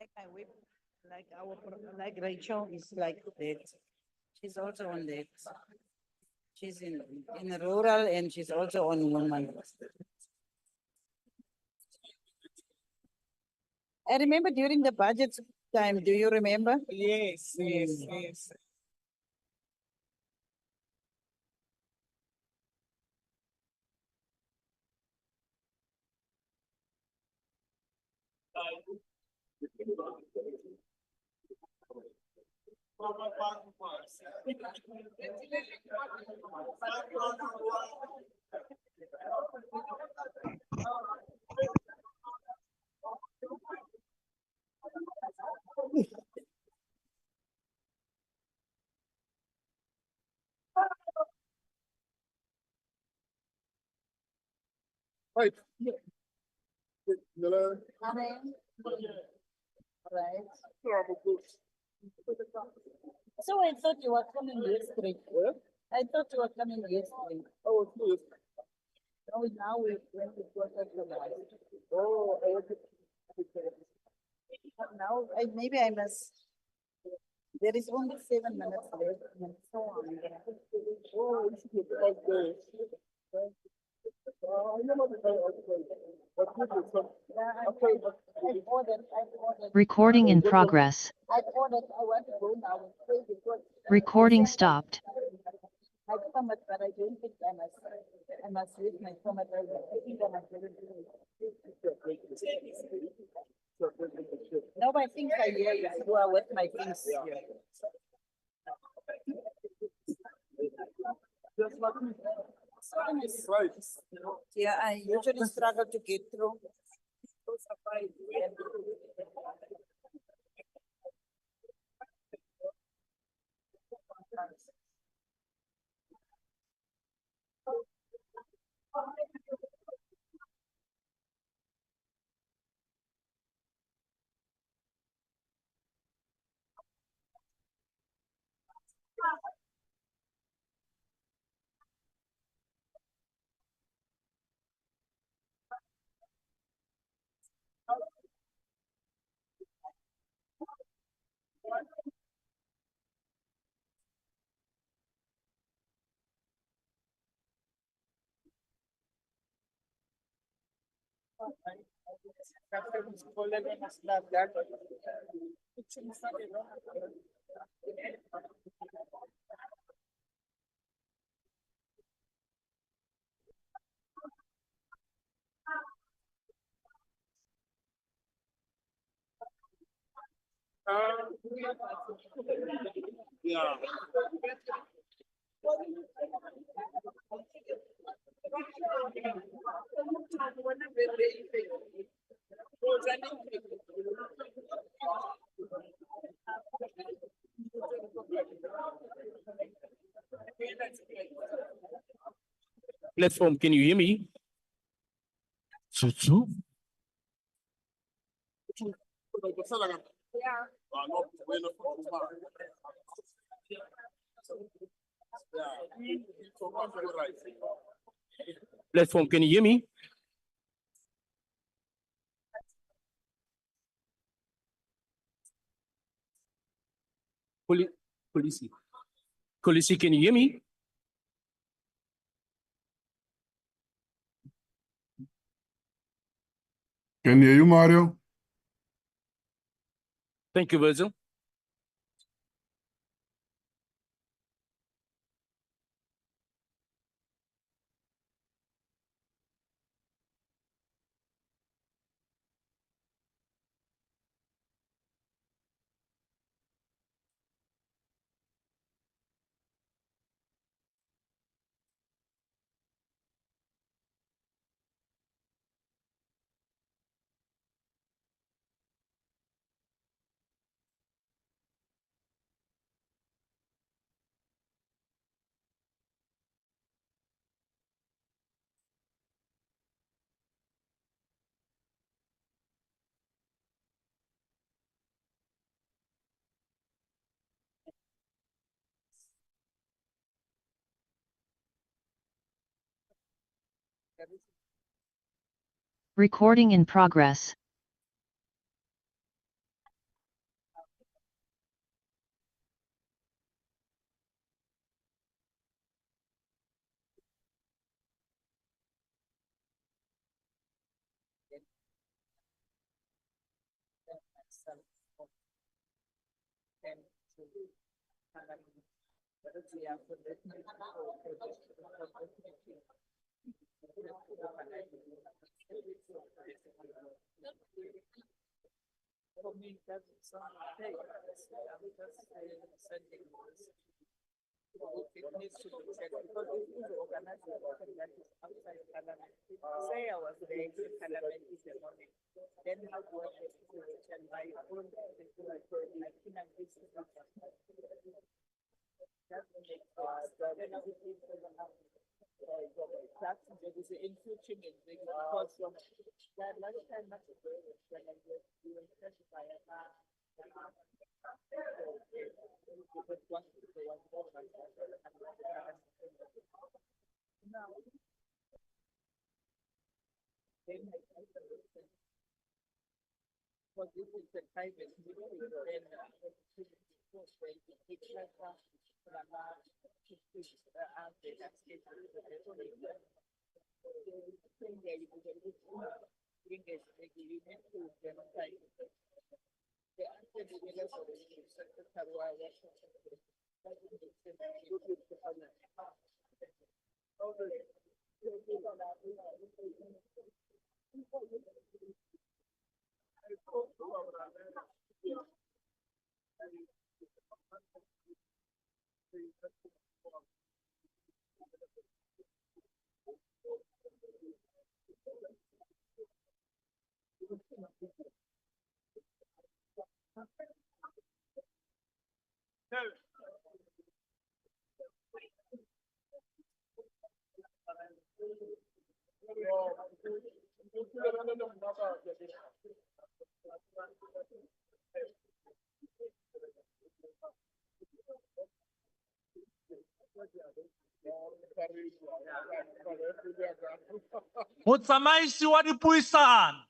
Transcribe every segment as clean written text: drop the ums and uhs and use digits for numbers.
Like my whip, like like Rachel is like that. She's also on that. She's in rural and she's also on woman. I remember during the budget time. Do you remember? Yes, yes, yes. Right. Hello. Right. So I thought you were coming yesterday. I thought you were coming yesterday. Oh, it's Oh, now we went to quarter to the Oh, I want to. Now maybe I must. There is only 7 minutes left. And so on. Oh, it's the first day. I know the guy outside. But this is some. Recording in progress. I ordered. I want to go now. Recording stopped. I promised, but I don't think I must read my promise. I think I must read it. No, my things are here. You are with my things. Right. Yeah, I usually struggle to get through. Yeah. Platform, can you hear me? Tsutsu? Platform, can you hear me? Police. Police, can you hear me? Can hear you, Mario. Thank you, Virgil. Recording in progress. For me, it doesn't sound okay. I'm just sending this. It needs to be checked because this is the organization that is outside Parliament. Say I was there in Parliament in the morning, then how do I get to it and my own people like this is not doesn't make sense. Then I would think that's there is an infiltration in the because from that last time not when I was doing testify because this is the private meeting, then Motsamaisi wa dipuisano.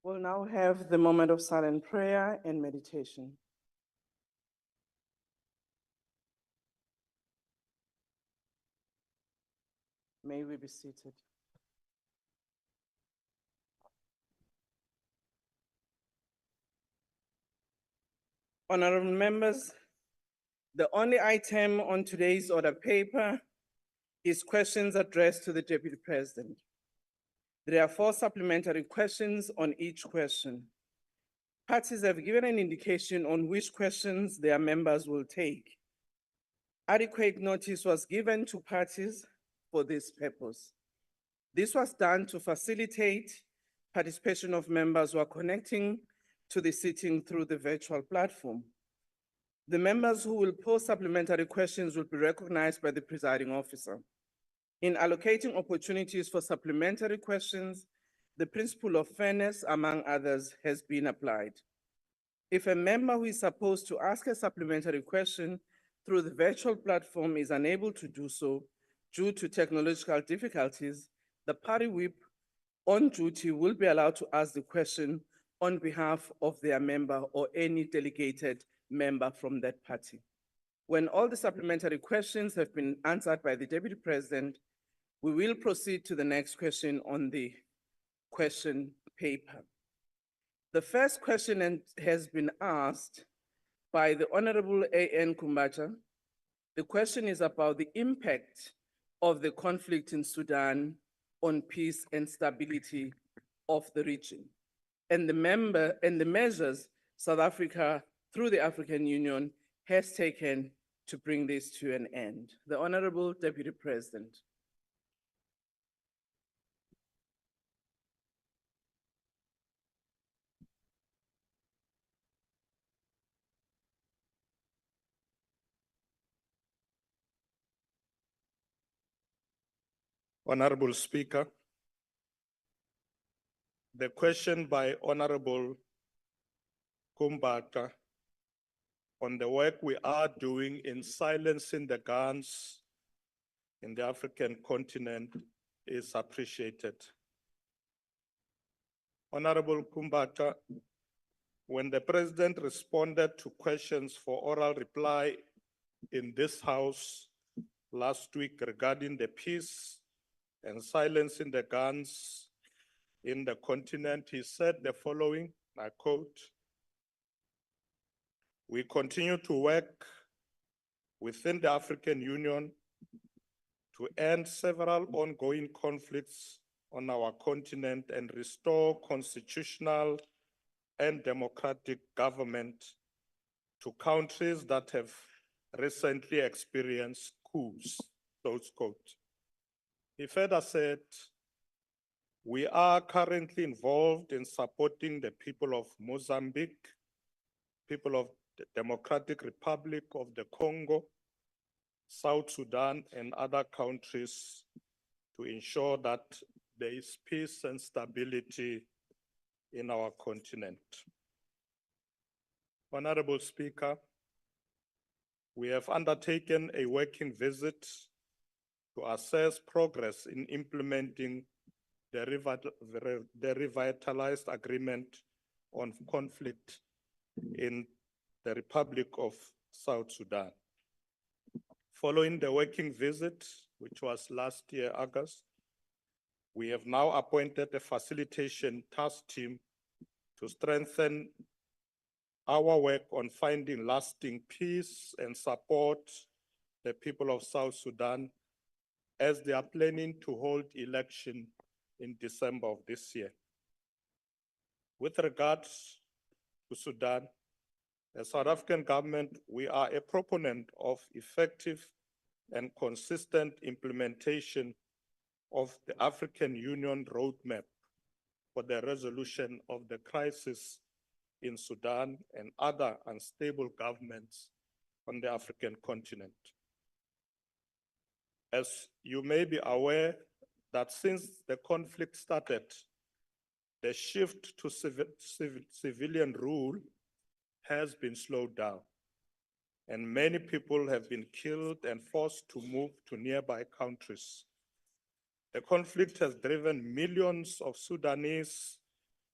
We'll now have the moment of silent prayer and meditation. May we be seated. Honorable members, the only item on today's order paper is questions addressed to the Deputy President. There are 4 supplementary questions on each question. Parties have given an indication on which questions their members will take. Adequate notice was given to parties for this purpose. This was done to facilitate participation of members who are connecting to the sitting through the virtual platform. The members who will pose supplementary questions will be recognized by the presiding officer. In allocating opportunities for supplementary questions, the principle of fairness, among others, has been applied. If a member who is supposed to ask a supplementary question through the virtual platform is unable to do so due to technological difficulties, the party whip on duty will be allowed to ask the question on behalf of their member or any delegated member from that party. When all the supplementary questions have been answered by the Deputy President, we will proceed to the next question on the question paper. The first question has been asked by the Honorable A.N. Kumbacha. The question is about the impact of the conflict in Sudan on peace and stability of the region, and the measures South Africa, through the African Union, has taken to bring this to an end. The Honorable Deputy President. Honorable Speaker, the question by Honorable Kumbata on the work we are doing in silencing the guns in the African continent is appreciated. Honorable Kumbata, when the President responded to questions for oral reply in this House last week regarding the peace and silencing the guns in the continent, he said the following, I quote, "We continue to work within the African Union to end several ongoing conflicts on our continent and restore constitutional and democratic government to countries that have recently experienced coups," close quote. He further said, "We are currently involved in supporting the people of Mozambique, people of the Democratic Republic of the Congo, South Sudan, and other countries to ensure that there is peace and stability in our continent." Honorable Speaker, we have undertaken a working visit to assess progress in implementing the revitalized agreement on conflict in the Republic of South Sudan. Following the working visit, which was last year, August, we have now appointed a facilitation task team to strengthen our work on finding lasting peace and support the people of South Sudan as they are planning to hold election in December of this year. With regards to Sudan, as South African government, we are a proponent of effective and consistent implementation of the African Union roadmap for the resolution of the crisis in Sudan and other unstable governments on the African continent. As you may be aware that since the conflict started, the shift to civilian rule has been slowed down, and many people have been killed and forced to move to nearby countries. The conflict has driven millions of Sudanese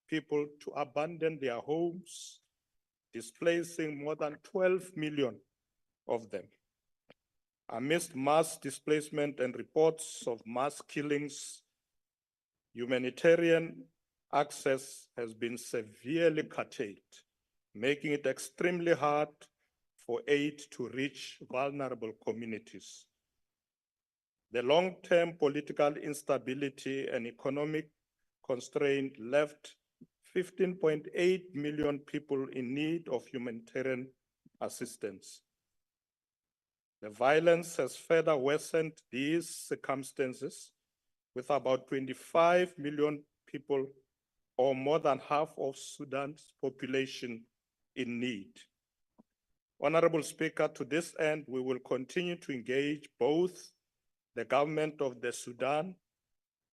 people to abandon their homes, displacing more than 12 million of them. Amidst mass displacement and reports of mass killings, humanitarian access has been severely curtailed, making it extremely hard for aid to reach vulnerable communities. The long-term political instability and economic constraint left 15.8 million people in need of humanitarian assistance. The violence has further worsened these circumstances, with about 25 million people, or more than half of Sudan's population, in need. Honorable Speaker, to this end, we will continue to engage both the government of the Sudan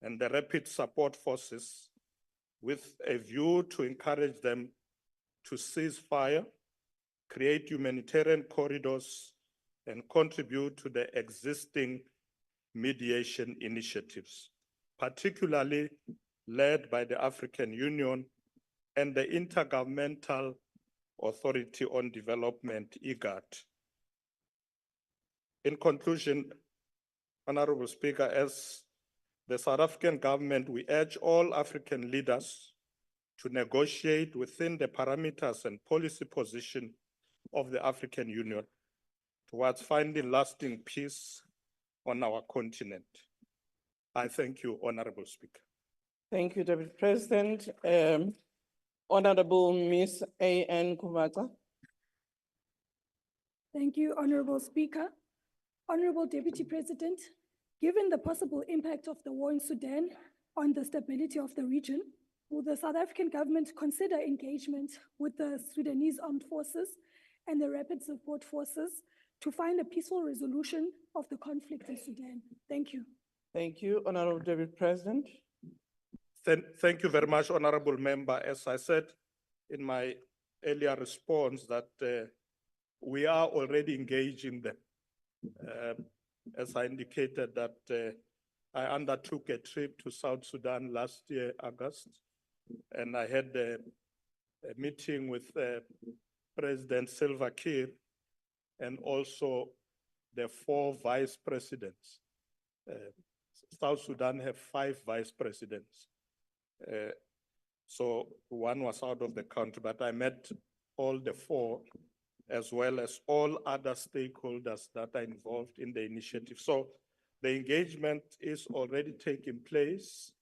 and the Rapid Support Forces with a view to encourage them to cease fire, create humanitarian corridors, and contribute to the existing mediation initiatives, particularly led by the African Union and the Intergovernmental Authority on Development, IGAD. In conclusion, Honorable Speaker, as the South African government, we urge all African leaders to negotiate within the parameters and policy position of the African Union towards finding lasting peace on our continent. I thank you, Honorable Speaker. Thank you, Deputy President. Honorable Ms. A.N. Kumata. Thank you, Honorable Speaker. Honorable Deputy President, given the possible impact of the war in Sudan on the stability of the region, will the South African government consider engagement with the Sudanese Armed Forces and the Rapid Support Forces to find a peaceful resolution of the conflict in Sudan? Thank you. Thank you, Honorable Deputy President. Thank you very much, Honorable Member. As I said in my earlier response, that we are already engaging them. As I indicated that I undertook a trip to South Sudan last year, August, and I had a meeting with President Salva Kiir and also the 4 vice presidents. South Sudan have 5 vice presidents. So one was out of the country, but I met all the 4, as well as all other stakeholders that are involved in the initiative. So the engagement is already taking place.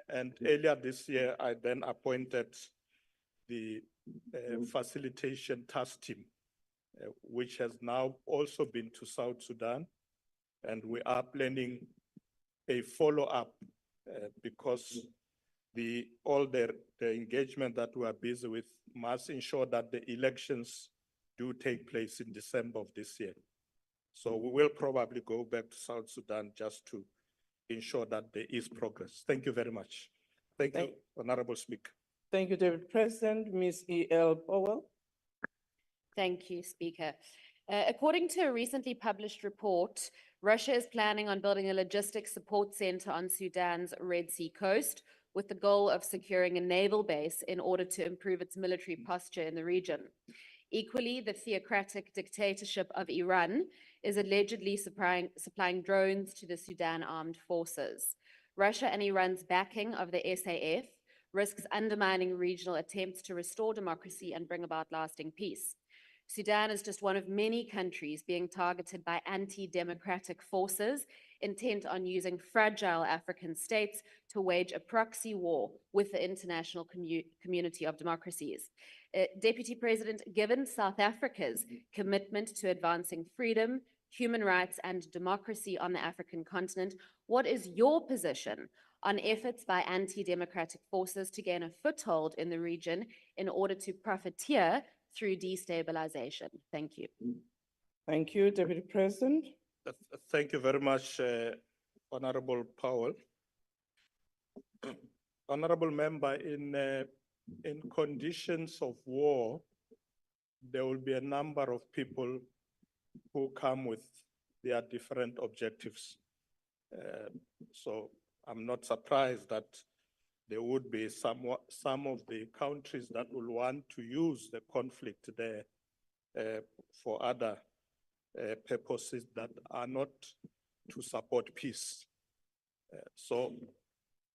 And earlier this year, I then appointed the facilitation task team, which has now also been to South Sudan. And we are planning a follow-up because all the engagement that we are busy with must ensure that the elections do take place in December of this year. So we will probably go back to South Sudan just to ensure that there is progress. Thank you very much. Thank you, Honorable Speaker. Thank you, Deputy President. Ms. E.L. Powell. Thank you, Speaker. According to a recently published report, Russia is planning on building a logistics support center on Sudan's Red Sea coast with the goal of securing a naval base in order to improve its military posture in the region. Equally, the theocratic dictatorship of Iran is allegedly supplying drones to the Sudan armed forces. Russia and Iran's backing of the SAF risks undermining regional attempts to restore democracy and bring about lasting peace. Sudan is just one of many countries being targeted by anti-democratic forces intent on using fragile African states to wage a proxy war with the international community of democracies. Deputy President, given South Africa's commitment to advancing freedom, human rights, and democracy on the African continent, what is your position on efforts by anti-democratic forces to gain a foothold in the region in order to profiteer through destabilization? Thank you. Thank you, Deputy President. Thank you very much, Honorable Powell. Honorable Member, in conditions of war, there will be a number of people who come with their different objectives. So I'm not surprised that there would be some of the countries that will want to use the conflict there for other purposes that are not to support peace. So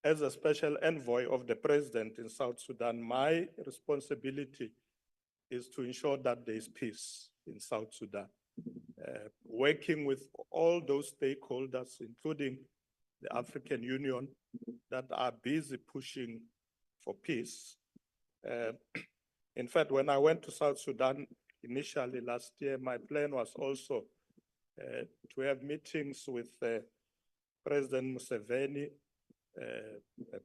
as a special envoy of the president in South Sudan, my responsibility is to ensure that there is peace in South Sudan. Working with all those stakeholders, including the African Union, that are busy pushing for peace. In fact, when I went to South Sudan initially last year, my plan was also to have meetings with President Museveni,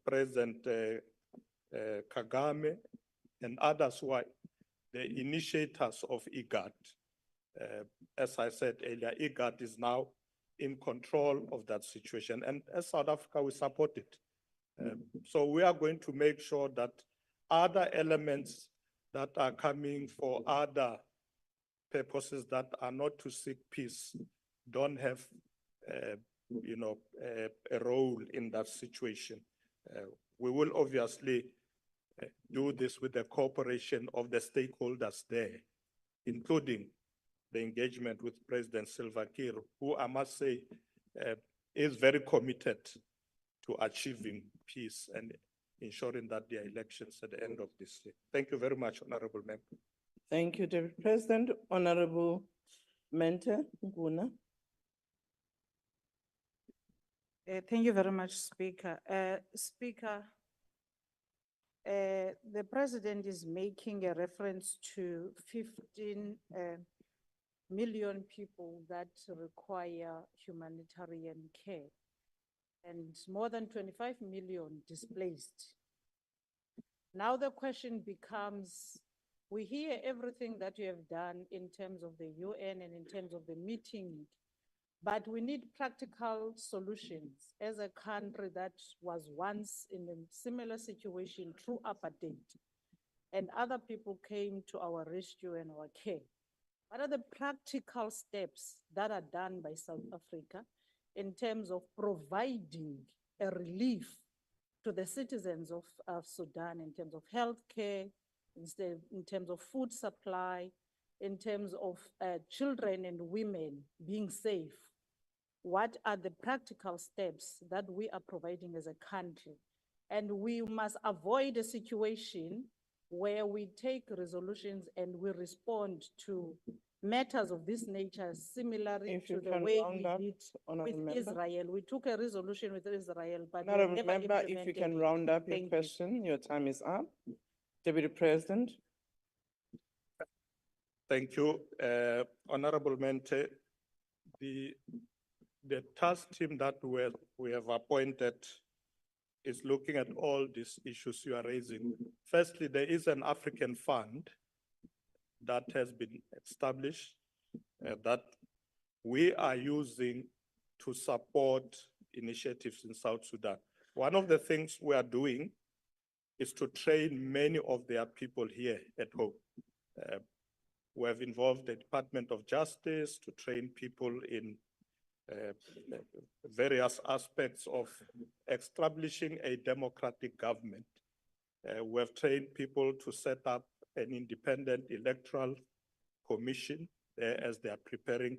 President Kagame, and others who are the initiators of IGAD. As I said earlier, IGAD is now in control of that situation. And as South Africa, we support it. So we are going to make sure that other elements that are coming for other purposes that are not to seek peace don't have a role in that situation. We will obviously do this with the cooperation of the stakeholders there, including the engagement with President Salva Kiir, who I must say is very committed to achieving peace and ensuring that there are elections at the end of this year. Thank you very much, Honorable Member. Thank you, Deputy President. Honorable Mente Nguna. Thank you very much, Speaker. Speaker, the President is making a reference to 15 million people that require humanitarian care and more than 25 million displaced. Now the question becomes, we hear everything that you have done in terms of the UN and in terms of the meeting, but we need practical solutions as a country that was once in a similar situation through apartheid, and other people came to our rescue and our care. What are the practical steps that are done by South Africa in terms of providing a relief to the citizens of Sudan in terms of healthcare, in terms of food supply, in terms of children and women being safe. What are the practical steps that we are providing as a country? And we must avoid a situation where we take resolutions and we respond to matters of this nature similarly If to you the can way round we up, did Honorable with Member. Israel. We took a resolution with Israel, but we Honorable never Member, if you implemented can it. round up your Thank you. question, your time is up. Deputy President. Thank you, Honorable Mente. The task team that we have appointed is looking at all these issues you are raising. Firstly, there is an African fund that has been established that we are using to support initiatives in South Sudan. One of the things we are doing is to train many of their people here at home. We have involved the Department of Justice to train people in various aspects of establishing a democratic government. We have trained people to set up an independent electoral commission as they are preparing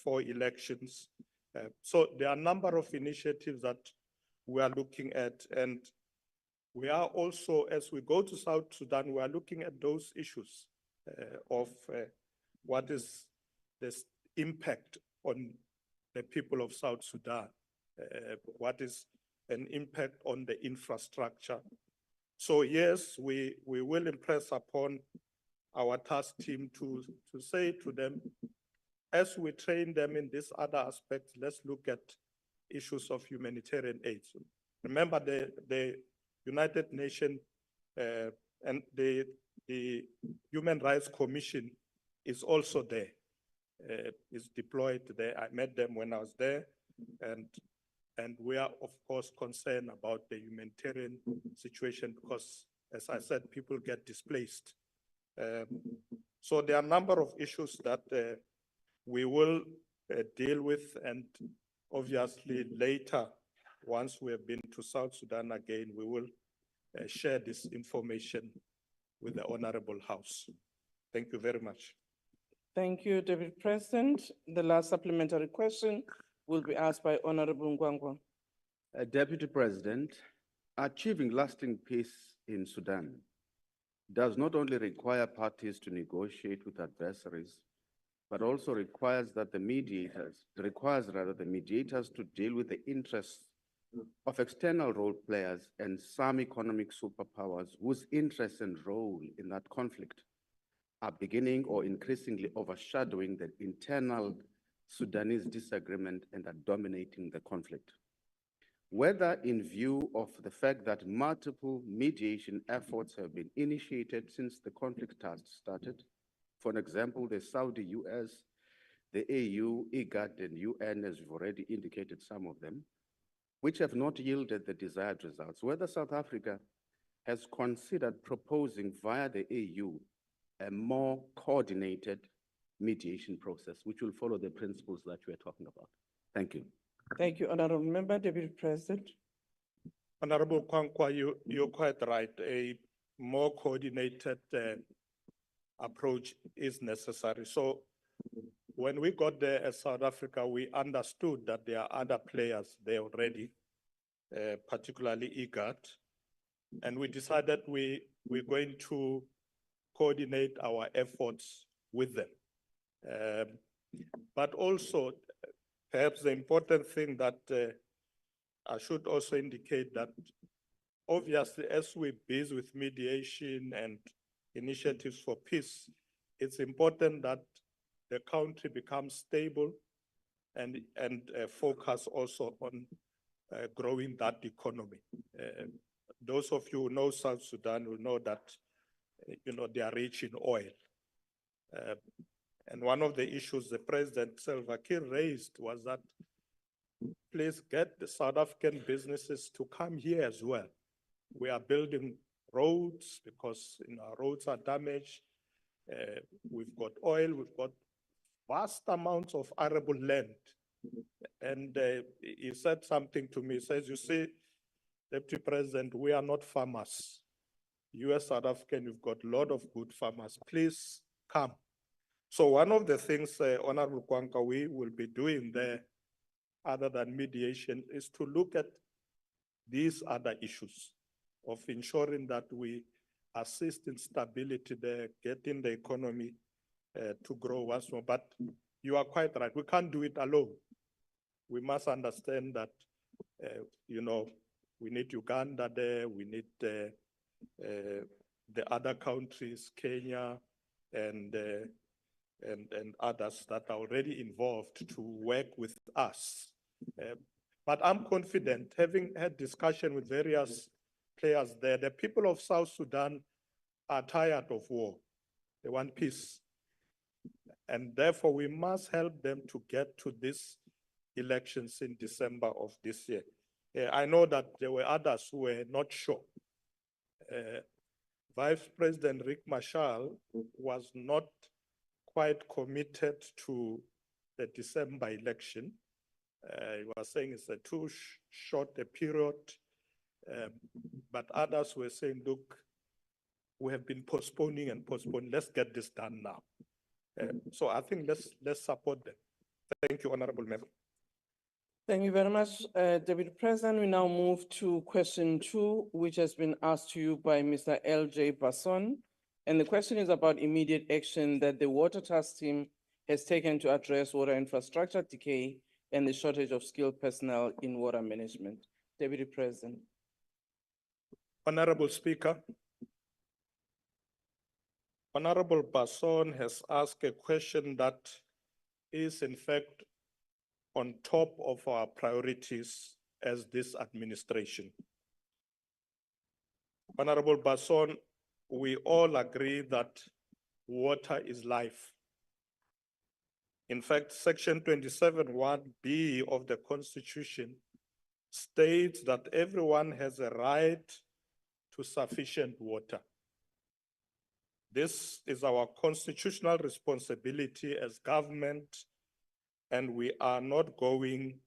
for elections. So there are a number of initiatives that we are looking at, and we are also, as we go to South Sudan, we are looking at those issues of what is this impact on the people of South Sudan, what is an impact on the infrastructure. So yes, we will impress upon our task team to say to them, as we train them in these other aspects, let's look at issues of humanitarian aid. So remember the United Nations and the Human Rights Commission is also there, is deployed there. I met them when I was there, and we are of course concerned about the humanitarian situation because, as I said, people get displaced. So there are a number of issues that we will deal with, and obviously later, once we have been to South Sudan again, we will share this information with the Honorable House. Thank you very much. Thank you, Deputy President. The last supplementary question will be asked by Honorable Ngwangwa. Deputy President, achieving lasting peace in Sudan does not only require parties to negotiate with adversaries, but also requires the mediators to deal with the interests of external role players and some economic superpowers whose interests and role in that conflict are beginning or increasingly overshadowing the internal Sudanese disagreement and are dominating the conflict. Whether in view of the fact that multiple mediation efforts have been initiated since the conflict started, for example, the Saudi, US, the AU, IGAD, and UN, as we've already indicated some of them, which have not yielded the desired results, whether South Africa has considered proposing via the AU a more coordinated mediation process, which will follow the principles that we are talking about. Thank you. Thank you, Honorable Member. Deputy President. Honorable Kwankwa, you're quite right. A more coordinated approach is necessary. So when we got there as South Africa, we understood that there are other players there already, particularly IGAD, and we decided we're going to coordinate our efforts with them. But also, perhaps the important thing that I should also indicate that obviously as we're busy with mediation and initiatives for peace, it's important that the country becomes stable and focus also on growing that economy. Those of you who know South Sudan will know that they are rich in oil. And one of the issues the President Salva Kiir raised was that please get the South African businesses to come here as well. We are building roads because our roads are damaged. We've got oil, we've got vast amounts of arable land And he said something to me. He says, you see, Deputy President, we are not farmers. You as South African, you've got a lot of good farmers. Please come. So one of the things, Honorable Kwanka, we will be doing there, other than mediation, is to look at these other issues of ensuring that we assist in stability there, getting the economy to grow once more. But you are quite right. We can't do it alone. We must understand that, you know, we need Uganda there, we need the other countries, Kenya and others that are already involved to work with us. But I'm confident, having had discussion with various players there, the people of South Sudan are tired of war. They want peace. And therefore, we must help them to get to these elections in December of this year. I know that there were others who were not sure. Vice President Riek Machar was not quite committed to the December election. He was saying it's a too short a period, but others were saying, look, we have been postponing and postponing. Let's get this done now. So I think let's support them. Thank you, Honorable Member. Thank you very much, Deputy President. We now move to question 2, which has been asked to you by Mr. L.J. Basson. And the question is about immediate action that the water task team has taken to address water infrastructure decay and the shortage of skilled personnel in water management. Deputy President. Honorable Speaker, Honorable Basson has asked a question that is in fact on top of our priorities as this administration. Honorable Basson, we all agree that water is life. In fact, Section 27(1)(b) of the Constitution states that everyone has a right to sufficient water. This is our constitutional responsibility as government, and we are not going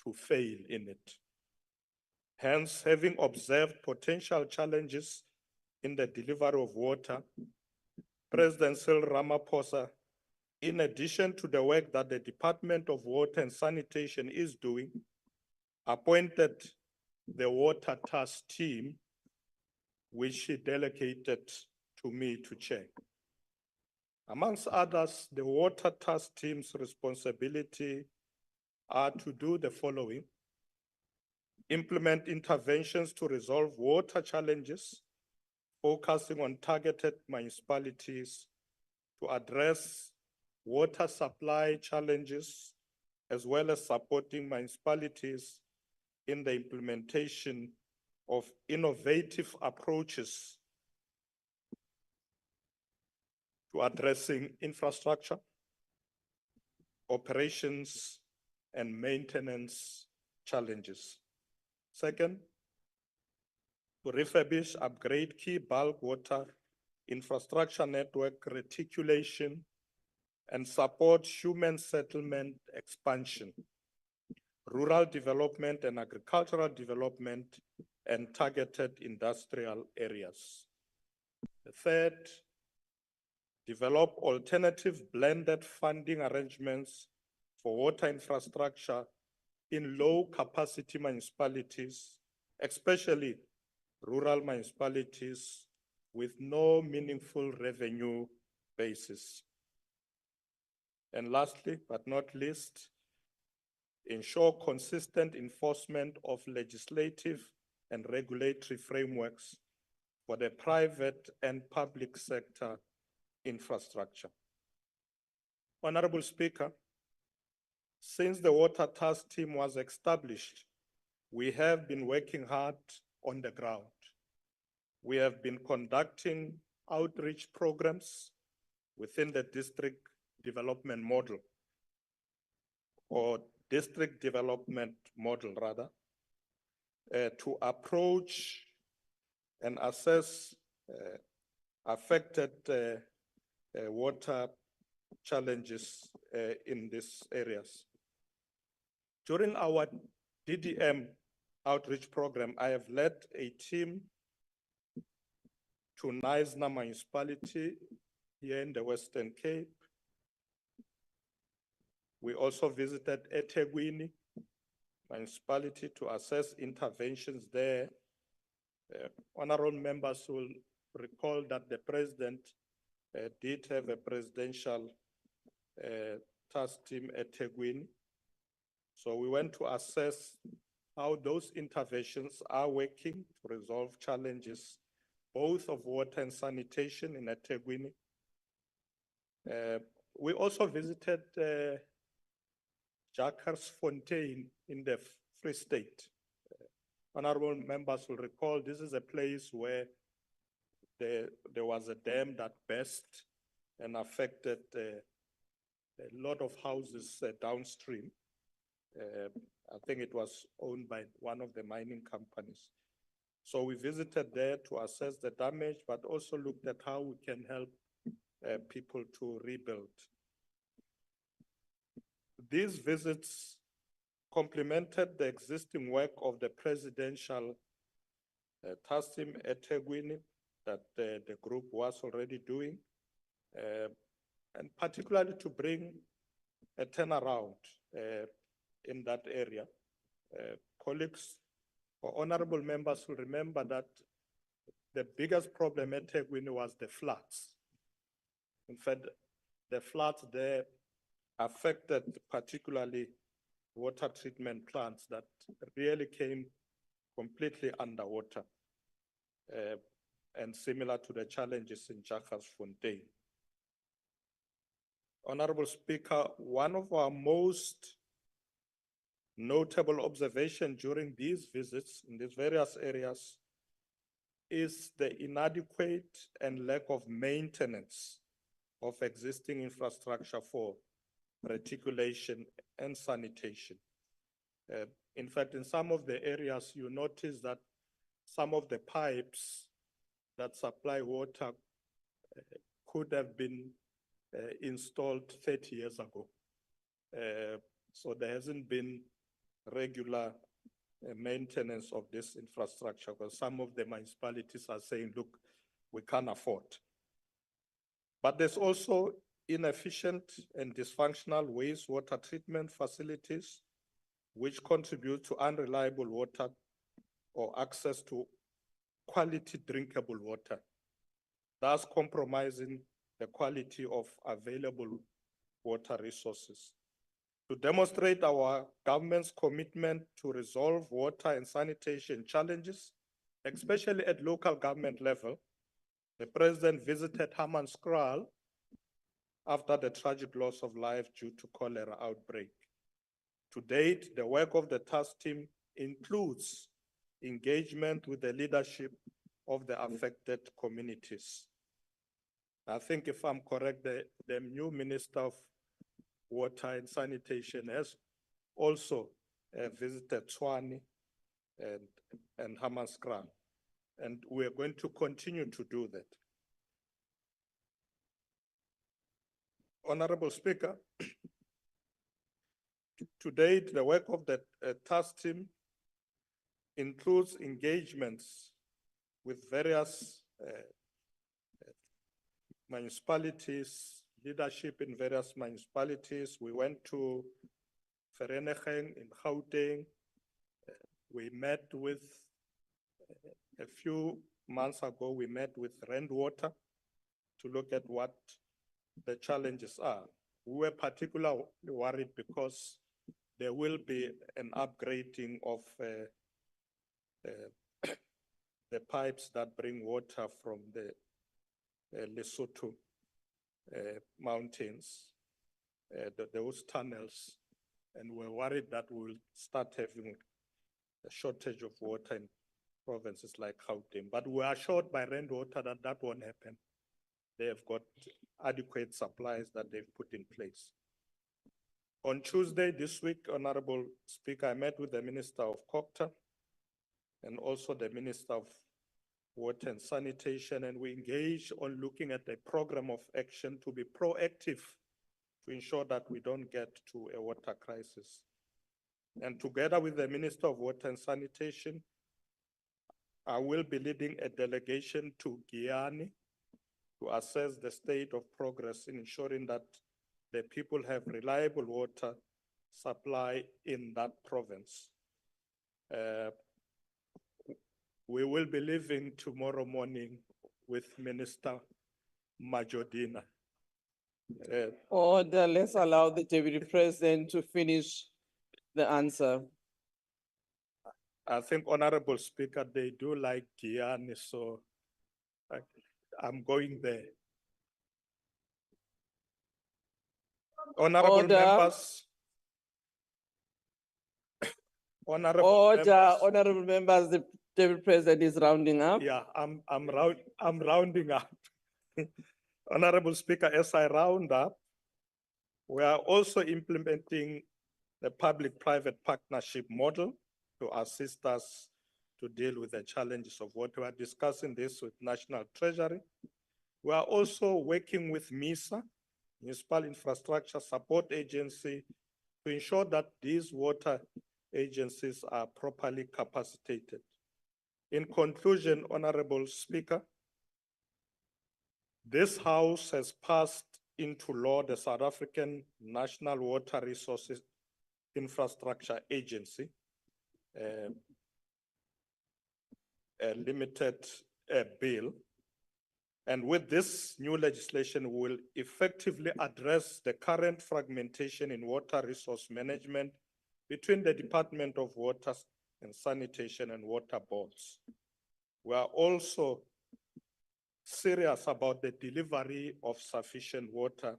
to fail in it. Hence, having observed potential challenges in the delivery of water, President Cyril Ramaphosa, in addition to the work that the Department of Water and Sanitation is doing, appointed the Water Task Team, which he delegated to me to chair. Amongst others, the Water Task Team's responsibility are to do the following: implement interventions to resolve water challenges, focusing on targeted municipalities to address water supply challenges, as well as supporting municipalities in the implementation of innovative approaches to addressing infrastructure, operations, and maintenance challenges. Second, to refurbish, upgrade key bulk water infrastructure network reticulation and support human settlement expansion, rural development and agricultural development, and targeted industrial areas. The third, develop alternative blended funding arrangements for water infrastructure in low capacity municipalities, especially rural municipalities with no meaningful revenue basis. And lastly, but not least, ensure consistent enforcement of legislative and regulatory frameworks for the private and public sector infrastructure. Honorable Speaker, since the Water Task Team was established, we have been working hard on the ground. We have been conducting outreach programs within the district development model, or district development model rather, to approach and assess affected water challenges in these areas. During our DDM outreach program, I have led a team to Knysna municipality here in the Western Cape. We also visited eThekwini municipality to assess interventions there. Honorable members will recall that the president did have a presidential task team at eThekwini. So we went to assess how those interventions are working to resolve challenges, both of water and sanitation in eThekwini. We also visited Fontein in the Free State. Honorable members will recall this is a place where there was a dam that burst and affected a lot of houses downstream. I think it was owned by one of the mining companies. So we visited there to assess the damage, but also looked at how we can help people to rebuild. These visits complemented the existing work of the presidential task team at eThekwini that the group was already doing, and particularly to bring a turnaround in that area. Colleagues or honorable members will remember that the biggest problem at eThekwini was the floods. In fact, the floods there affected particularly water treatment plants that really came completely underwater, and similar to the challenges in Fontein. Honorable Speaker, one of our most notable observations during these visits in these various areas is the inadequate and lack of maintenance of existing infrastructure for reticulation and sanitation. In fact, in some of the areas, you notice that some of the pipes that supply water could have been installed 30 years ago. So there hasn't been regular maintenance of this infrastructure because some of the municipalities are saying, look, we can't afford. But there's also inefficient and dysfunctional wastewater treatment facilities, which contribute to unreliable water or access to quality drinkable water, thus compromising the quality of available water resources. To demonstrate our government's commitment to resolve water and sanitation challenges, especially at local government level, the president visited Hammanskraal after the tragic loss of life due to cholera outbreak. To date, the work of the task team includes engagement with the leadership of the affected communities. I think if I'm correct, the new Minister of Water and Sanitation has also visited Tshwane and Hammanskraal, and we're going to continue to do that. Honorable Speaker, to date, the work of the task team includes engagements with various municipalities, leadership in various municipalities. We went to Vereeniging in Gauteng. We met with, a few months ago, we met with Rand Water to look at what the challenges are. We were particularly worried because there will be an upgrading of the pipes that bring water from the Lesotho mountains, those tunnels, and we're worried that we'll start having a shortage of water in provinces like Gauteng. But we are assured by Rand Water that that won't happen. They have got adequate supplies that they've put in place. On Tuesday this week, Honorable Speaker, I met with the Minister of Copter and also the Minister of Water and Sanitation, and we engaged on looking at a program of action to be proactive to ensure that we don't get to a water crisis. And together with the Minister of Water and Sanitation, I will be leading a delegation to Guyana to assess the state of progress in ensuring that the people have reliable water supply in that province. We will be leaving tomorrow morning with Minister Majodina. Order, let's allow the Deputy President to finish the answer. I think, Honorable Speaker, they do like Guyana, so I'm going there. Honorable Order. members. Honorable Order, members. honorable members, the Deputy President is rounding up. Yeah, I'm rounding up. Honorable Speaker, as I round up, we are also implementing the public-private partnership model to assist us to deal with the challenges of water. We are discussing this with National Treasury. We are also working with MISA, Municipal Infrastructure Support Agency, to ensure that these water agencies are properly capacitated. In conclusion, Honorable Speaker, this House has passed into law the South African National Water Resources Infrastructure Agency, a limited bill. And with this new legislation, we will effectively address the current fragmentation in water resource management between the Department of Water and Sanitation and water boards. We are also serious about the delivery of sufficient water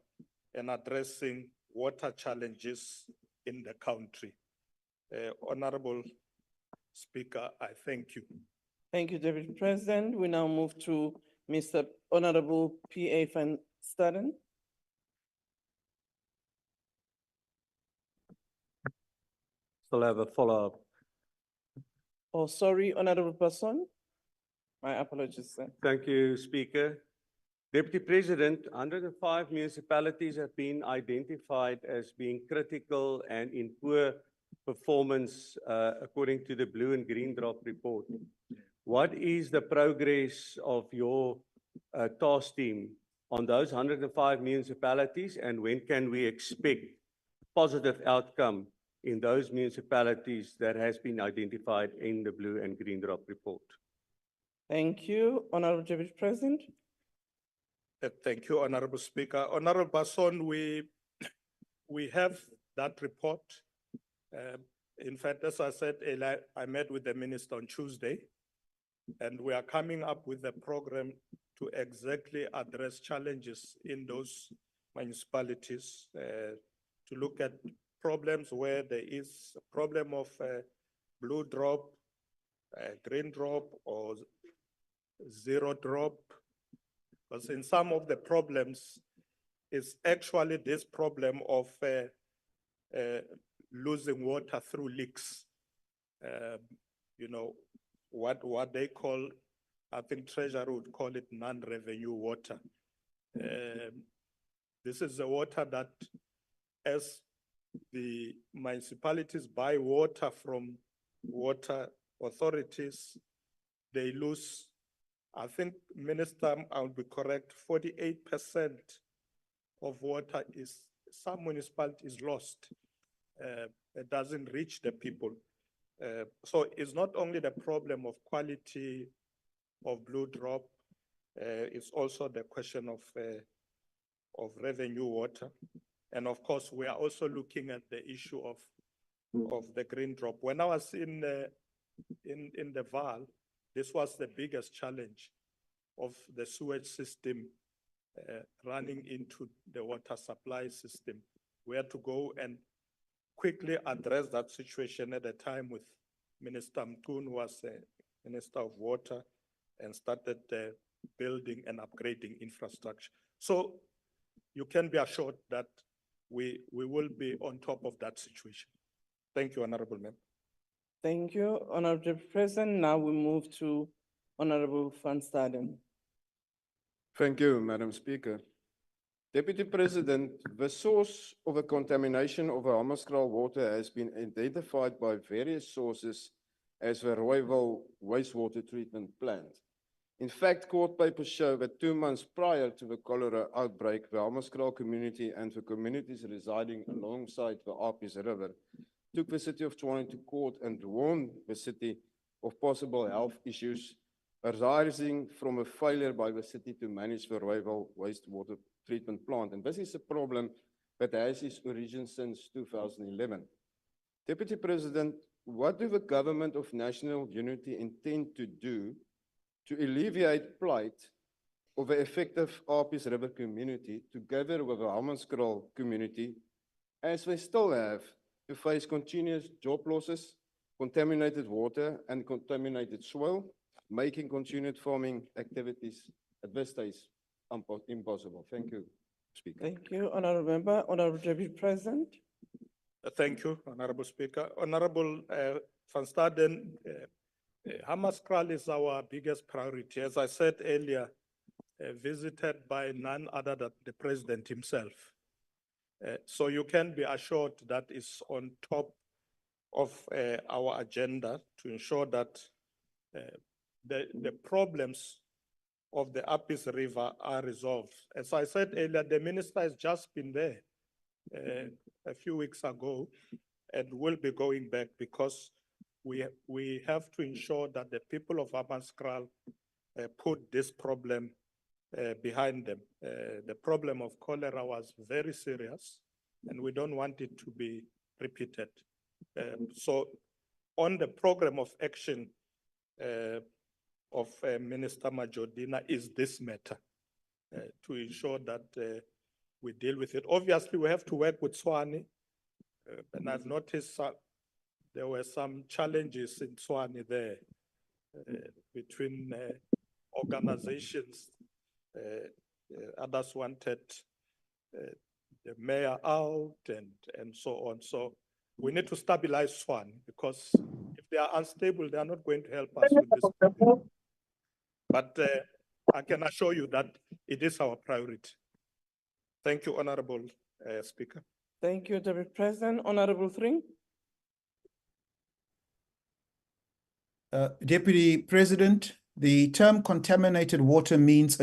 and addressing water challenges in the country. Honorable Speaker, I thank you. Thank you, Deputy President. We now move to Mr. Honorable P.A. van Staden. Still have a follow-up. Oh, sorry, Honorable Person. My apologies, sir. Thank you, Speaker. Deputy President, 105 municipalities have been identified as being critical and in poor performance according to the Blue and Green Drop report. What is the progress of your task team on those 105 municipalities, and when can we expect positive outcome in those municipalities that has been identified in the Blue and Green Drop report? Thank you, Honorable Deputy President. Thank you, Honorable Speaker. Honorable Basson, we have that report. In fact, as I said, I met with the minister on Tuesday, and we are coming up with a program to exactly address challenges in those municipalities, to look at problems where there is a problem of blue drop, green drop, or zero drop. Because in some of the problems, it's actually this problem of losing water through leaks. You know, what they call, I think Treasury would call it non-revenue water. This is the water that, as the municipalities buy water from water authorities, they lose, I think, Minister, I'll be correct, 48% of water is, some municipalities lost. It doesn't reach the people. So it's not only the problem of quality of blue drop, it's also the question of revenue water. And of course, we are also looking at the issue of the green drop. When I was in the Vaal, this was the biggest challenge of the sewage system running into the water supply system. We had to go and quickly address that situation at the time with Minister Mkun, who was Minister of Water, and started building and upgrading infrastructure. So you can be assured that we will be on top of that situation. Thank you, Honorable Member. Thank you, Honorable President. Now we move to Honorable van Staden. Thank you, Madam Speaker. Deputy President, the source of a contamination of a Hammanskraal water has been identified by various sources as the Rooiwal wastewater treatment plant. In fact, court papers show that 2 months prior to the cholera outbreak, the Hammanskraal community and the communities residing alongside the Apis River took the city of Tshwane to court and warned the city of possible health issues arising from a failure by the city to manage the Rooiwal wastewater treatment plant. And this is a problem that has its origin since 2011. Deputy President, what do the government of national unity intend to do to alleviate plight of the effective Apis River community together with the Hammanskraal community, as they still have to face continuous job losses, contaminated water and contaminated soil, making continued farming activities at this stage impossible? Thank you, Speaker. Thank you, Honorable Member. Honorable Deputy President. Thank you, Honorable Speaker. Honorable Van Staden, Hammanskraal is our biggest priority. As I said earlier, visited by none other than the President himself. So you can be assured that it's on top of our agenda to ensure that the problems of the Apis River are resolved. As I said earlier, the minister has just been there a few weeks ago and will be going back because we have to ensure that the people of Hammanskraal put this problem behind them. The problem of cholera was very serious and we don't want it to be repeated. So on the program of action of Minister Majodina is this matter to ensure that we deal with it. Obviously, we have to work with Tshwane, and I've noticed there were some challenges in Tshwane there between organizations. Others wanted the mayor out and so on. So we need to stabilize Tshwane because if they are unstable, they are not going to help us with this problem. But I can assure you that it is our priority. Thank you, Honorable Speaker. Thank you, Deputy President. Honorable Three. Deputy President, the term contaminated water means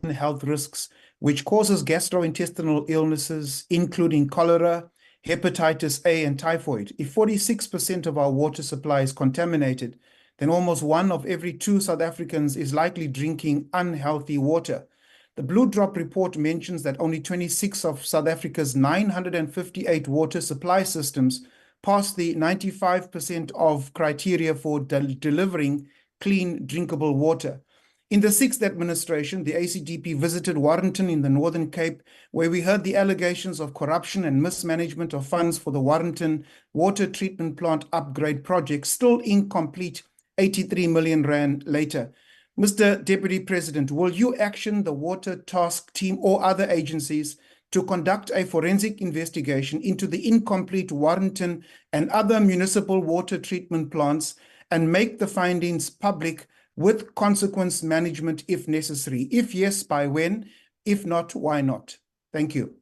health risks, which causes gastrointestinal illnesses, including cholera, hepatitis A, and typhoid. If 46% of our water supply is contaminated, then almost 1 of every 2 South Africans is likely drinking unhealthy water. The Blue Drop report mentions that only 26 of South Africa's 958 water supply systems pass the 95% of criteria for delivering clean, drinkable water. In the 6th administration, the ACDP visited Warrenton in the Northern Cape, where we heard the allegations of corruption and mismanagement of funds for the Warrenton water treatment plant upgrade project, still incomplete 83 million rand later. Mr. Deputy President, will you action the Water Task Team or other agencies to conduct a forensic investigation into the incomplete Warrenton and other municipal water treatment plants and make the findings public with consequence management if necessary? If yes, by when? If not, why not? Thank you.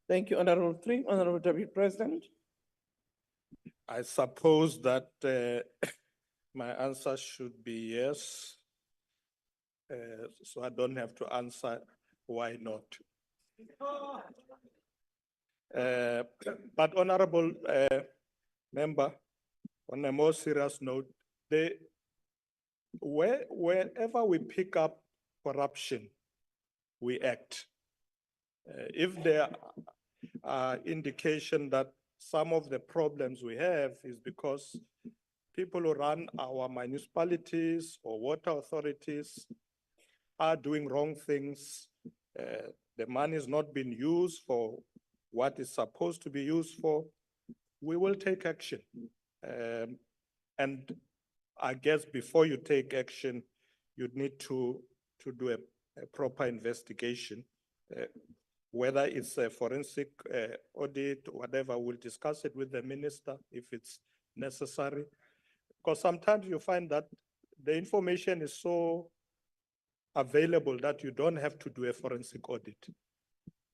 Thank you, Honorable Three. Honorable Deputy President. I suppose that my answer should be yes. So I don't have to answer why not. But Honorable Member, on a more serious note, wherever we pick up corruption, we act. If there are indication that some of the problems we have is because people who run our municipalities or water authorities are doing wrong things, the money is not being used for what it's supposed to be used for, we will take action. And I guess before you take action, you'd need to do a proper investigation. Whether it's a forensic audit, whatever, we'll discuss it with the minister if it's necessary. Because sometimes you find that the information is so available that you don't have to do a forensic audit.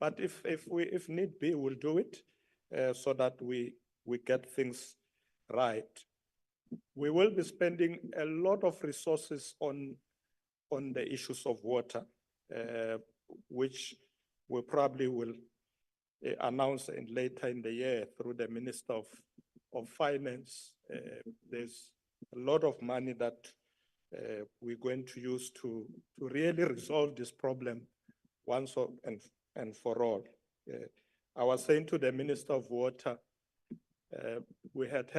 But if need be, we'll do it so that we get things right. We will be spending a lot of resources on the issues of water, which we probably will announce later in the year through the Minister of Finance. There's a lot of money that we're going to use to really resolve this problem once and for all. I was saying to the Minister of Water, we had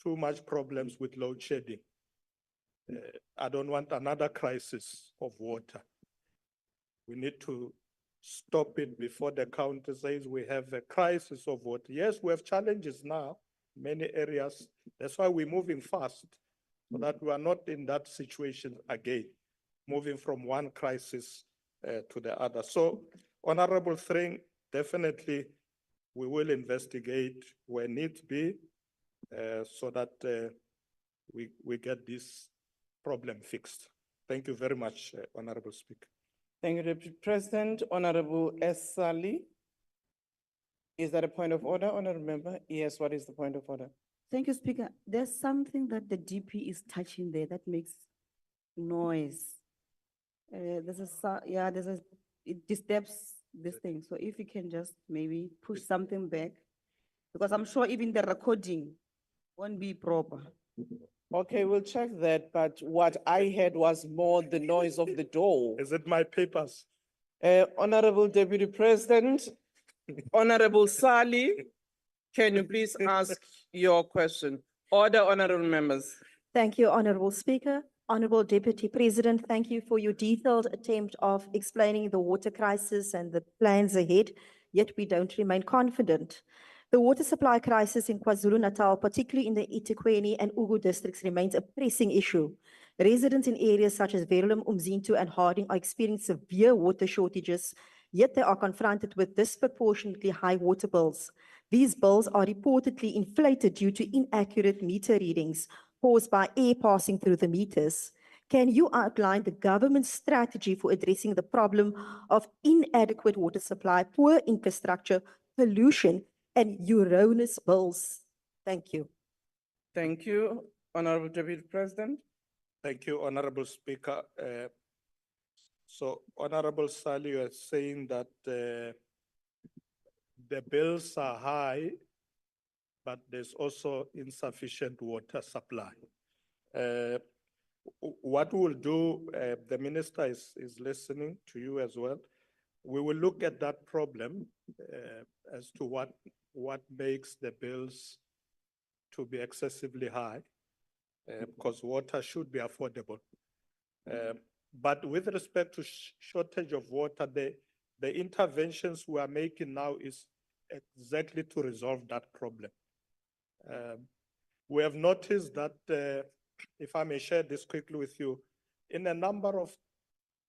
too much problems with load shedding. I don't want another crisis of water. We need to stop it before the county says we have a crisis of water. Yes, we have challenges now, many areas. That's why we're moving fast, so that we are not in that situation again, moving from one crisis to the other. So, Honorable Thring, definitely we will investigate where need be so that we get this problem fixed. Thank you very much, Honorable Speaker. Thank you, Deputy President. Honorable S. Sali. Is that a point of order, Honorable Member? Yes, what is the point of order? Thank you, Speaker. There's something that the DP is touching there that makes noise. It disturbs this thing. So if you can just maybe push something back, because I'm sure even the recording won't be proper. Okay, we'll check that, but what I heard was more the noise of the door. Is it my papers? Honorable Deputy President, Honorable Sali, can you please ask your question? Order, honorable members. Thank you, Honorable Speaker. Honorable Deputy President, thank you for your detailed attempt of explaining the water crisis and the plans ahead, yet we don't remain confident. The water supply crisis in KwaZulu-Natal, particularly in the eThekwini and Ugu districts, remains a pressing issue. Residents in areas such as Verulam, Umzinto, and Harding are experiencing severe water shortages, yet they are confronted with disproportionately high water bills. These bills are reportedly inflated due to inaccurate meter readings caused by air passing through the meters. Can you outline the government's strategy for addressing the problem of inadequate water supply, poor infrastructure, pollution, and erroneous bills? Thank you. Thank you, Honorable Deputy President. Thank you, Honorable Speaker. So, Honorable Sali, you are saying that the bills are high, but there's also insufficient water supply. What we'll do, the minister is listening to you as well. We will look at that problem as to what makes the bills to be excessively high, because water should be affordable. But with respect to shortage of water, the interventions we are making now is exactly to resolve that problem. We have noticed that, if I may share this quickly with you, in a number of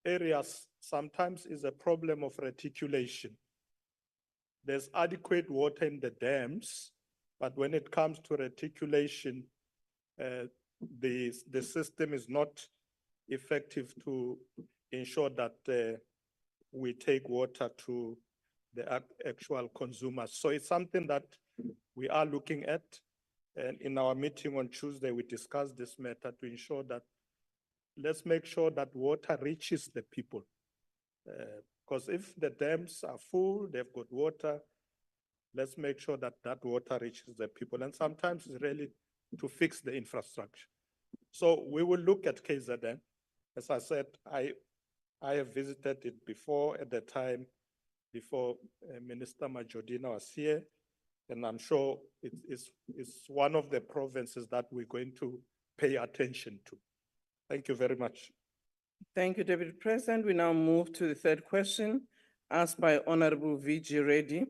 areas, sometimes is a problem of reticulation. There's adequate water in the dams, but when it comes to reticulation, the system is not effective to ensure that we take water to the actual consumers. So it's something that we are looking at. And in our meeting on Tuesday, we discussed this matter to ensure that let's make sure that water reaches the people. Because if the dams are full, they've got water, let's make sure that that water reaches the people. And sometimes it's really to fix the infrastructure. So we will look at KZN. As I said, I have visited it before at the time, before Minister Majodina was here. And I'm sure it's one of the provinces that we're going to pay attention to. Thank you very much. Thank you, Deputy President. We now move to the third question asked by Honorable V.G. Reddy.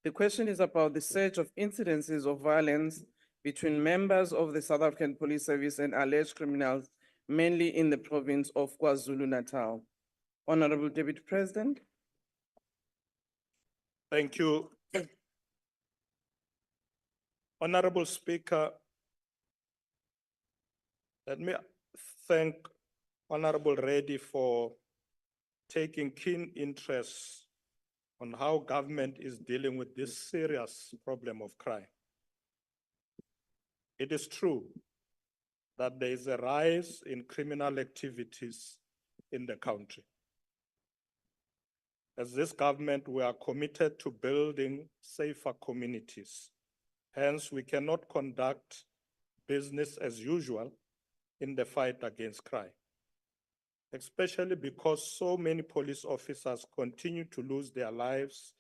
The question is about the surge of incidences of violence between members of the South African Police Service and alleged criminals, mainly in the province of KwaZulu-Natal. Honorable Deputy President. Thank you. Honorable Speaker, let me thank Honorable Reddy for taking keen interest on how government is dealing with this serious problem of crime. It is true that there is a rise in criminal activities in the country. As this government, we are committed to building safer communities. Hence, we cannot conduct business as usual in the fight against crime, especially because so many police officers continue to lose their lives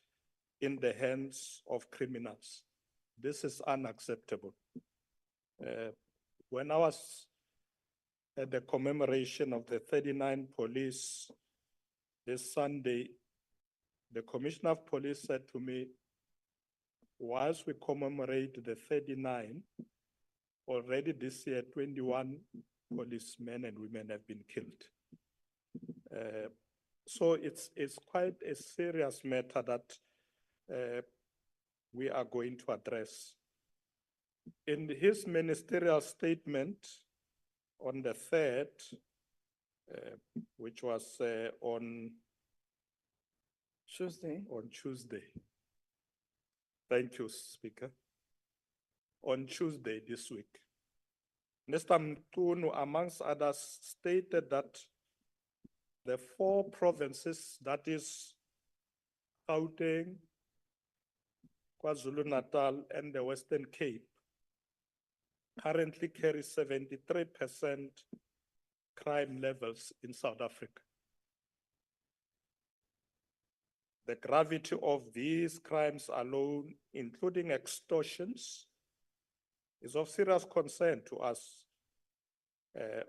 in the hands of criminals. This is unacceptable. When I was at the commemoration of the 39 police this Sunday, the Commissioner of Police said to me, whilst we commemorate the 39, already this year, 21 policemen and women have been killed. So it's quite a serious matter that we are going to address. In his ministerial statement on the 3rd, which was on Tuesday. Thank you, Speaker. On Tuesday this week, Mr. Mtunu, amongst others, stated that the 4 provinces, that is Gauteng, KwaZulu-Natal, and the Western Cape, currently carry 73% crime levels in South Africa. The gravity of these crimes alone, including extortions, is of serious concern to us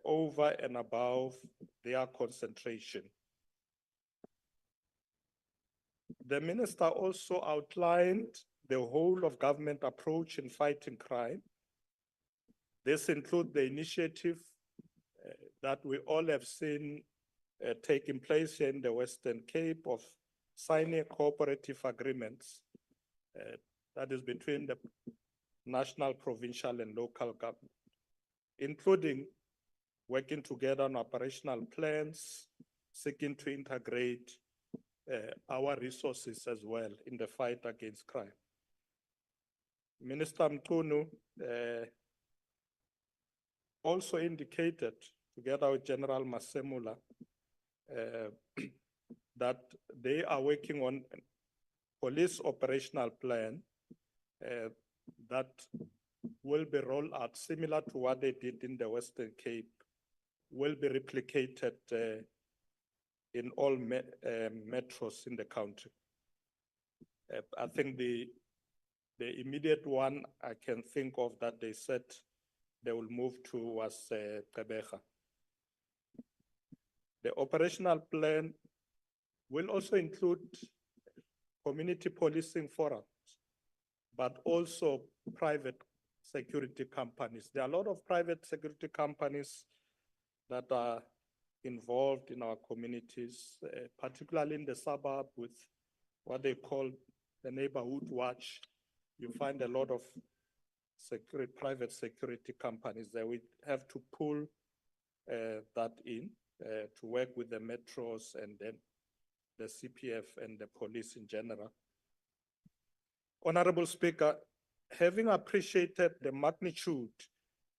over and above their concentration. The minister also outlined the whole of government approach in fighting crime. This includes the initiative that we all have seen taking place here in the Western Cape of signing cooperative agreements that is between the national, provincial, and local government, including working together on operational plans, seeking to integrate our resources as well in the fight against crime. Minister Mtunu also indicated, together with General Masemula, that they are working on a police operational plan that will be rolled out similar to what they did in the Western Cape, will be replicated in all metros in the country. I think the immediate one I can think of that they said they will move to was Gqeberha. The operational plan will also include community policing forums, but also private security companies. There are a lot of private security companies that are involved in our communities, particularly in the suburb with what they call the neighborhood watch. You find a lot of private security companies that we have to pull that in to work with the metros and then the CPF and the police in general. Honorable Speaker, having appreciated the magnitude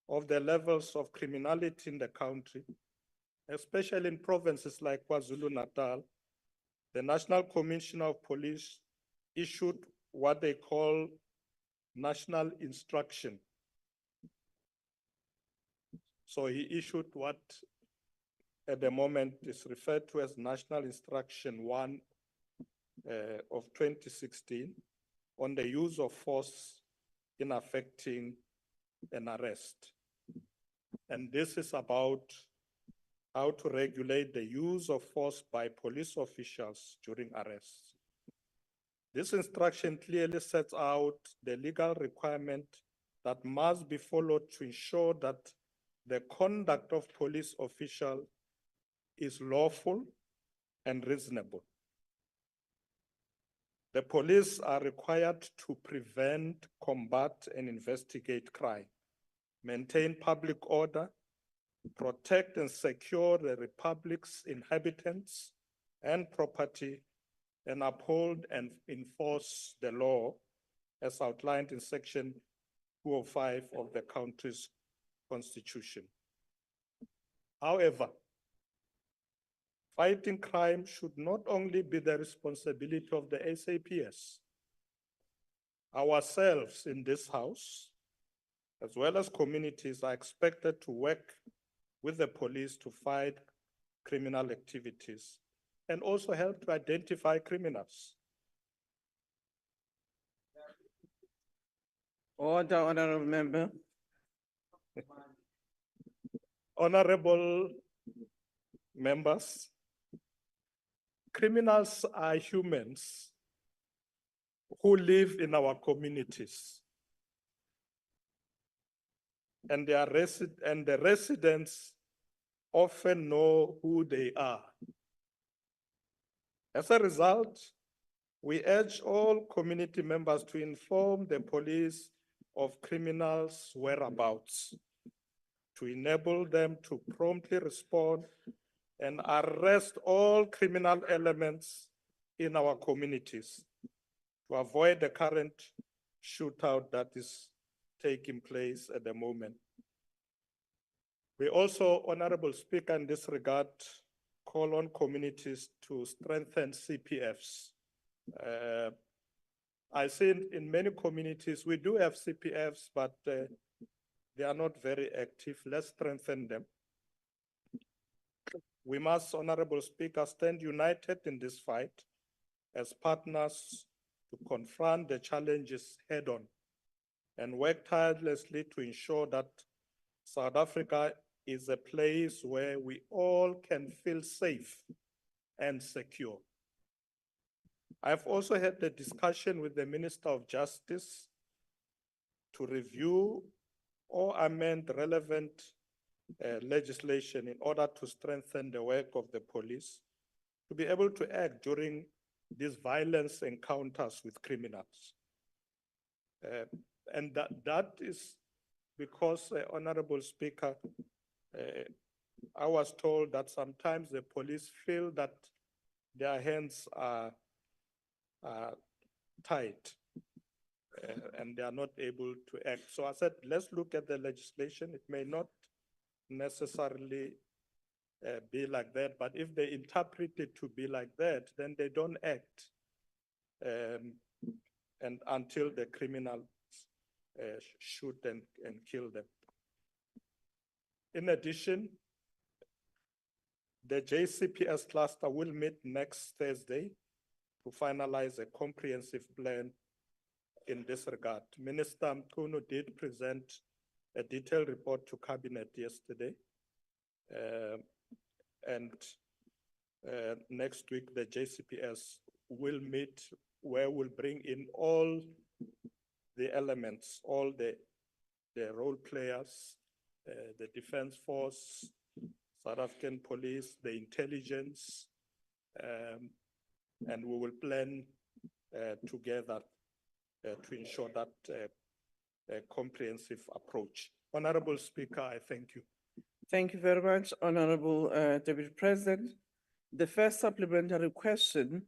of the levels of criminality in the country, especially in provinces like KwaZulu-Natal, the National Commissioner of Police issued what they call national instruction. So he issued what at the moment is referred to as National Instruction 1 of 2016 on the use of force in effecting an arrest. And this is about how to regulate the use of force by police officials during arrests. This instruction clearly sets out the legal requirement that must be followed to ensure that the conduct of police officials is lawful and reasonable. The police are required to prevent, combat, and investigate crime, maintain public order, protect and secure the republic's inhabitants and property, and uphold and enforce the law as outlined in Section 205 of the country's constitution. However, fighting crime should not only be the responsibility of the SAPS. Ourselves in this house, as well as communities, are expected to work with the police to fight criminal activities and also help to identify criminals. Order, honorable member. Honorable members, criminals are humans who live in our communities. And the residents often know who they are. As a result, we urge all community members to inform the police of criminals' whereabouts, to enable them to promptly respond and arrest all criminal elements in our communities to avoid the current shootout that is taking place at the moment. We also, Honorable Speaker, in this regard, call on communities to strengthen CPFs. I see in many communities, we do have CPFs, but they are not very active. Let's strengthen them. We must, Honorable Speaker, stand united in this fight as partners to confront the challenges head on and work tirelessly to ensure that South Africa is a place where we all can feel safe and secure. I've also had the discussion with the Minister of Justice to review or amend relevant legislation in order to strengthen the work of the police to be able to act during these violence encounters with criminals. And that is because, Honorable Speaker, I was told that sometimes the police feel that their hands are tied and they are not able to act. So I said, let's look at the legislation. It may not necessarily be like that, but if they interpret it to be like that, then they don't act and until the criminals shoot and kill them. In addition, the JCPS cluster will meet next Thursday to finalize a comprehensive plan in this regard. Minister Mkhunu did present a detailed report to Cabinet yesterday. Next week, the JCPS will meet where we'll bring in all the elements, all the role players, the Defense Force, South African Police, the intelligence, and we will plan together to ensure that a comprehensive approach. Honorable Speaker, I thank you. Thank you very much, Honorable Deputy President. The first supplementary question,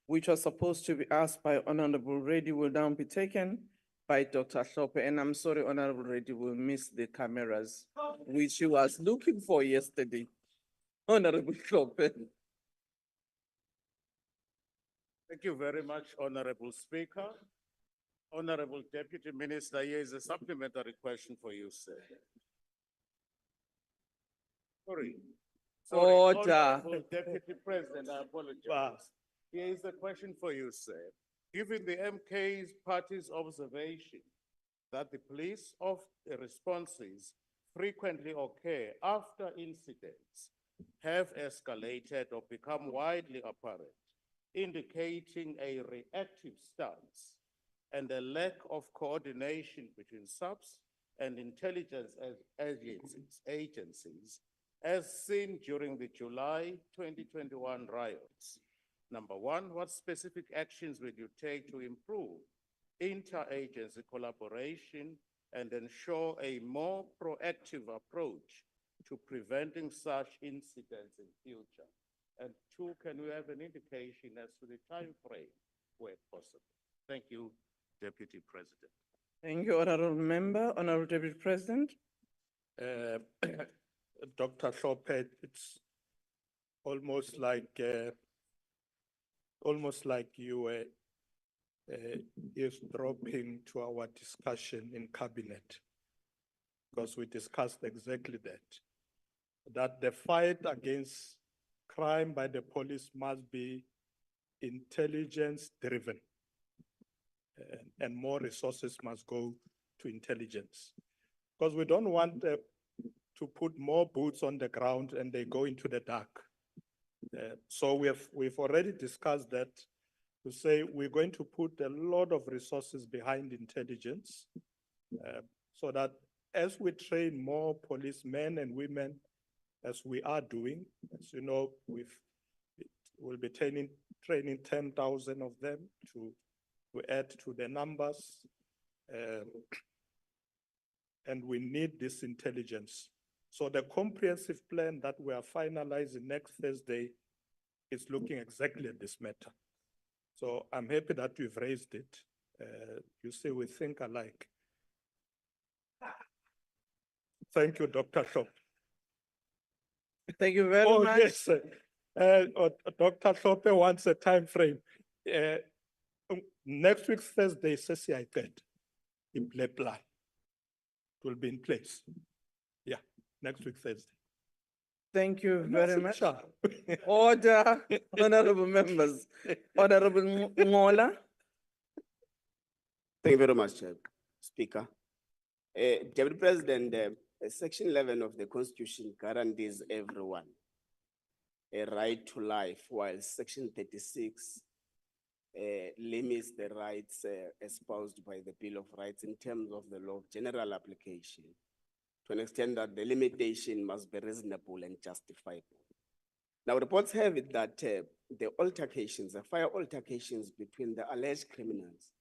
which was supposed to be asked by Honorable Reddy, will now be taken by Dr. Hlophe. And I'm sorry, Honorable Reddy will miss the cameras, which he was looking for yesterday. Honorable Hlophe. Thank you very much, Honorable Speaker. Honorable Deputy Minister, here is a supplementary question for you, sir. Sorry. Order. Honorable Deputy President, I apologize. Here is a question for you, sir. Given the MK's party's observation that the police responses frequently occur after incidents have escalated or become widely apparent, indicating a reactive stance and a lack of coordination between SAPS and intelligence agencies, as seen during the July 2021 riots. Number one, what specific actions will you take to improve interagency collaboration and ensure a more proactive approach to preventing such incidents in future? And two, can we have an indication as to the time frame where possible? Thank you, Deputy President. Thank you, Honorable Member. Honorable Deputy President. Dr. Chopet, it's almost like you were eavesdropping to our discussion in cabinet, because we discussed exactly that the fight against crime by the police must be intelligence-driven, and more resources must go to intelligence. Because we don't want to put more boots on the ground and they go into the dark. So we've already discussed that, to say we're going to put a lot of resources behind intelligence, so that as we train more policemen and women, as we are doing, as you know, we'll be training 10,000 of them to add to the numbers. And we need this intelligence. So the comprehensive plan that we are finalizing next Thursday is looking exactly at this matter. So I'm happy that you've raised it. You see, we think alike. Thank you, Dr. Shop. Thank you very much. Yes, Dr. Shope wants a time frame. Next week, Thursday, I said, in play plan. It will be in place. Yeah, next week, Thursday. Thank you very much. Sure. Order, honorable members. Honorable Ngola. Thank you very much, Speaker. Deputy President, Section 11 of the Constitution guarantees everyone a right to life, while Section 36 limits the rights espoused by the Bill of Rights in terms of the law of general application, to an extent that the limitation must be reasonable and justifiable. Now, reports have it that the fire altercations between the alleged criminals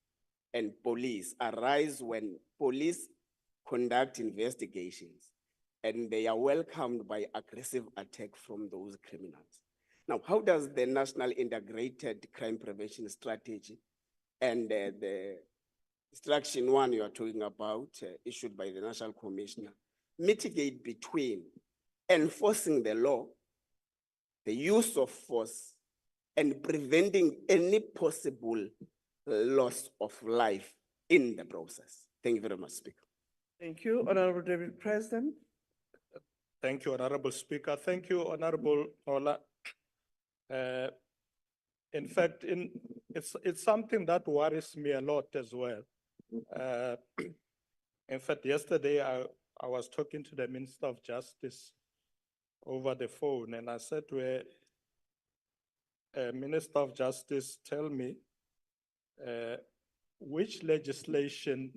and police arise when police conduct investigations and they are welcomed by aggressive attack from those criminals. Now, how does the National Integrated Crime Prevention Strategy and the Instruction 1 you are talking about, issued by the National Commissioner, mitigate between enforcing the law, the use of force, and preventing any possible loss of life in the process? Thank you very much, Speaker. Thank you, Honorable Deputy President. Thank you, Honorable Speaker. Thank you, Honorable Ola. In fact, it's something that worries me a lot as well. In fact, yesterday I was talking to the Minister of Justice over the phone, and I said to her, Minister of Justice, tell me which legislation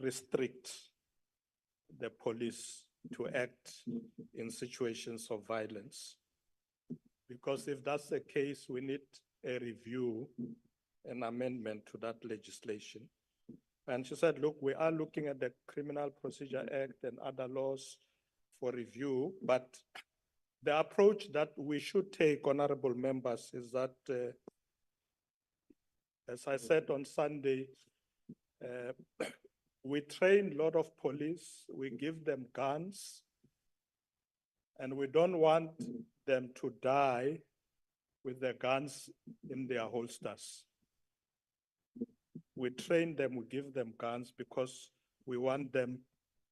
restricts the police to act in situations of violence. Because if that's the case, we need a review, an amendment to that legislation. And she said, look, we are looking at the Criminal Procedure Act and other laws for review, but the approach that we should take, honorable members, is that, as I said on Sunday, we train a lot of police, we give them guns, and we don't want them to die with their guns in their holsters. We train them, we give them guns because we want them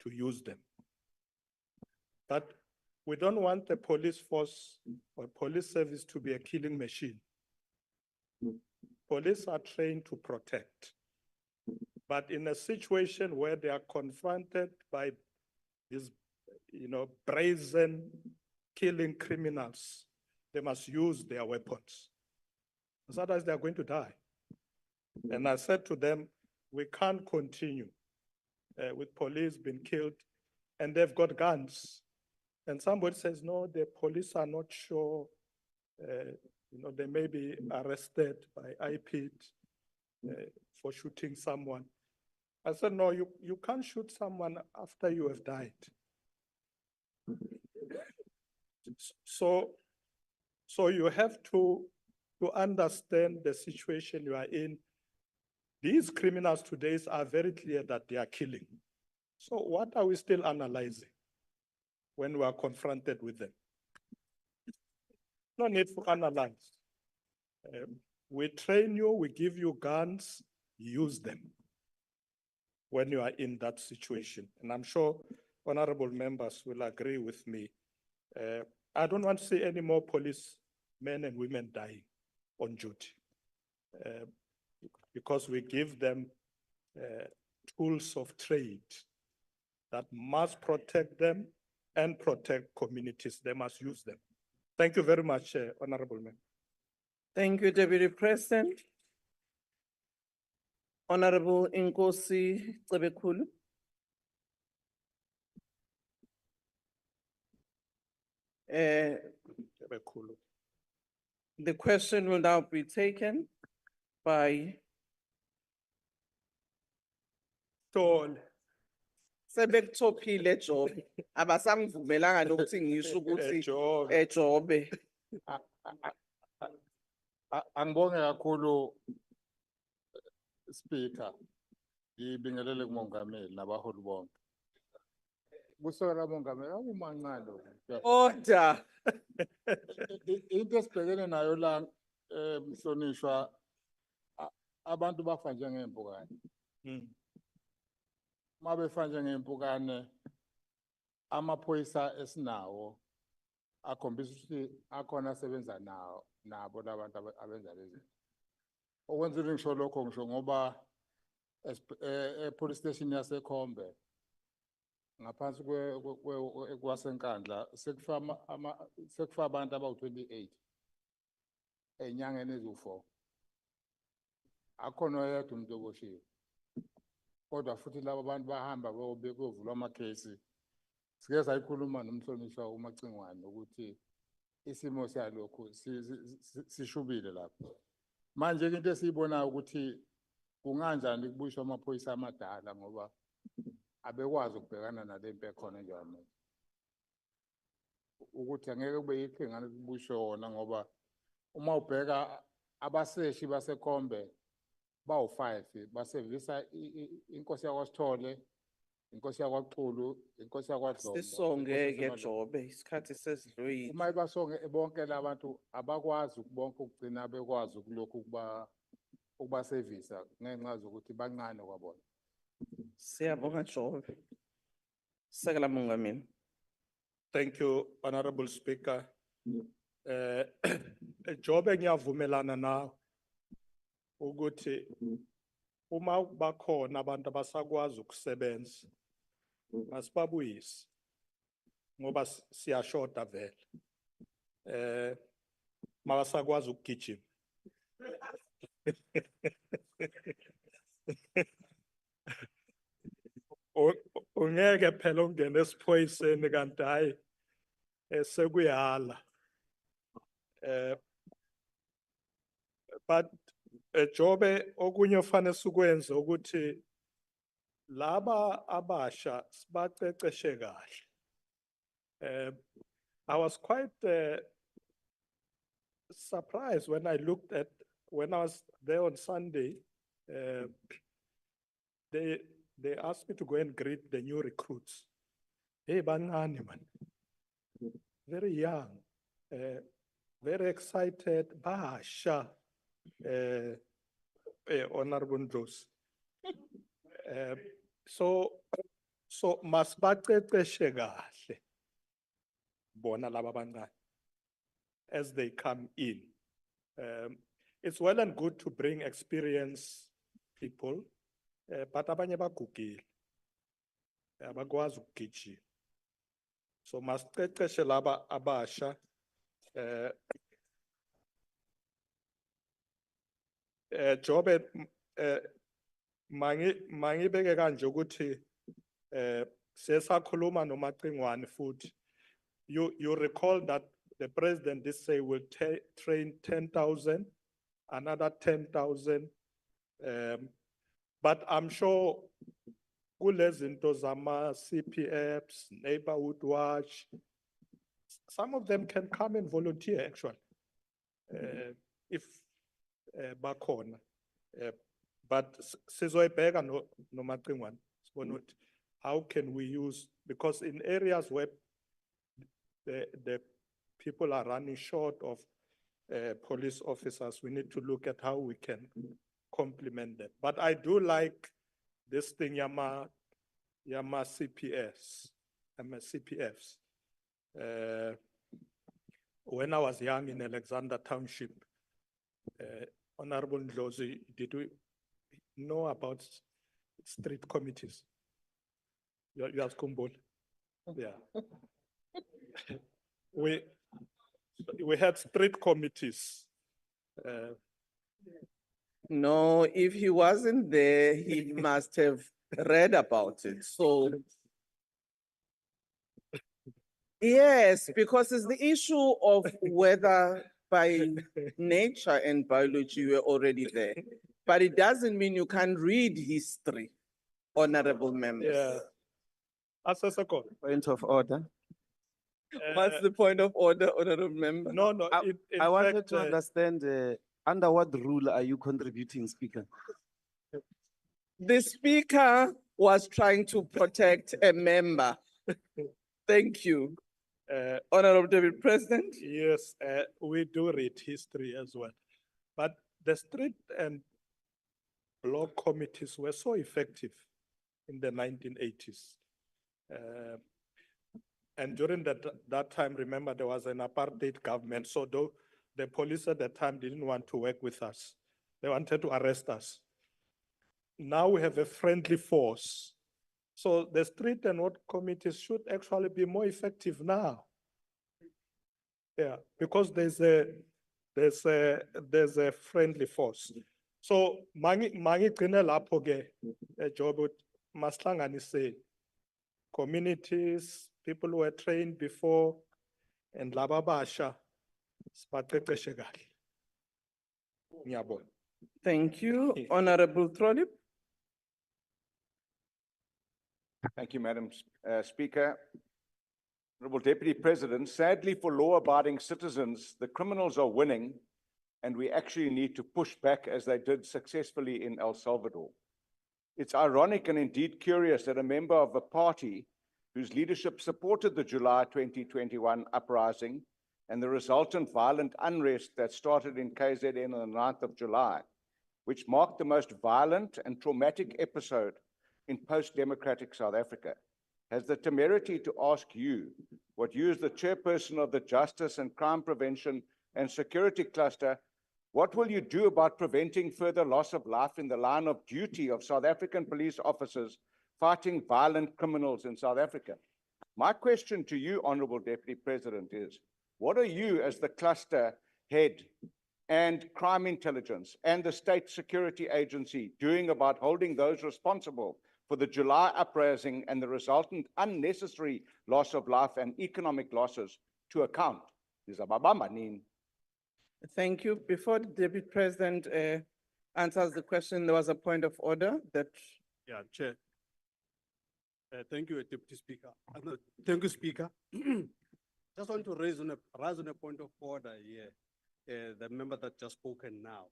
to use them. But we don't want the police force or police service to be a killing machine. Police are trained to protect. But in a situation where they are confronted by these, brazen killing criminals, they must use their weapons. Otherwise, they are going to die. And I said to them, we can't continue with police being killed and they've got guns. And somebody says, no, the police are not sure, they may be arrested by IPID for shooting someone. I said, no, you can't shoot someone after you have died. So you have to understand the situation you are in. These criminals today are very clear that they are killing. So what are we still analyzing when we are confronted with them? No need to analyze. We train you, we give you guns, use them when you are in that situation. And I'm sure honorable members will agree with me. I don't want to see any more police men and women dying on duty because we give them tools of trade that must protect them and protect communities. They must use them. Thank you very much, honorable member. Thank you, Deputy President. Honorable Inkosi Cebekulu. The question will now be taken by Tol. Sebekuthophile Job. Abasangivumelanga nokuthi ngisho ukuthi eJobe. Angibonge kakhulu Speaker. Ngibingelele kumongameli nabaholi bonke. Kusukela mongameli akumancane lo. Order. Into esibhekene nayo la mhlonishwa abantu bafa njengempukane. Mabefa njengempukane amaphoyisa esinawo akhombisa ukuthi akhona asebenza nabo labantu abenza lezi. Okwenza ukuthi ngisho lokho ngisho ngoba police station yaseKhombe ngaphansi kwasenkandla sekufa abantu abawu-28 enyangeni eziwu-4 akhona oyedwa umuntu oboshiwe kodwa futhi labo abantu bahamba beyovulwa amakhesi sike sayikhuluma nomhlonishwa uMacingwane ukuthi isimo siyalokhu sishubile lapho manje into esiyibonayo ukuthi kunganjani kubuyiswa amaphoyisa amadala ngoba abekwazi ukubhekana nale mpe khona njengamanje ukuthi angeke kube yinkinga kubuyiswe wona ngoba uma ubheka abaseshi baseKhombe bawu-5 basevisa inkosi yakwaSithole inkosi yakwaXulu inkosi yakwaDlomo Sisonge-ke Jobe isikhathi sesidlulile. uma ibasonge bonke labantu abakwazi bonke ukugcina bekwazi ukulokhu ukubasevisa ngenxa zokuthi bancane kwabona. Siyabonga Jobe. Sekela Mongameli. Thank you, Honorable Speaker. Jobe ngiyavumelana nawe ukuthi uma bakhona abantu abasakwazi ukusebenza masibabuyise ngoba siyashoda vele. Mabasakwazi ukugijima. Ungeke phela ungene esiphoyiseni kanti hayi sekuyala. But Jobe okunye ofanele sikwenze ukuthi laba abasha sibaceceshe kahle. I was quite surprised when I was there on Sunday. They asked me to go and greet the new recruits. Hey, bancane man, very young, very excited, basha. Honorable Ndlozi. So masibaceceshe kahle bona laba bancane as they come in. It's well and good to bring experienced people, but abanye bagugile abakwazi ukugijima. So masiceceshe laba abasha. Jobe mangibeke kanje ukuthi sesakhuluma noMacingwane futhi. You recall that the president did say will train 10,000, another 10,000. But I'm sure kulezinto zama CPFs, neighborhood watch, some of them can come and volunteer actually, if bakhona. But sizoyibheka no Maqingwane, sibone ukuthi how can we use, because in areas where the people are running short of police officers, we need to look at how we can complement that. But I do like this thing, Yama CPS, CPFs. When I was young in Alexander Township, Honorable Ndlozi, did we know about street committees? You have Kumbul? Yeah. We had street committees. No, if he wasn't there, he must have read about it. So yes, because it's the issue of whether by nature and biology you were already there. But it doesn't mean you can't read history, honorable members. Yeah. Asasako. Point of order. What's the point of order, honorable member? No, I wanted to understand, under what rule are you contributing, Speaker? The speaker was trying to protect a member. Thank you. Honorable David President. Yes, we do read history as well. But the street and block committees were so effective in the 1980s. And during that time, remember, there was an apartheid government. So the police at that time didn't want to work with us. They wanted to arrest us. Now we have a friendly force. So the street and what committees should actually be more effective now. Yeah, because there's a friendly force. So mangi gcine lapho ke job masihlanganise communities, people who were trained before, and laba basha sibaqeqeshe kahle. Ngiyabonga. Thank you, Honorable Trolip. Thank you, Madam Speaker. Honorable Deputy President, sadly for law-abiding citizens, the criminals are winning, and we actually need to push back as they did successfully in El Salvador. It's ironic and indeed curious that a member of a party whose leadership supported the July 2021 uprising and the resultant violent unrest that started in KZN on the 9th of July, which marked the most violent and traumatic episode in post-democratic South Africa, has the temerity to ask you, what you as the chairperson of the Justice and Crime Prevention and Security Cluster, what will you do about preventing further loss of life in the line of duty of South African police officers fighting violent criminals in South Africa? My question to you, Honorable Deputy President, is what are you as the cluster head and crime intelligence and the state security agency doing about holding those responsible for the July uprising and the resultant unnecessary loss of life and economic losses to account? Thank you. Before the Deputy President answers the question, there was a point of order that. Yeah, Chair. Thank you, Deputy Speaker. Thank you, Speaker. Just want to raise on a point of order here, the member that just spoken now,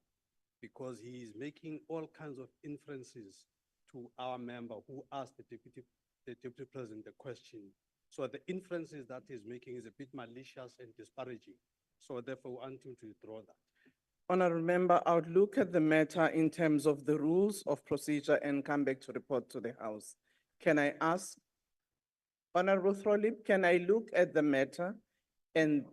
because he is making all kinds of inferences to our member who asked the Deputy President the question. So the inferences that he's making is a bit malicious and disparaging. So therefore, we want him to withdraw that. Honorable Member, I would look at the matter in terms of the rules of procedure and come back to report to the House. Can I ask, Honorable Throlip, can I look at the matter and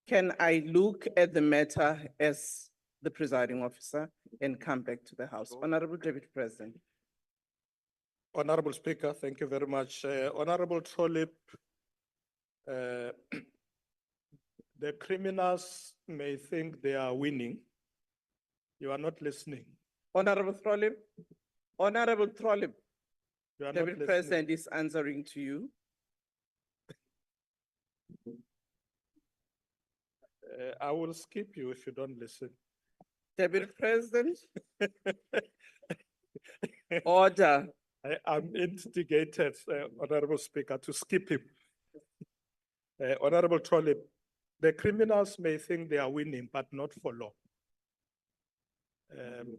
can I look at the matter as the presiding officer and come back to the House? Honorable Deputy President. Honorable Speaker, thank you very much. Honorable Throlip, the criminals may think they are winning. You are not listening. Honorable Throlip, Honorable Throlip, you are not Deputy listening. President is answering to you. I will skip you if you don't listen. Deputy President. Order. I'm instigated, Honorable Speaker, to skip him. Honorable Trolley, the criminals may think they are winning, but not for long.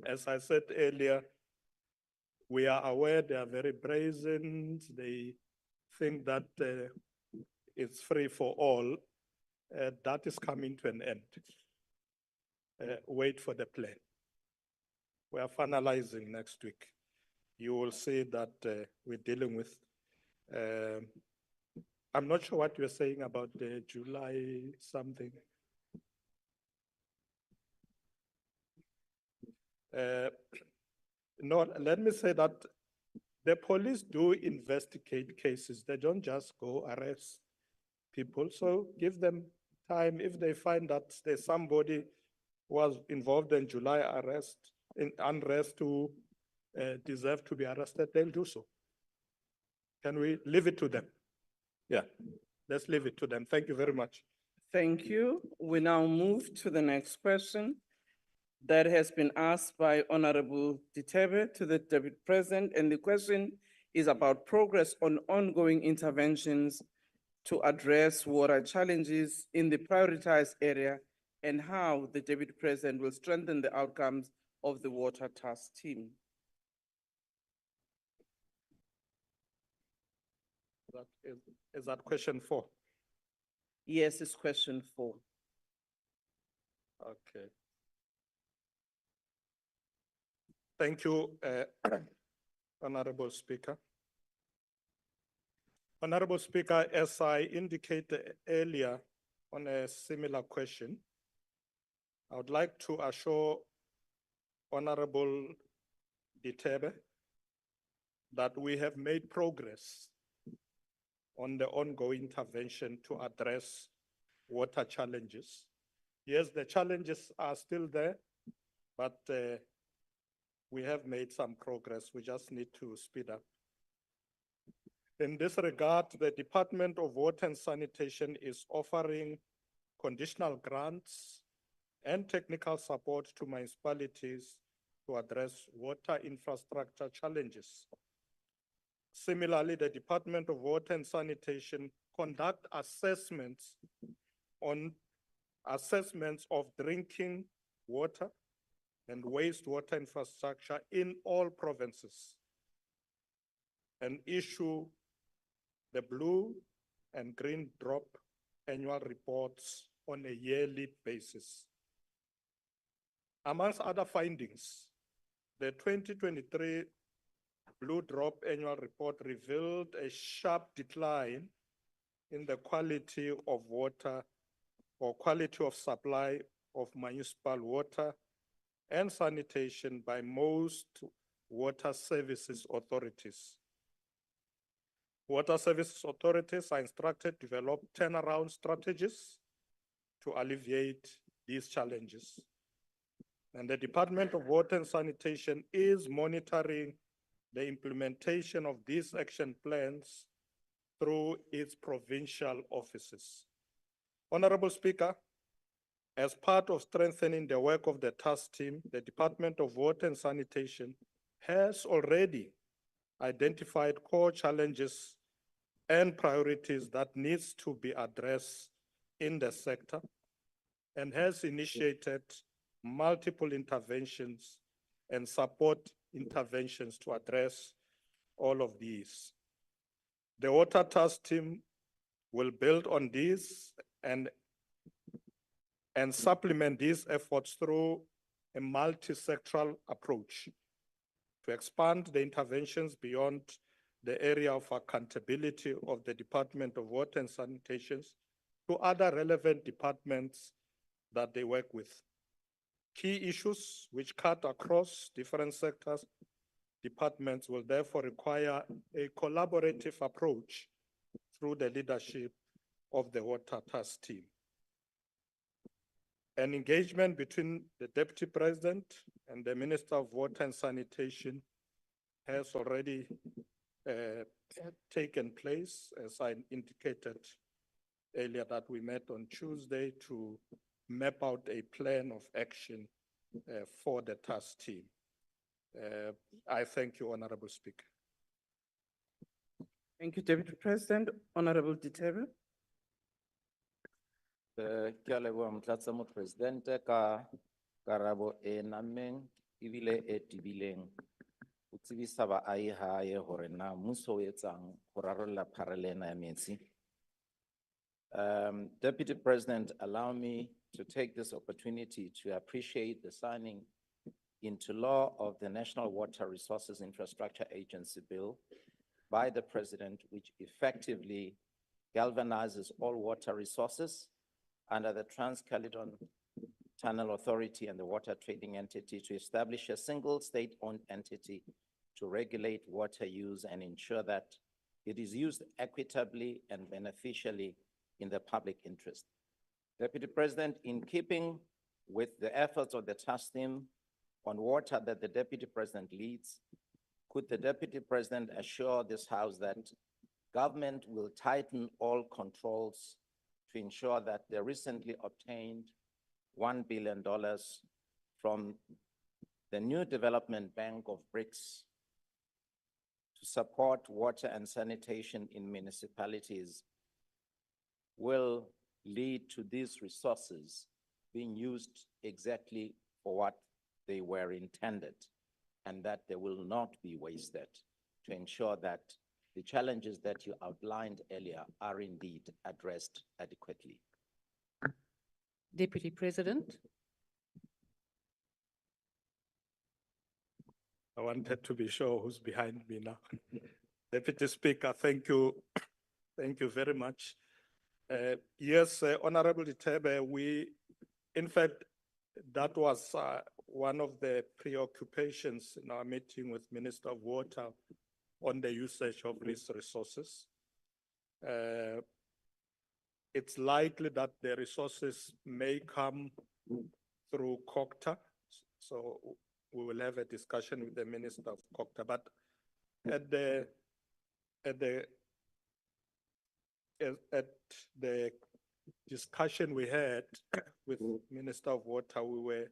As I said earlier, we are aware they are very brazen. They think that it's free for all. That is coming to an end. Wait for the plan. We are finalizing next week. You will see that we're dealing with. I'm not sure what you're saying about the July something. No, let me say that the police do investigate cases. They don't just go arrest people. So give them time. If they find that there's somebody who was involved in July unrest who deserve to be arrested, they'll do so. Can we leave it to them? Yeah, let's leave it to them. Thank you very much. Thank you. We now move to the next question that has been asked by Honorable Ditebe to the Deputy President, and the question is about progress on ongoing interventions to address water challenges in the prioritized area and how the Deputy President will strengthen the outcomes of the water task team. Is that question 4? Yes, it's question 4. Okay. Thank you, Honorable Speaker. Honorable Speaker, as I indicated earlier on a similar question, I would like to assure Honorable Ditebe that we have made progress on the ongoing intervention to address water challenges. Yes, the challenges are still there, but we have made some progress. We just need to speed up. In this regard, the Department of Water and Sanitation is offering conditional grants and technical support to municipalities to address water infrastructure challenges. Similarly, the Department of Water and Sanitation conduct assessments of drinking water and wastewater infrastructure in all provinces and issue the blue and green drop annual reports on a yearly basis. Amongst other findings, the 2023 Blue Drop Annual Report revealed a sharp decline in the quality of water or quality of supply of municipal water and sanitation by most water services authorities. Water services authorities are instructed to develop turnaround strategies to alleviate these challenges. And the Department of Water and Sanitation is monitoring the implementation of these action plans through its provincial offices. Honorable Speaker, as part of strengthening the work of the task team, the Department of Water and Sanitation has already identified core challenges and priorities that needs to be addressed in the sector and has initiated multiple interventions and support interventions to address all of these. The water task team will build on these and supplement these efforts through a multi-sectoral approach to expand the interventions beyond the area of accountability of the Department of Water and Sanitation to other relevant departments that they work with. Key issues which cut across different sectors, departments will therefore require a collaborative approach through the leadership of the water task team. An engagement between the Deputy President and the Minister of Water and Sanitation has already taken place, as I indicated earlier, that we met on Tuesday to map out a plan of action for the task team. I thank you, Honorable Speaker. Thank you, Deputy President. Honorable Ditebe. Ke a leboha Motlatsa Mopresidente ka karabo e nameng ebile e tibileng. O tsebisa baahi hae hore na mmuso o etsang ho rarolla pharela ena ya metsi. Deputy President, allow me to take this opportunity to appreciate the signing into law of the National Water Resources Infrastructure Agency Bill by the President, which effectively galvanizes all water resources under the Trans-Caledon Tunnel Authority and the Water Trading Entity to establish a single state-owned entity to regulate water use and ensure that it is used equitably and beneficially in the public interest. Deputy President, in keeping with the efforts of the task team on water that the Deputy President leads, could the Deputy President assure this House that government will tighten all controls to ensure that the recently obtained $1 billion from the new development bank of BRICS to support water and sanitation in municipalities will lead to these resources being used exactly for what they were intended, and that they will not be wasted, to ensure that the challenges that you outlined earlier are indeed addressed adequately. Deputy President. I wanted to be sure who's behind me now. Deputy Speaker, thank you. Thank you very much. Yes, Honorable Itebe, in fact, that was one of the preoccupations in our meeting with Minister of Water on the usage of these resources. It's likely that the resources may come through COCTA, so we will have a discussion with the Minister of COCTA. But at the discussion we had with Minister of Water, we were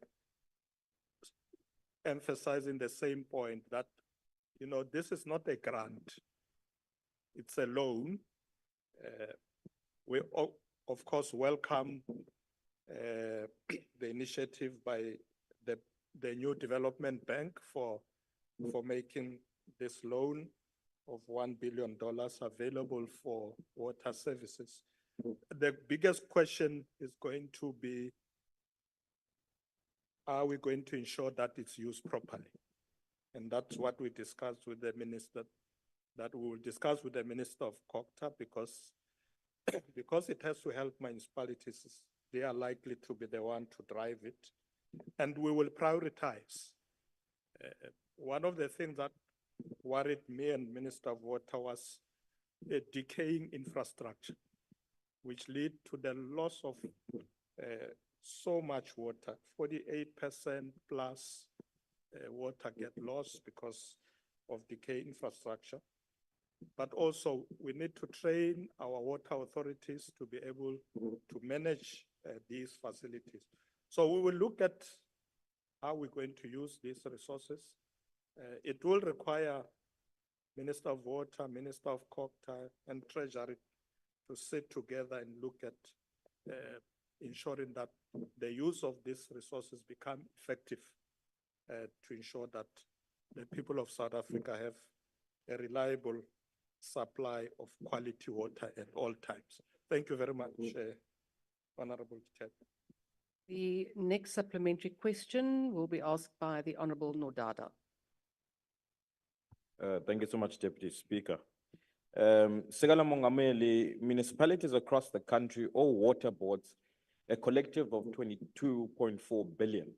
emphasizing the same point that, you know, this is not a grant, it's a loan. We, of course, welcome the initiative by the new development bank for making this loan of $1 billion available for water services. The biggest question is going to be, are we going to ensure that it's used properly? And that's what we discussed with the minister, that we will discuss with the Minister of COCTA, because it has to help municipalities. They are likely to be the one to drive it, and we will prioritize. One of the things that worried me and Minister of Water was a decaying infrastructure, which lead to the loss of so much water. 48% plus water get lost because of decaying infrastructure. But also we need to train our water authorities to be able to manage these facilities. So we will look at how we're going to use these resources. It will require Minister of Water, Minister of COCTA, and Treasury to sit together and look at ensuring that the use of these resources become effective to ensure that the people of South Africa have a reliable supply of quality water at all times. Thank you very much, Honorable Chair. The next supplementary question will be asked by the Honorable Nodada. Thank you so much, Deputy Speaker. Sekala Mongameli, municipalities across the country owe water boards a collective of 22.4 billion,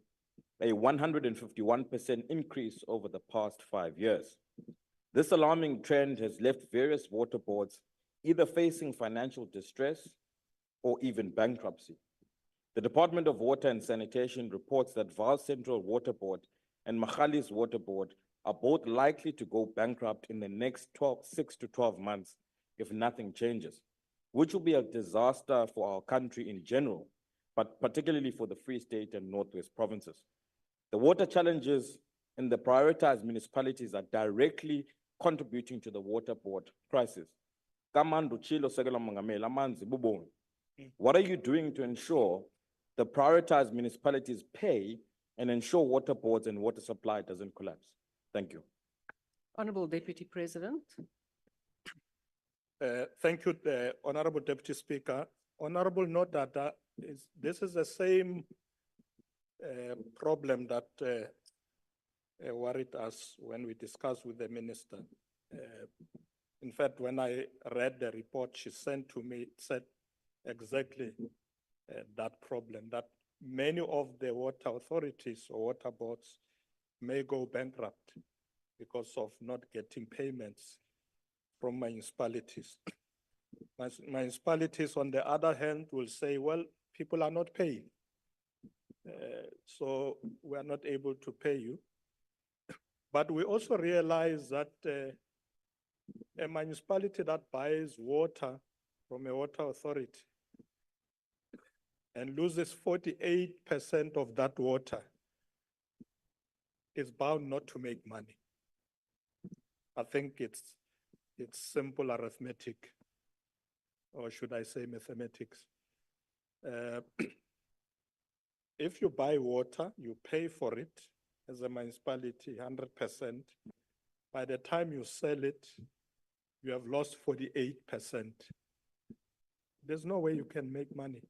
a 151% increase over the past 5 years. This alarming trend has left various water boards either facing financial distress or even bankruptcy. The Department of Water and Sanitation reports that Vaal Central Water Board and Magalies Water Board are both likely to go bankrupt in the next 6 to 12 months if nothing changes, which will be a disaster for our country in general, but particularly for the Free State and Northwest provinces. The water challenges in the prioritized municipalities are directly contributing to the water board crisis. Kamandu Chilo Sekela Mongameli, amanzi bubongi. What are you doing to ensure the prioritized municipalities pay and ensure water boards and water supply doesn't collapse? Thank you. Honorable Deputy President. Thank you, Honorable Deputy Speaker. Honorable Nodata, this is the same problem that worried us when we discussed with the minister. In fact, when I read the report she sent to me, it said exactly that problem, that many of the water authorities or water boards may go bankrupt because of not getting payments from municipalities. Municipalities, on the other hand, will say, well, people are not paying. So we are not able to pay you. But we also realize that a municipality that buys water from a water authority and loses 48% of that water is bound not to make money. I think it's simple arithmetic, or should I say mathematics. If you buy water, you pay for it as a municipality 100%. By the time you sell it, you have lost 48%. There's no way you can make money.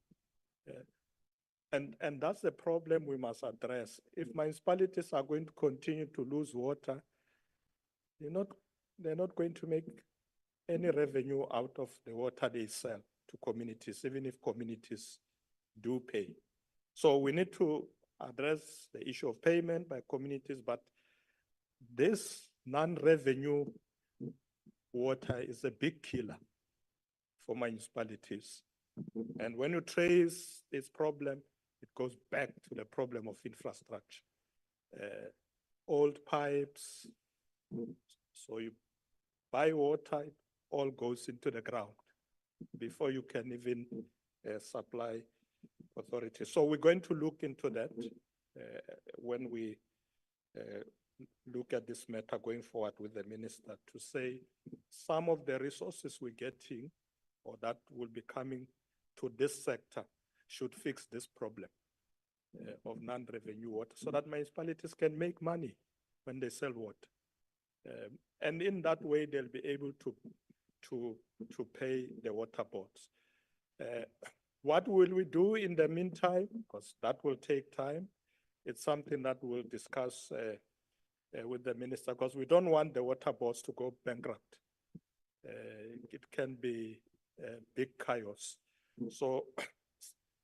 And that's the problem we must address. If municipalities are going to continue to lose water, they're not going to make any revenue out of the water they sell to communities, even if communities do pay. So we need to address the issue of payment by communities, but this non-revenue water is a big killer for municipalities. And when you trace this problem, it goes back to the problem of infrastructure. Old pipes, so you buy water, it all goes into the ground before you can even supply authorities. So we're going to look into that when we look at this matter going forward with the minister, to say some of the resources we're getting or that will be coming to this sector should fix this problem of non-revenue water, so that municipalities can make money when they sell water. And in that way, they'll be able to pay the water boards. What will we do in the meantime? Because that will take time. It's something that we'll discuss with the minister, because we don't want the water boards to go bankrupt. It can be big chaos. So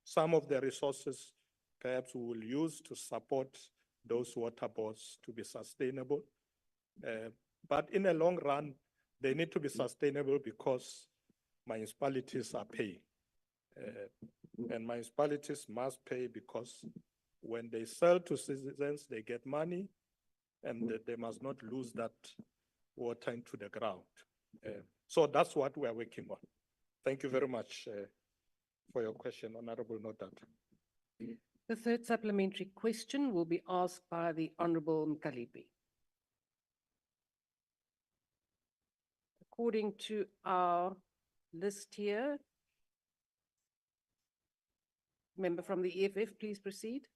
some of the resources perhaps we will use to support those water boards to be sustainable. But in the long run, they need to be sustainable because municipalities are paying. And municipalities must pay because when they sell to citizens, they get money, and they must not lose that water into the ground. So that's what we are working on. Thank you very much for your question, Honorable Notat. The third supplementary question will be asked by the Honorable Mkalipi. According to our list here, member from the EFF, please proceed.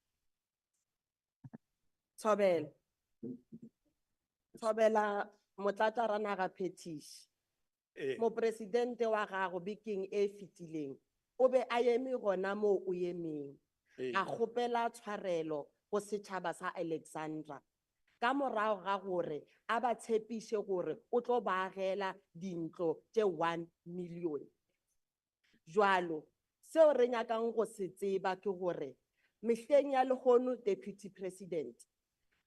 Thobela Motlatsa Ranaga Petish. Mo presidente wa gago bekeng e fitileng o be a eme gona mo o emeng a gopela tshwarelo go setšhaba sa Alexandra ka morago ga gore a ba tshepiše gore o tlo ba agela dintlo tše 1 million. Jwalo seo re nyakang go se tseba ke gore mehleng ya lehono Deputy President,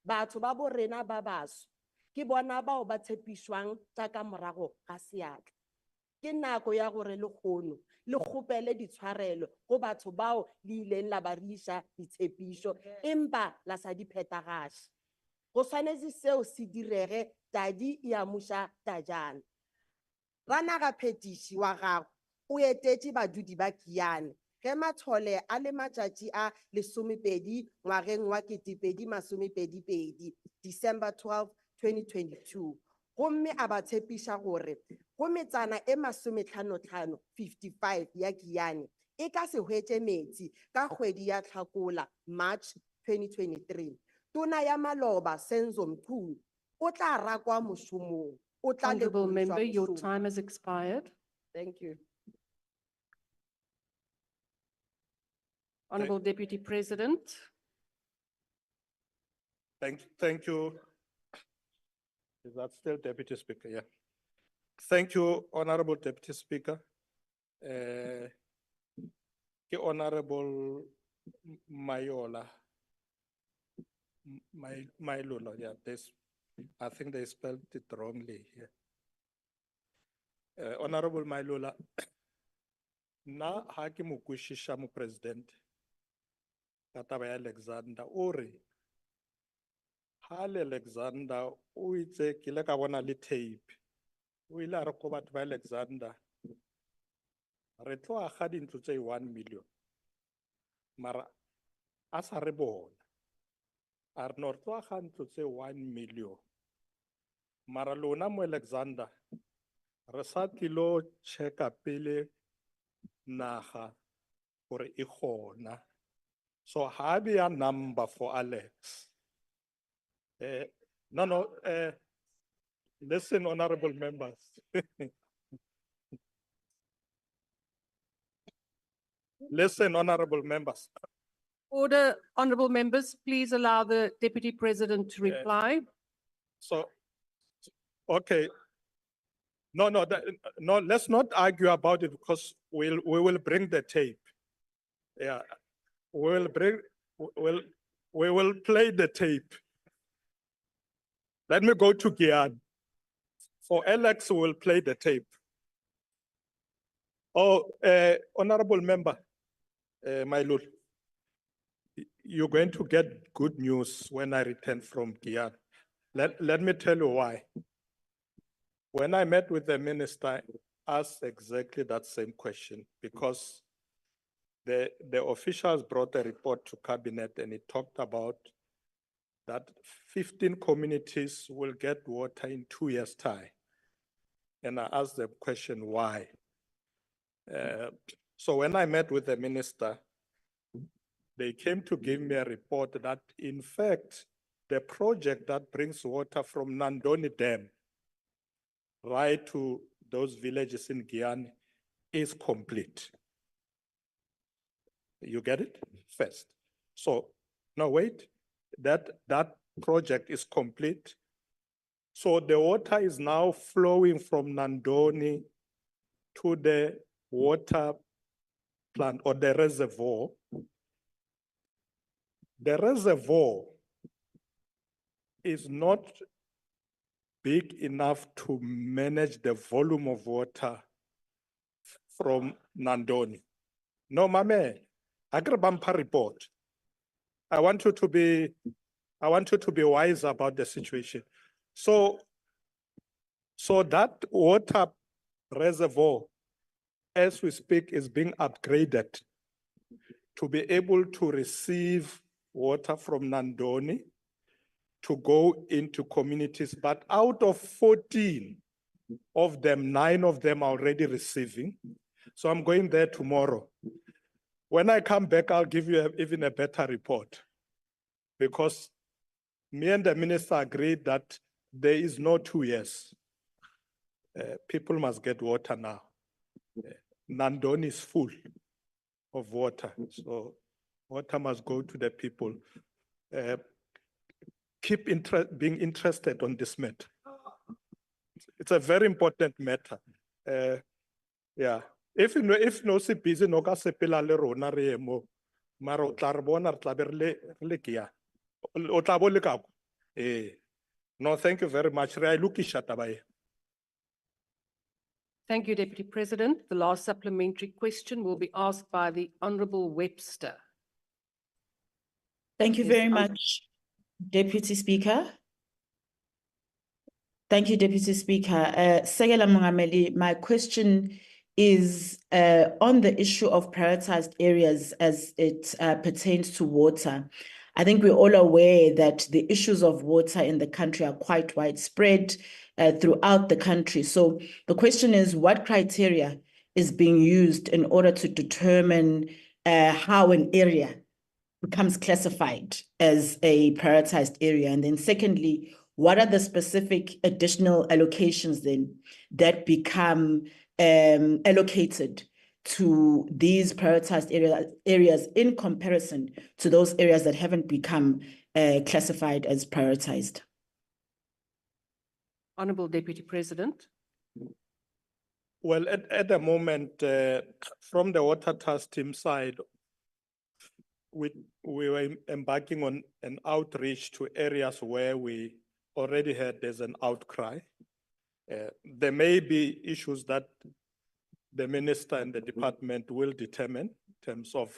batho ba bo rena ba baso ke bona bao ba tshepišwang tša ka morago ga seatla. Ke nako ya gore lehono le kgopele ditshwarelo go batho bao le ileng la ba riša ditshepišo empa la sa di phethagase. Go tshwanetse seo se direge tadi e amuša tajana. Ranaga Petiši wa gago o etetše badudi ba Kiane ge Mathole a le matšatši a 12 ngwageng wa 2022, December 12, 2022. Gomme a ba tshepiša gore go metsana e 55 ya Kiane e ka se hwetse metsi ka kgwedi ya Tlhakola, March 2023. Tona ya Maloba Senzo Mkhulu o tla rakwa moshomong. O tla Honourable lebohiswa member, your moshomong. time has expired. Thank you. Honourable Deputy President. Thank you. Is that still Deputy Speaker? Yeah. Thank you, Honorable Deputy Speaker. Honorable Mayola. Mailula, yeah, I think they spelled it wrongly here. Honorable Mailula, na haki mukwishisha mu president kataba ya Alexander uri hale Alexander o itse kile ka bona le tape o ile a re go batho ba Alexander re tlo aga dintlo tse 1 million mara a sa re bona a re no re tlo aga ntlo tse 1 million mara lona mo Alexander re sa tlilo checka pele naga gore e gona. So have a number for Alex. No, listen, honorable members. Listen, honorable members. Order, honourable members, please allow the Deputy President to reply. So, okay. No, let's not argue about it because we will bring the tape. Yeah, we will play the tape. Let me go to Gian. For Alex, we will play the tape. Oh, honorable member, my lord, you're going to get good news when I return from Gian. Let me tell you why. When I met with the minister, I asked exactly that same question because the officials brought a report to cabinet and it talked about that 15 communities will get water in 2 years' time. And I asked the question, why? So when I met with the minister, they came to give me a report that in fact, the project that brings water from Nandoni Dam right to those villages in Guyana is complete. You get it? First. So, no, wait, that project is complete. So the water is now flowing from Nandoni to the water plant or the reservoir. The reservoir is not big enough to manage the volume of water from Nandoni. No, Mame, Agribampa report. I want you to be wise about the situation. So that water reservoir, as we speak, is being upgraded to be able to receive water from Nandoni to go into communities, but out of 14 of them, 9 of them are already receiving. So I'm going there tomorrow. When I come back, I'll give you even a better report because me and the minister agreed that there is no 2 years. People must get water now. Nandoni is full of water, so water must go to the people. Keep being interested on this matter. It's a very important matter. Yeah. If no se busy no ka sepela le rona re mo mara o tla re bona re tla be re kia. O tla bo le ka. No, thank you very much. Re a lokisha taba e. Thank you, Deputy President. The last supplementary question will be asked by the Honourable Webster. Thank you very much, Deputy Speaker. Thank you, Deputy Speaker. Sekela Mongameli, my question is on the issue of prioritized areas as it pertains to water. I think we're all aware that the issues of water in the country are quite widespread throughout the country. So the question is, what criteria is being used in order to determine how an area becomes classified as a prioritized area? And then secondly, what are the specific additional allocations then that become allocated to these prioritized areas in comparison to those areas that haven't become classified as prioritized? Honorable Deputy President. Well, at the moment, from the water task team side, we were embarking on an outreach to areas where we already had there's an outcry. There may be issues that the minister and the department will determine in terms of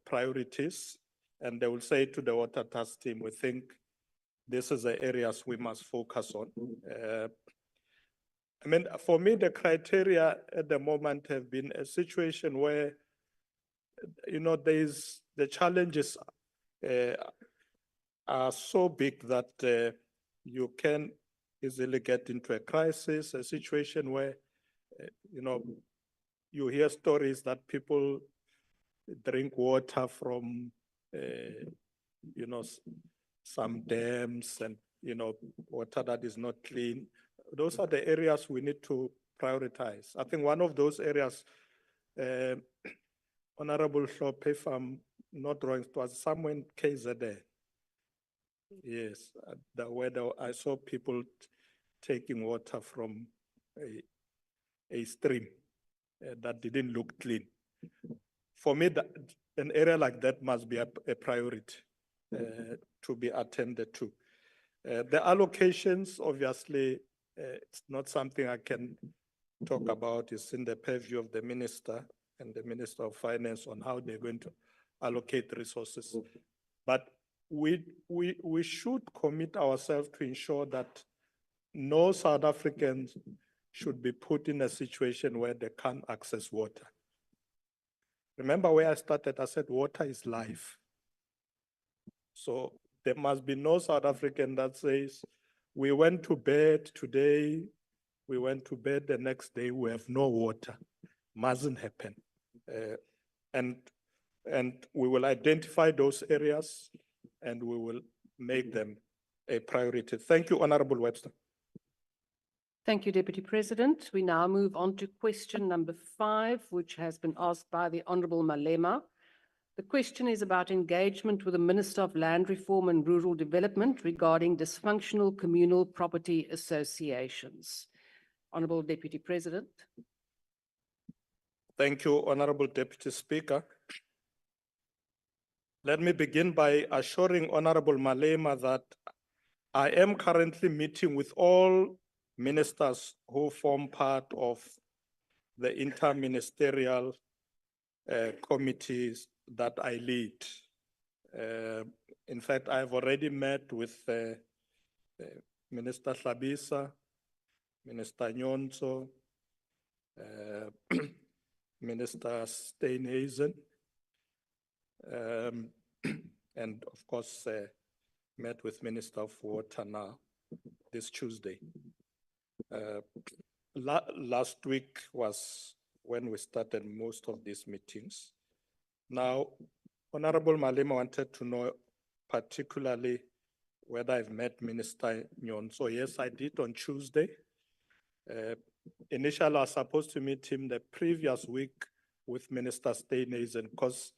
priorities, and they will say to the water task team, we think this is the areas we must focus on. I mean, for me, the criteria at the moment have been a situation where, you know, the challenges are so big that you can easily get into a crisis, a situation where, you know, you hear stories that people drink water from, you know, some dams and, you know, water that is not clean. Those are the areas we need to prioritize. I think one of those areas, Honorable Shop, if I'm not wrong, it was somewhere in KZN. Yes, where I saw people taking water from a stream that didn't look clean. For me, an area like that must be a priority to be attended to. The allocations, obviously, it's not something I can talk about. It's in the purview of the minister and the Minister of Finance on how they're going to allocate resources. But we should commit ourselves to ensure that no South Africans should be put in a situation where they can't access water. Remember where I started, I said water is life. So there must be no South African that says, we went to bed today, we went to bed the next day, we have no water. Mustn't happen. And we will identify those areas and we will make them a priority. Thank you, Honorable Webster. Thank you, Deputy President. We now move on to question number 5, which has been asked by the Honorable Malema. The question is about engagement with the Minister of Land Reform and Rural Development regarding dysfunctional communal property associations. Honorable Deputy President. Thank you, Honorable Deputy Speaker. Let me begin by assuring Honorable Malema that I am currently meeting with all ministers who form part of the interministerial committees that I lead. In fact, I've already met with Minister Hlabisa, Minister Nyonso, Minister Steenhuisen, and of course, met with Minister of Water now this Tuesday. Last week was when we started most of these meetings. Now, Honorable Malema wanted to know particularly whether I've met Minister Nyonso. Yes, I did on Tuesday. Initially, I was supposed to meet him the previous week with Minister Steenhuisen because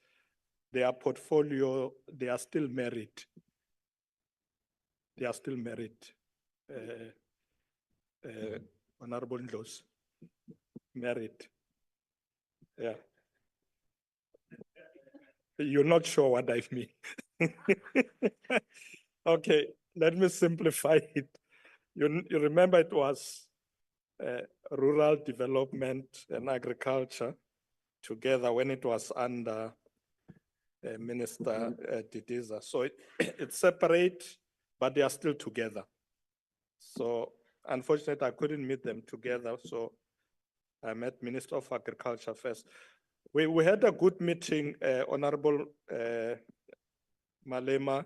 their portfolio, they are still married. They are still married. Honorable Ndlos, married. Yeah. You're not sure what I mean. Okay, let me simplify it. You remember it was rural development and agriculture together when it was under Minister Didiza. So it's separate, but they are still together. So unfortunately, I couldn't meet them together. So I met Minister of Agriculture first. We had a good meeting, Honorable Malema,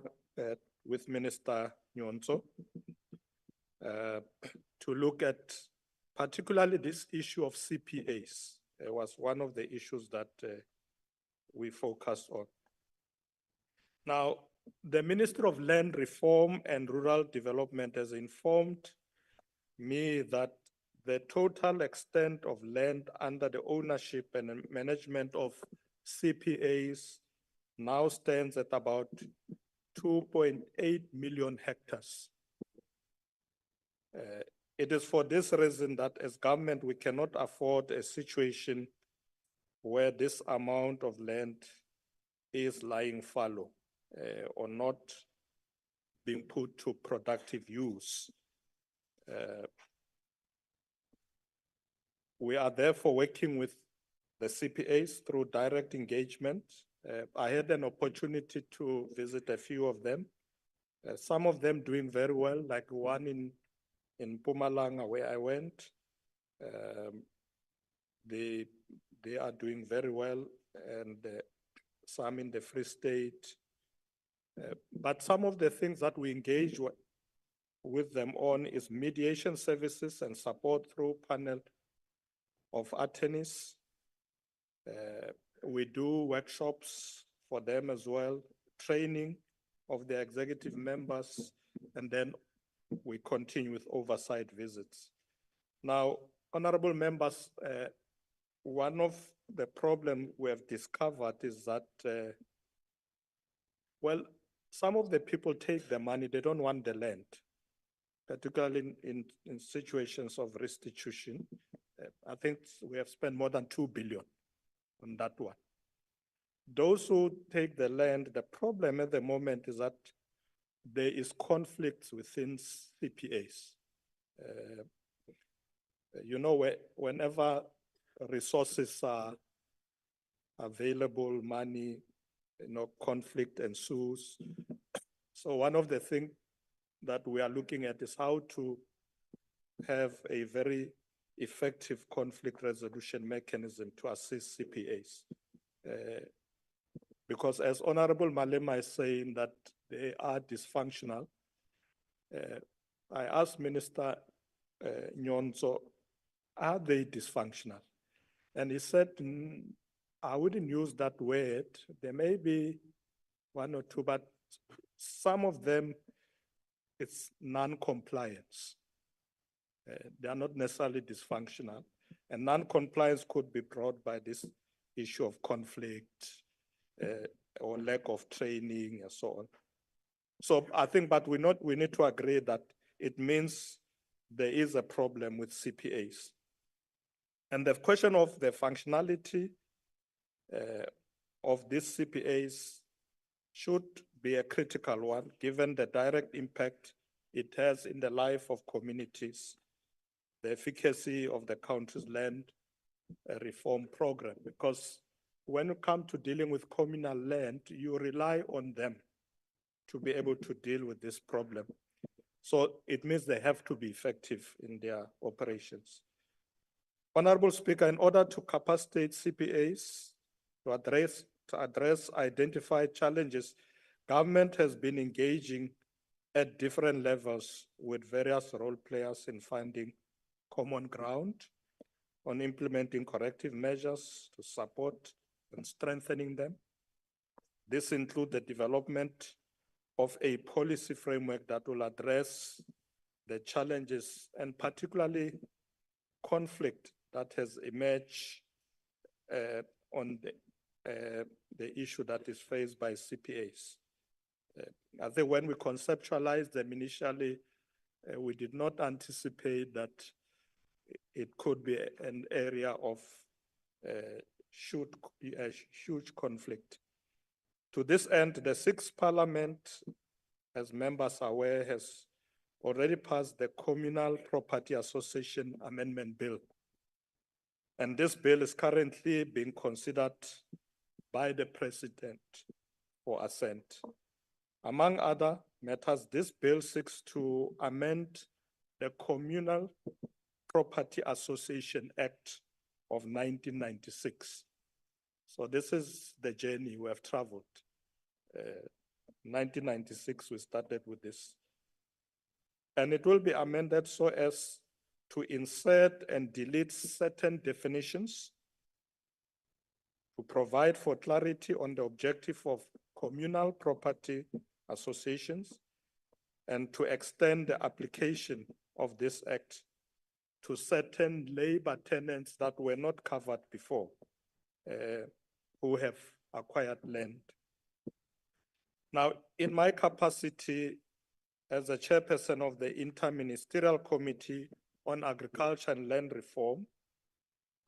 with Minister Nyonso to look at particularly this issue of CPAs. was one of the issues that we focused on. Now, the Minister of Land Reform and Rural Development has informed me that the total extent of land under the ownership and management of CPAs now stands at about 2.8 million hectares. It is for this reason that as government, we cannot afford a situation where this amount of land is lying fallow or not being put to productive use. We are therefore working with the CPAs through direct engagement. I had an opportunity to visit a few of them. Some of them doing very well, like one in Mpumalanga where I went. They are doing very well, and some in the Free State. But some of the things that we engage with them on is mediation services and support through panel of attorneys. We do workshops for them as well, training of the executive members, and then we continue with oversight visits. Now, honorable members, one of the problems we have discovered is that, well, some of the people take the money, they don't want the land, particularly in situations of restitution. I think we have spent more than 2 billion on that one. Those who take the land, the problem at the moment is that there is conflicts within CPAs. You know, whenever resources are available, money, you know, conflict ensues. So one of the things that we are looking at is how to have a very effective conflict resolution mechanism to assist CPAs. Because as Honorable Malema is saying that they are dysfunctional, I asked Minister Nyonzo, are they dysfunctional? And he said, I wouldn't use that word. There may be one or two, but some of them, it's non-compliance. They are not necessarily dysfunctional. And non-compliance could be brought by this issue of conflict or lack of training and so on. So I think, but we need to agree that it means there is a problem with CPAs. And the question of the functionality of these CPAs should be a critical one, given the direct impact it has in the life of communities, the efficacy of the country's land reform program. Because when you come to dealing with communal land, you rely on them to be able to deal with this problem. So it means they have to be effective in their operations. Honorable Speaker, in order to capacitate CPAs to address identified challenges, government has been engaging at different levels with various role players in finding common ground on implementing corrective measures to support and strengthening them. This includes the development of a policy framework that will address the challenges and particularly conflict that has emerged on the issue that is faced by CPAs. I think when we conceptualized them initially, we did not anticipate that it could be an area of huge conflict. To this end, the 6th Parliament, as members are aware, has already passed the Communal Property Association Amendment Bill. And this bill is currently being considered by the President for assent. Among other matters, this bill seeks to amend the Communal Property Association Act of 1996. So this is the journey we have traveled. 1996, we started with this. And it will be amended so as to insert and delete certain definitions to provide for clarity on the objective of communal property associations and to extend the application of this act to certain labor tenants that were not covered before, who have acquired land. Now, in my capacity as a chairperson of the Interministerial Committee on Agriculture and Land Reform,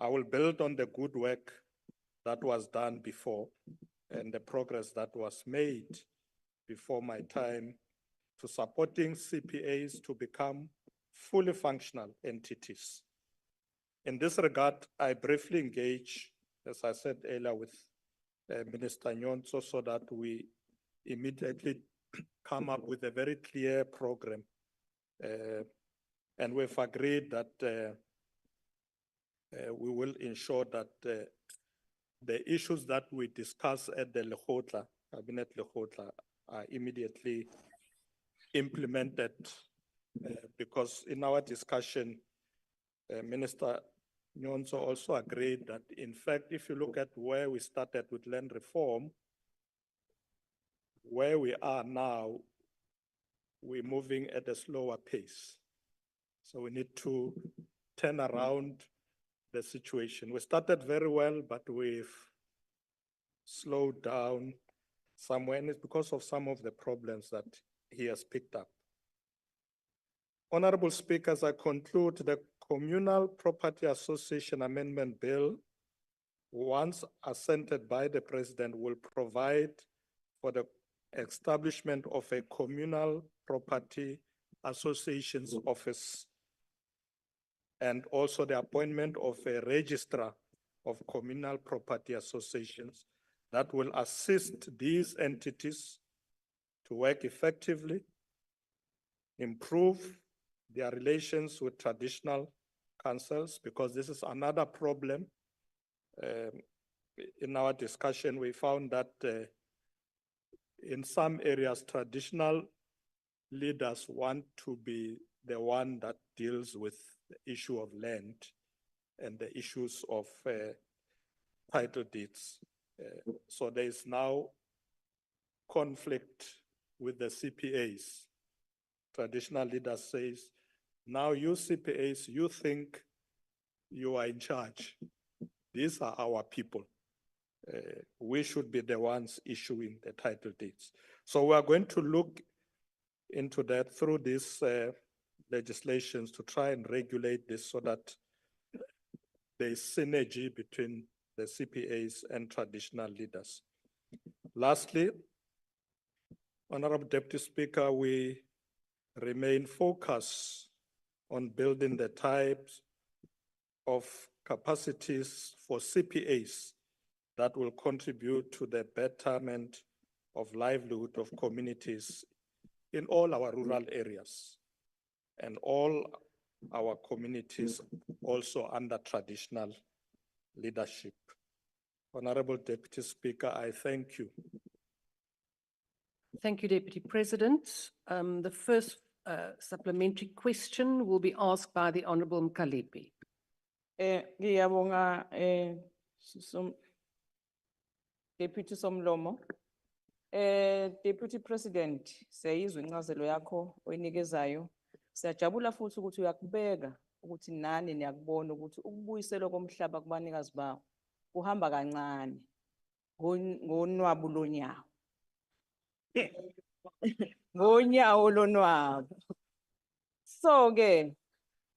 I will build on the good work that was done before and the progress that was made before my time to supporting CPAs to become fully functional entities. In this regard, I briefly engage, as I said earlier, with Minister Nyonso so that we immediately come up with a very clear program. And we've agreed that we will ensure that the issues that we discuss at the Lekgotla, Cabinet Lekgotla, are immediately implemented because in our discussion, Minister Nyonso also agreed that, in fact, if you look at where we started with land reform, where we are now, we're moving at a slower pace. So we need to turn around the situation. We started very well, but we've slowed down somewhere, and it's because of some of the problems that he has picked up. Honorable Speakers, I conclude the Communal Property Association Amendment Bill, once assented by the President, will provide for the establishment of a Communal Property Associations Office and also the appointment of a registrar of communal property associations that will assist these entities to work effectively, improve their relations with traditional councils, because this is another problem. In our discussion, we found that in some areas, traditional leaders want to be the one that deals with the issue of land and the issues of title deeds. So there is now conflict with the CPAs. Traditional leaders says, now you CPAs, you think you are in charge. These are our people. We should be the ones issuing the title deeds. So we are going to look into that through these legislations to try and regulate this so that there is synergy between the CPAs and traditional leaders. Lastly, Honorable Deputy Speaker, we remain focused on building the types of capacities for CPAs that will contribute to the betterment of livelihood of communities in all our rural areas and all our communities also under traditional leadership. Honorable Deputy Speaker, I thank you. Thank you, Deputy President. The first supplementary question will be asked by the Honorable Mkalepi. Ngiyabonga Deputy Somlomo. Deputy President, siyayizwa incazelo yakho oyinikezayo. Siyajabula futhi ukuthi uyakubeka ukuthi nani niyakubona ukuthi ukubuyiselwa komhlaba kubanikazi bawo kuhamba kancane ngonwabu lonyawo. Ngonyawo lonwabu. So ke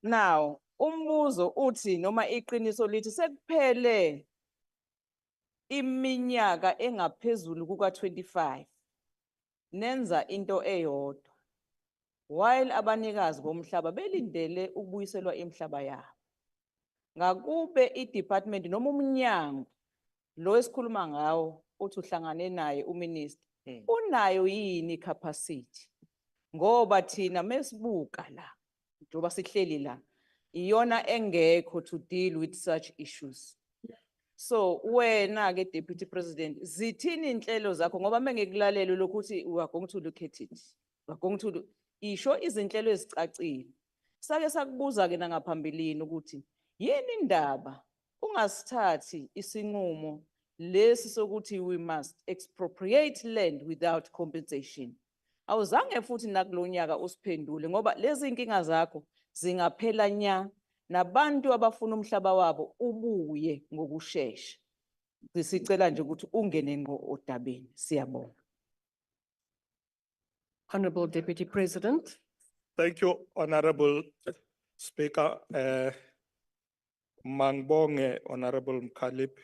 now umbuzo uthi noma iqiniso lithi sekuphele iminyaka engaphezulu kuka 25 nenza into eyodwa while abanikazi bomhlaba belindele ukubuyiselwa imhlaba yabo. Ngakube idepartment noma umnyango lo esikhuluma ngawo uthi uhlangane naye uminister unayo yini capacity, ngoba thina mesibuka la njoba sihleli la iyona engekho to deal with such issues. So wena ke Deputy President, zithini inhlelo zakho ngoba mengikulalela lokuthi we are going to look at it, we are going to look, isho izinhlelo ezicacile. Sake sakubuza ke ngaphambilini ukuthi yini indaba ungasithathi isinqumo lesi sokuthi we must expropriate land without compensation. Awuzange futhi nakulonyaka usiphendule ngoba lezi inkinga zakho zingaphela nya nabantu abafuna umhlaba wabo ubuye ngokusheshsha. Sicela nje ukuthi ungene ngqo odabeni. Siyabonga. Honorable Deputy President. Thank you, Honorable Speaker. Mangbonge, Honorable Mkhalip.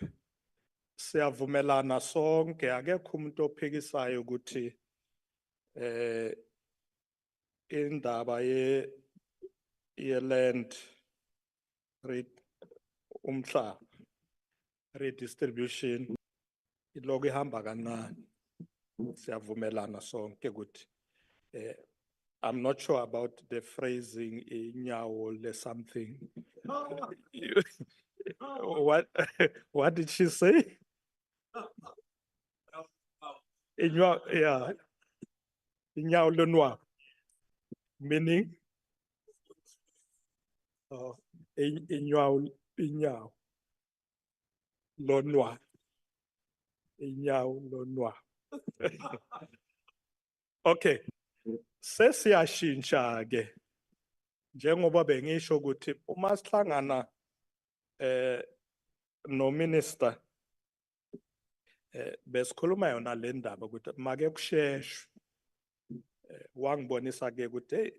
Siyavumelana sonke, akekho umuntu ophikisayo ukuthi indaba ye-land umhlaba redistribution iloko ihamba kancane. Siyavumelana sonke ukuthi I'm not sure about the phrasing inyawo le something. What did she say? Inyawo, yeah. Inyawo lonwa. Meaning? Inyawo lonwa. Inyawo lonwa. Okay. Sesiyashintsha ke njengoba bengisho ukuthi uma sihlangana no minister besikhuluma yona le ndaba ukuthi make kusheshwe wangibonisa ke ukuthi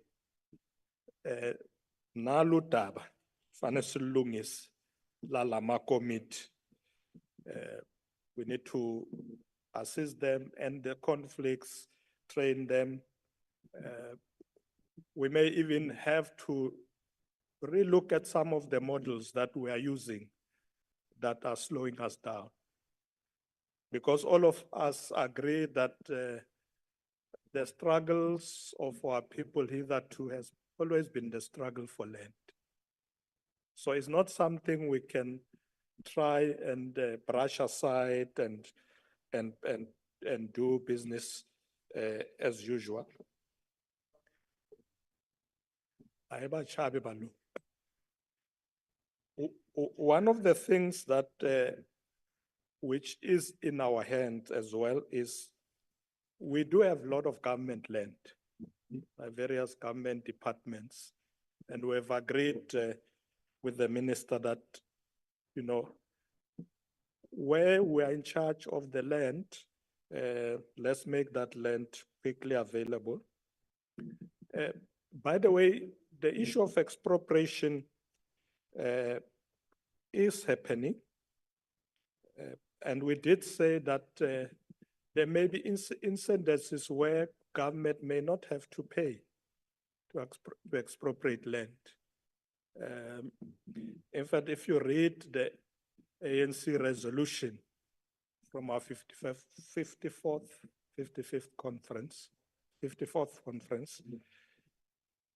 nalu daba fanele silungise lalama committee. We need to assist them and the conflicts, train them. We may even have to relook at some of the models that we are using that are slowing us down. Because all of us agree that the struggles of our people hitherto has always been the struggle for land. So it's not something we can try and brush aside and do business as usual. One of the things that which is in our hands as well is we do have a lot of government land by various government departments, and we have agreed with the minister that, you know, where we are in charge of the land, let's make that land quickly available. By the way, the issue of expropriation is happening. And we did say that there may be incidences where government may not have to pay to expropriate land. In fact, if you read the ANC resolution from our 55th conference,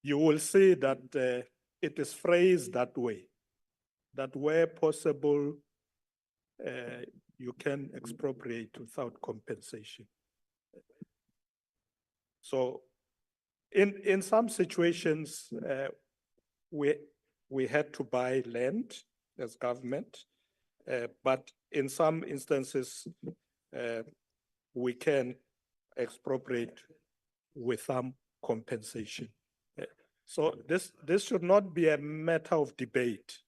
you will see that it is phrased that way, that where possible, you can expropriate without compensation. So in some situations, we had to buy land as government, but in some instances, we can expropriate with some compensation. So this should not be a matter of debate.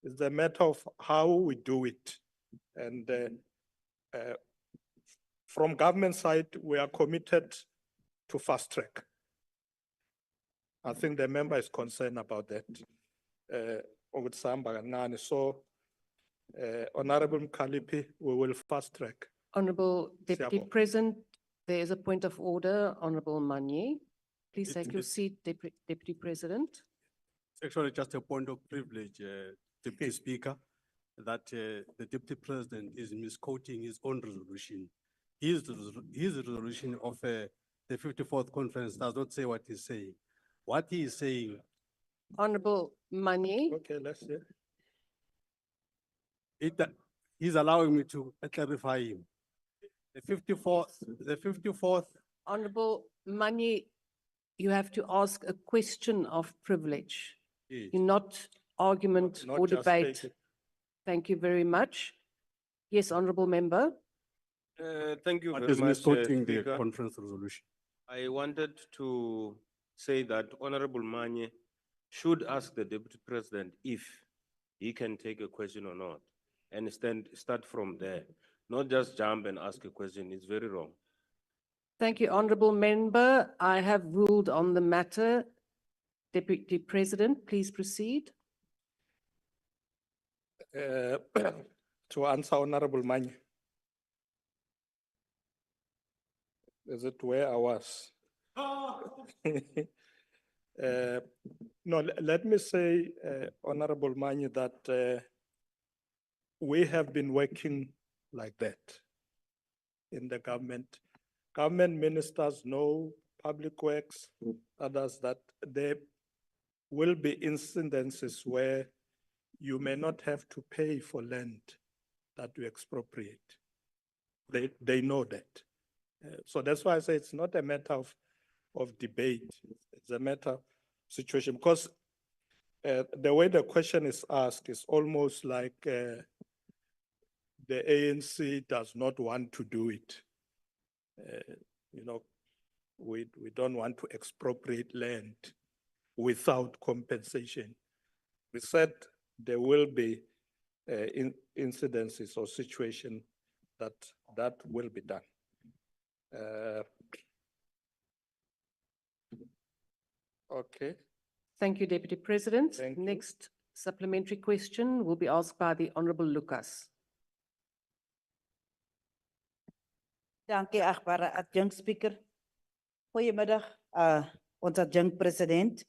It's a matter of how we do it. And from government side, we are committed to fast track. I think the member is concerned about that. So, Honorable Mkhaliphi, we will fast track. Honorable Deputy Siyabonga. President, there is a point of order. Honorable Manye. Please take your seat, Deputy President. It's actually just a point of privilege, Deputy Speaker, that the Deputy President is misquoting his own resolution. His resolution of the 54th conference does not say what he's saying. What he is saying, Honorable Manye. Okay, let's hear. he's allowing me to clarify him. The 54th. Honorable Manye, you have to ask a question of privilege. Yes. You're not argument Not or just debate. take it. Thank you very much. Yes, honorable member. Thank you What very is much, misquoting the Speaker. conference resolution? I wanted to say that Honorable Manye should ask the Deputy President if he can take a question or not, and start from there, not just jump and ask a question. It's very wrong. Thank you, honorable member. I have ruled on the matter. Deputy President, please proceed. To answer Honorable Manye. Is it where I was? No, let me say, Honorable Manye, that we have been working like that in the government. Government ministers know, public works, others, that there will be incidences where you may not have to pay for land that you expropriate. They know that. So that's why I say it's not a matter of debate. It's a matter of situation, because the way the question is asked is almost like the ANC does not want to do it. You know, we don't want to expropriate land without compensation. We said there will be incidences or situation that will be done. Okay. Thank you, Deputy President. Thank you. Next supplementary question will be asked by the Honorable Lucas. Dankie, agbare adjunct speaker. Goeiemiddag, ons adjunct president,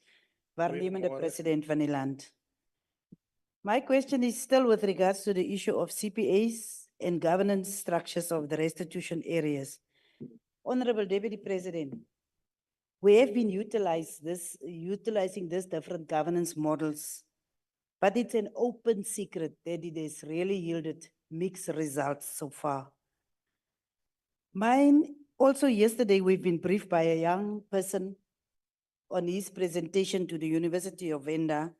waarnemende Goeiemôre. president van die land. My question is still with regards to the issue of CPAs and governance structures of the restitution areas. Honorable Deputy President, we have been utilizing these different governance models, but it's an open secret that it has really yielded mixed results so far. Mine, also yesterday, we've been briefed by a young person on his presentation to the University of Venda,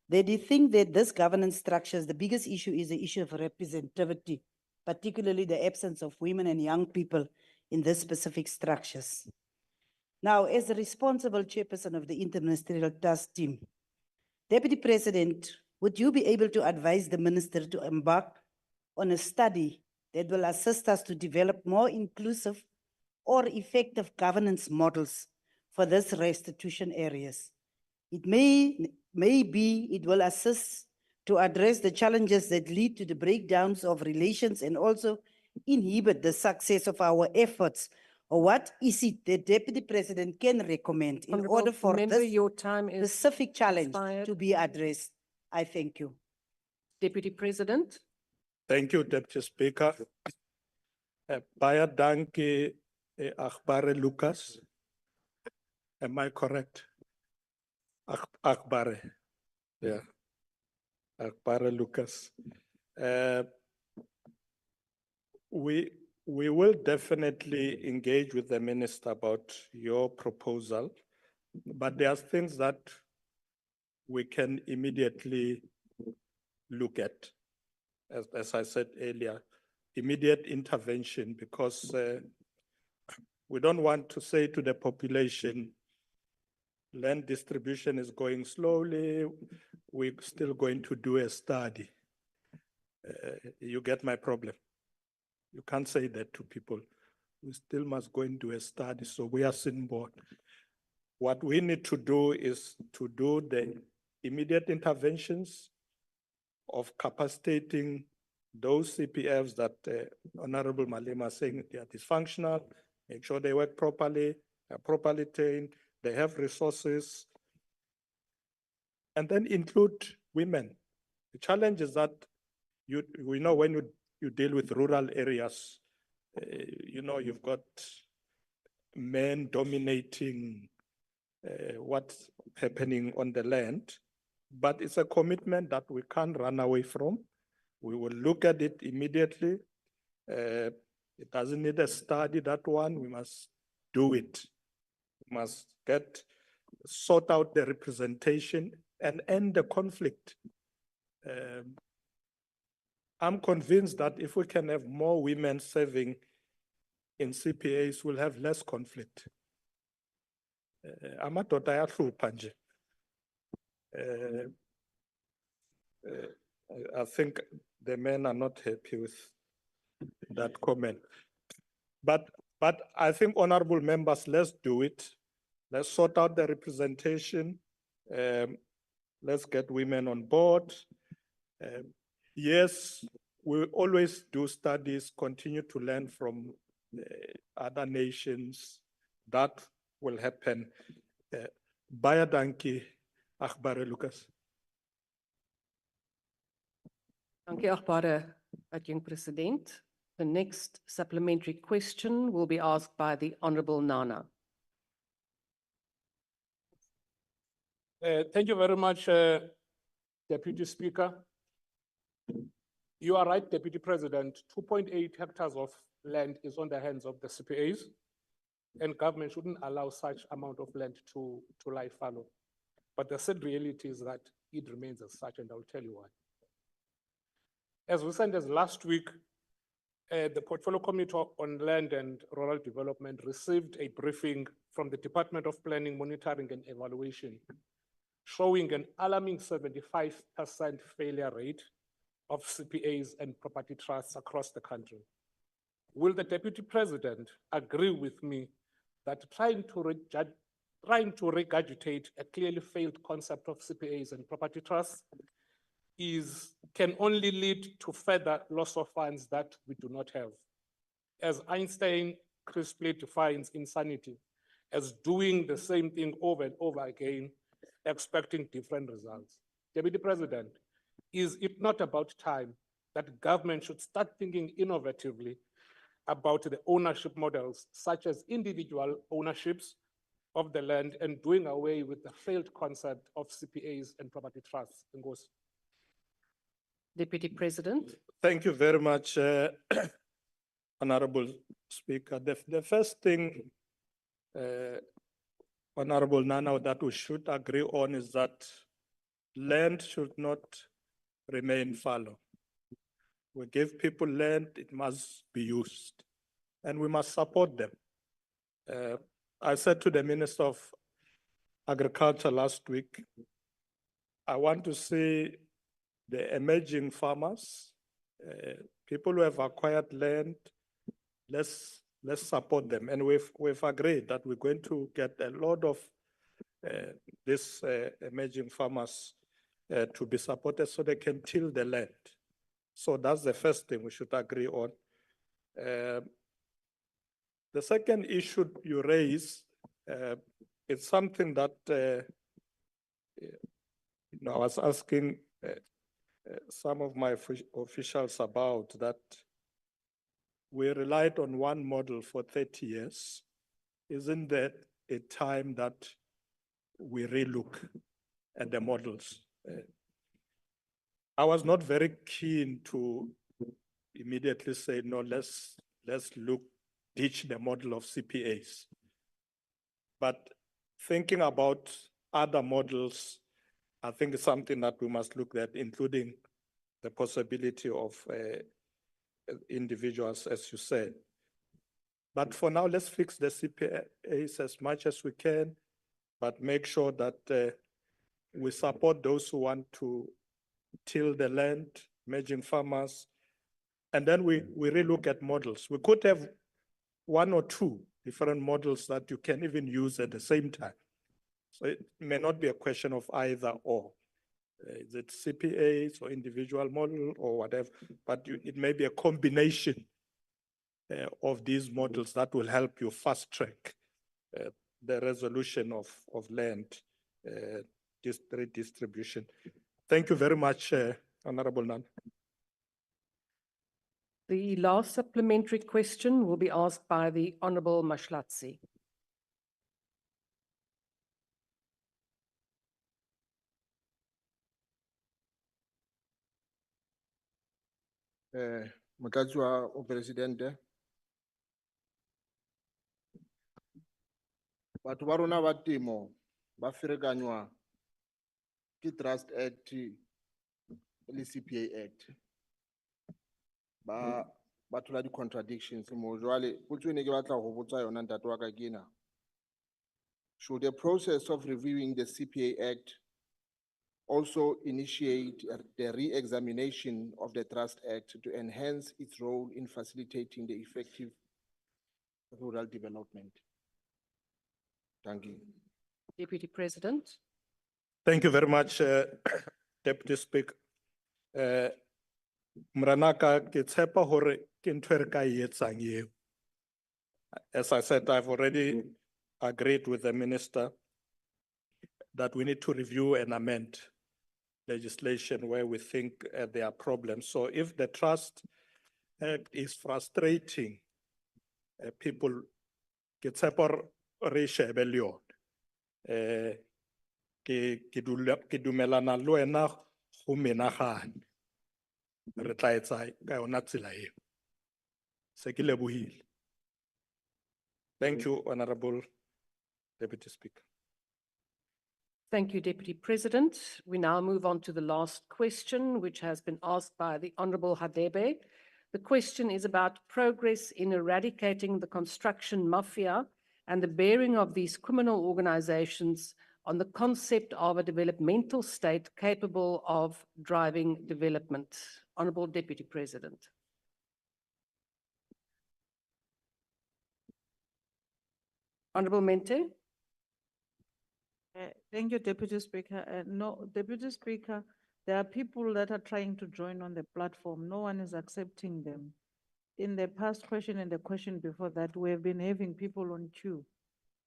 that they think that this governance structures, the biggest issue is the issue of representativity, particularly the absence of women and young people in these specific structures. Now, as the responsible chairperson of the Interministerial Task Team, Deputy President, would you be able to advise the minister to embark on a study that will assist us to develop more inclusive or effective governance models for these restitution areas? It maybe it will assist to address the challenges that lead to the breakdowns of relations and also inhibit the success of our efforts. Or what is it the Deputy President can recommend in order for this your time is specific challenge expired. to be addressed? I thank you. Deputy President. Thank you, Deputy Speaker. Baie dankie, Agbare Lucas. Am I correct? Agbare. Yeah. Agbare Lucas. We will definitely engage with the minister about your proposal, but there are things that we can immediately look at. As I said earlier, immediate intervention, because we don't want to say to the population, land distribution is going slowly, we're still going to do a study. You get my problem? You can't say that to people. We still must go and do a study, so we are sitting board. What we need to do is to do the immediate interventions of capacitating those CPFs that Honorable Malema is saying they are dysfunctional, make sure they work properly, are properly trained, they have resources, and then include women. The challenge is that we know when you deal with rural areas, you know, you've got men dominating what's happening on the land, but it's a commitment that we can't run away from. We will look at it immediately. It doesn't need a study, that one, we must do it. We must sort out the representation and end the conflict. I'm convinced that if we can have more women serving in CPAs, we'll have less conflict. Amadoda ayahlupha nje. I think the men are not happy with that comment. But I think honorable members, let's do it. Let's sort out the representation. Let's get women on board. Yes, we always do studies, continue to learn from other nations. That will happen. Baie dankie, agbare Lucas. Dankie, agbare Adjunct President. The next supplementary question will be asked by the Honorable Nana. Thank you very much, Deputy Speaker. You are right, Deputy President. 2.8 hectares of land is on the hands of the CPAs, and government shouldn't allow such amount of land to lie fallow. But the sad reality is that it remains as such, and I'll tell you why. As recent as last week, the Portfolio Committee on Land and Rural Development received a briefing from the Department of Planning, Monitoring and Evaluation, showing an alarming 75% failure rate of CPAs and property trusts across the country. Will the Deputy President agree with me that trying to regurgitate a clearly failed concept of CPAs and property trusts can only lead to further loss of funds that we do not have? As Einstein crisply defines insanity as doing the same thing over and over again, expecting different results. Deputy President, is it not about time that government should start thinking innovatively about the ownership models, such as individual ownerships of the land, and doing away with the failed concept of CPAs and property trusts? Deputy President. Thank you very much, Honorable Speaker. The first thing, Honorable Nana, that we should agree on is that land should not remain fallow. We give people land, it must be used, and we must support them. I said to the Minister of Agriculture last week, I want to see the emerging farmers, people who have acquired land, let's support them. And we've agreed that we're going to get a lot of these emerging farmers to be supported so they can till the land. So that's the first thing we should agree on. The second issue you raise, it's something that I was asking some of my officials about, that we relied on one model for 30 years. Isn't that a time that we relook at the models? I was not very keen to immediately say, no, let's ditch the model of CPAs. But thinking about other models, I think it's something that we must look at, including the possibility of individuals, as you said. But for now, let's fix the CPAs as much as we can, but make sure that we support those who want to till the land, emerging farmers, and then we relook at models. We could have one or two different models that you can even use at the same time. So it may not be a question of either or. Is it CPAs or individual model or whatever, but it may be a combination of these models that will help you fast track the resolution of land redistribution. Thank you very much, Honorable Nana. The last supplementary question will be asked by the Honorable Mashlatsi. Motlatsi wa Presidente. Batho ba rona ba temo ba ferekanywa ke Trust Act le CPA Act. ba thola di contradictions mo jwale potso e ne ke batla go botsa yona ntate wa ka ke ena. Should the process of reviewing the CPA Act also initiate the re-examination of the Trust Act to enhance its role in facilitating the effective rural development? Thank you. Deputy President. Thank you very much, Deputy Speaker. Mranaka, ke tshepa hore ke ntho e re ka e etsang eo. As I said, I've already agreed with the minister that we need to review and amend legislation where we think there are problems. So if the Trust Act is frustrating people, ke tshepa re shebe le yona. Ke dumelana le wena go menagane. Re tla etsa ka yona tsela eo. Se ke lebohile. Thank you, Honorable Deputy Speaker. Thank you, Deputy President. We now move on to the last question, which has been asked by the Honorable Hadebe. The question is about progress in eradicating the construction mafia and the bearing of these criminal organizations on the concept of a developmental state capable of driving development. Honorable Deputy President. Honorable Mente. Thank you, Deputy Speaker. No, Deputy Speaker, there are people that are trying to join on the platform. No one is accepting them. In the past question and the question before that, we have been having people on queue.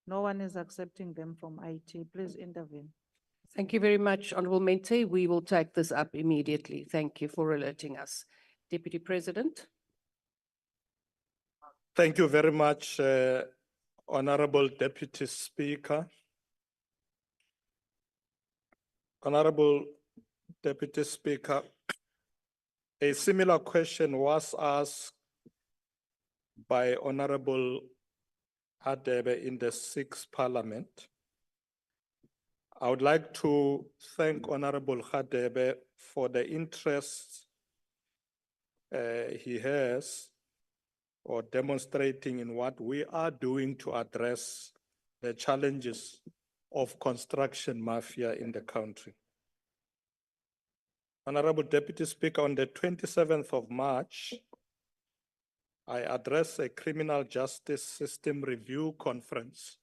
No one is accepting them from IT. Please intervene. Thank you very much, Honorable Mente. We will take this up immediately. Thank you for alerting us. Deputy President. Thank you very much, Honorable Deputy Speaker. Honorable Deputy Speaker, a similar question was asked by Honorable Hadebe in the 6th Parliament. I would like to thank Honorable Hadebe for the interest he has or demonstrating in what we are doing to address the challenges of construction mafia in the country. Honorable Deputy Speaker, on the 27th of March, I addressed a criminal justice system review conference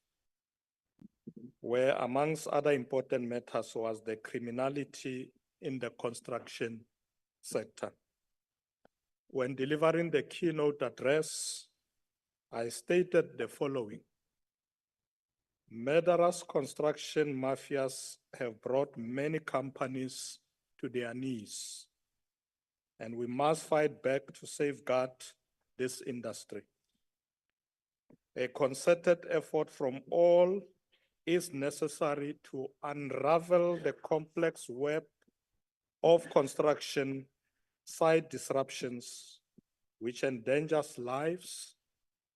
where amongst other important matters was the criminality in the construction sector. When delivering the keynote address, I stated the following. Murderous construction mafias have brought many companies to their knees, and we must fight back to safeguard this industry. A concerted effort from all is necessary to unravel the complex web of construction site disruptions, which endangers lives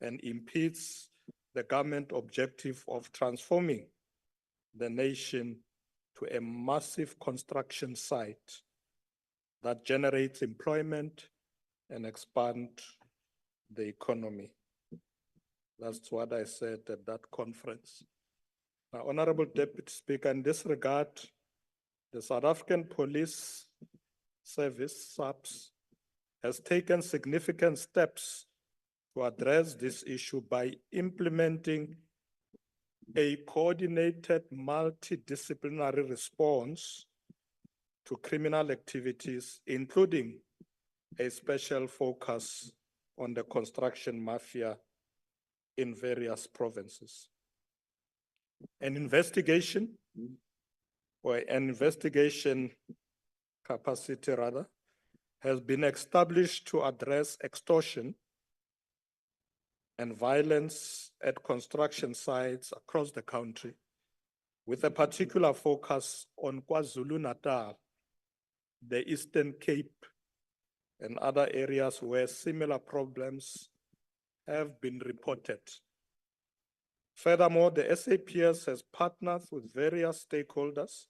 and impedes the government objective of transforming the nation to a massive construction site that generates employment and expand the economy. That's what I said at that conference. Now, Honorable Deputy Speaker, in this regard, the South African Police Service, SAPS, has taken significant steps to address this issue by implementing a coordinated multidisciplinary response to criminal activities, including a special focus on the construction mafia in various provinces. An investigation capacity rather, has been established to address extortion and violence at construction sites across the country, with a particular focus on KwaZulu-Natal, the Eastern Cape, and other areas where similar problems have been reported. Furthermore, the SAPS has partnered with various stakeholders,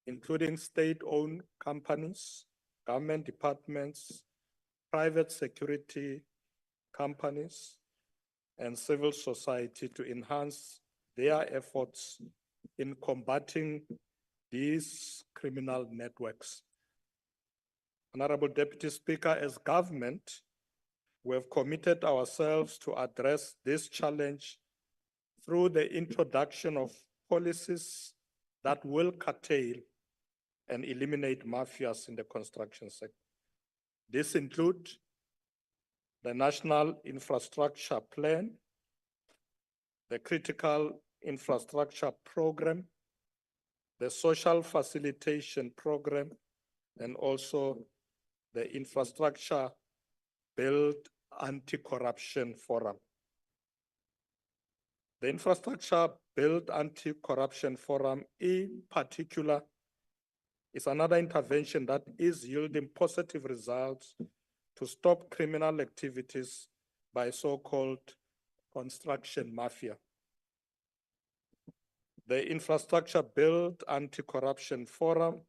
including state-owned companies, government departments, private security companies, and civil society to enhance their efforts in combating these criminal networks. Honorable Deputy Speaker, as government, we have committed ourselves to address this challenge through the introduction of policies that will curtail and eliminate mafias in the construction sector. This includes the National Infrastructure Plan, the Critical Infrastructure Program, the Social Facilitation Program, and also the Infrastructure Build Anti-Corruption Forum. The Infrastructure Build Anti-Corruption Forum in particular is another intervention that is yielding positive results to stop criminal activities by so-called construction mafia. The Infrastructure Build Anti-Corruption Forum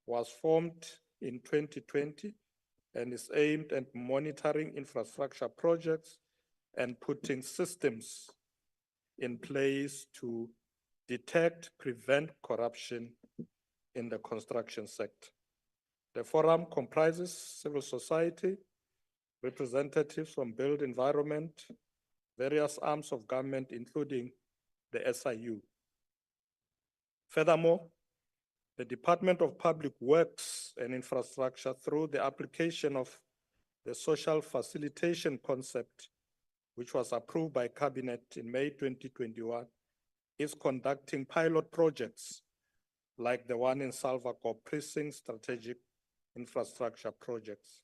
was formed in 2020 and is aimed at monitoring infrastructure projects and putting systems in place to detect, prevent corruption in the construction sector. The forum comprises civil society, representatives from built environment, various arms of government, including the SIU. Furthermore, the Department of Public Works and Infrastructure, through the application of the social facilitation concept, which was approved by Cabinet in May 2021, is conducting pilot projects like the one in Salvacore Precinct Strategic Infrastructure Projects.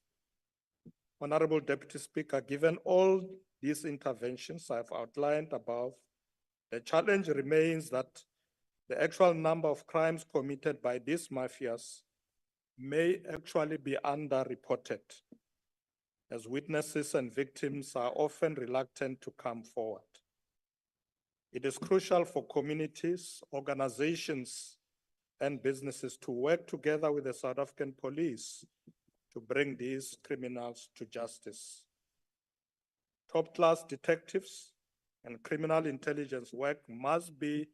Honorable Deputy Speaker, given all these interventions I've outlined above, the challenge remains that the actual number of crimes committed by these mafias may actually be underreported, as witnesses and victims are often reluctant to come forward. It is crucial for communities, organizations, and businesses to work together with the South African police to bring these criminals to justice. Top-class detectives and criminal intelligence work must be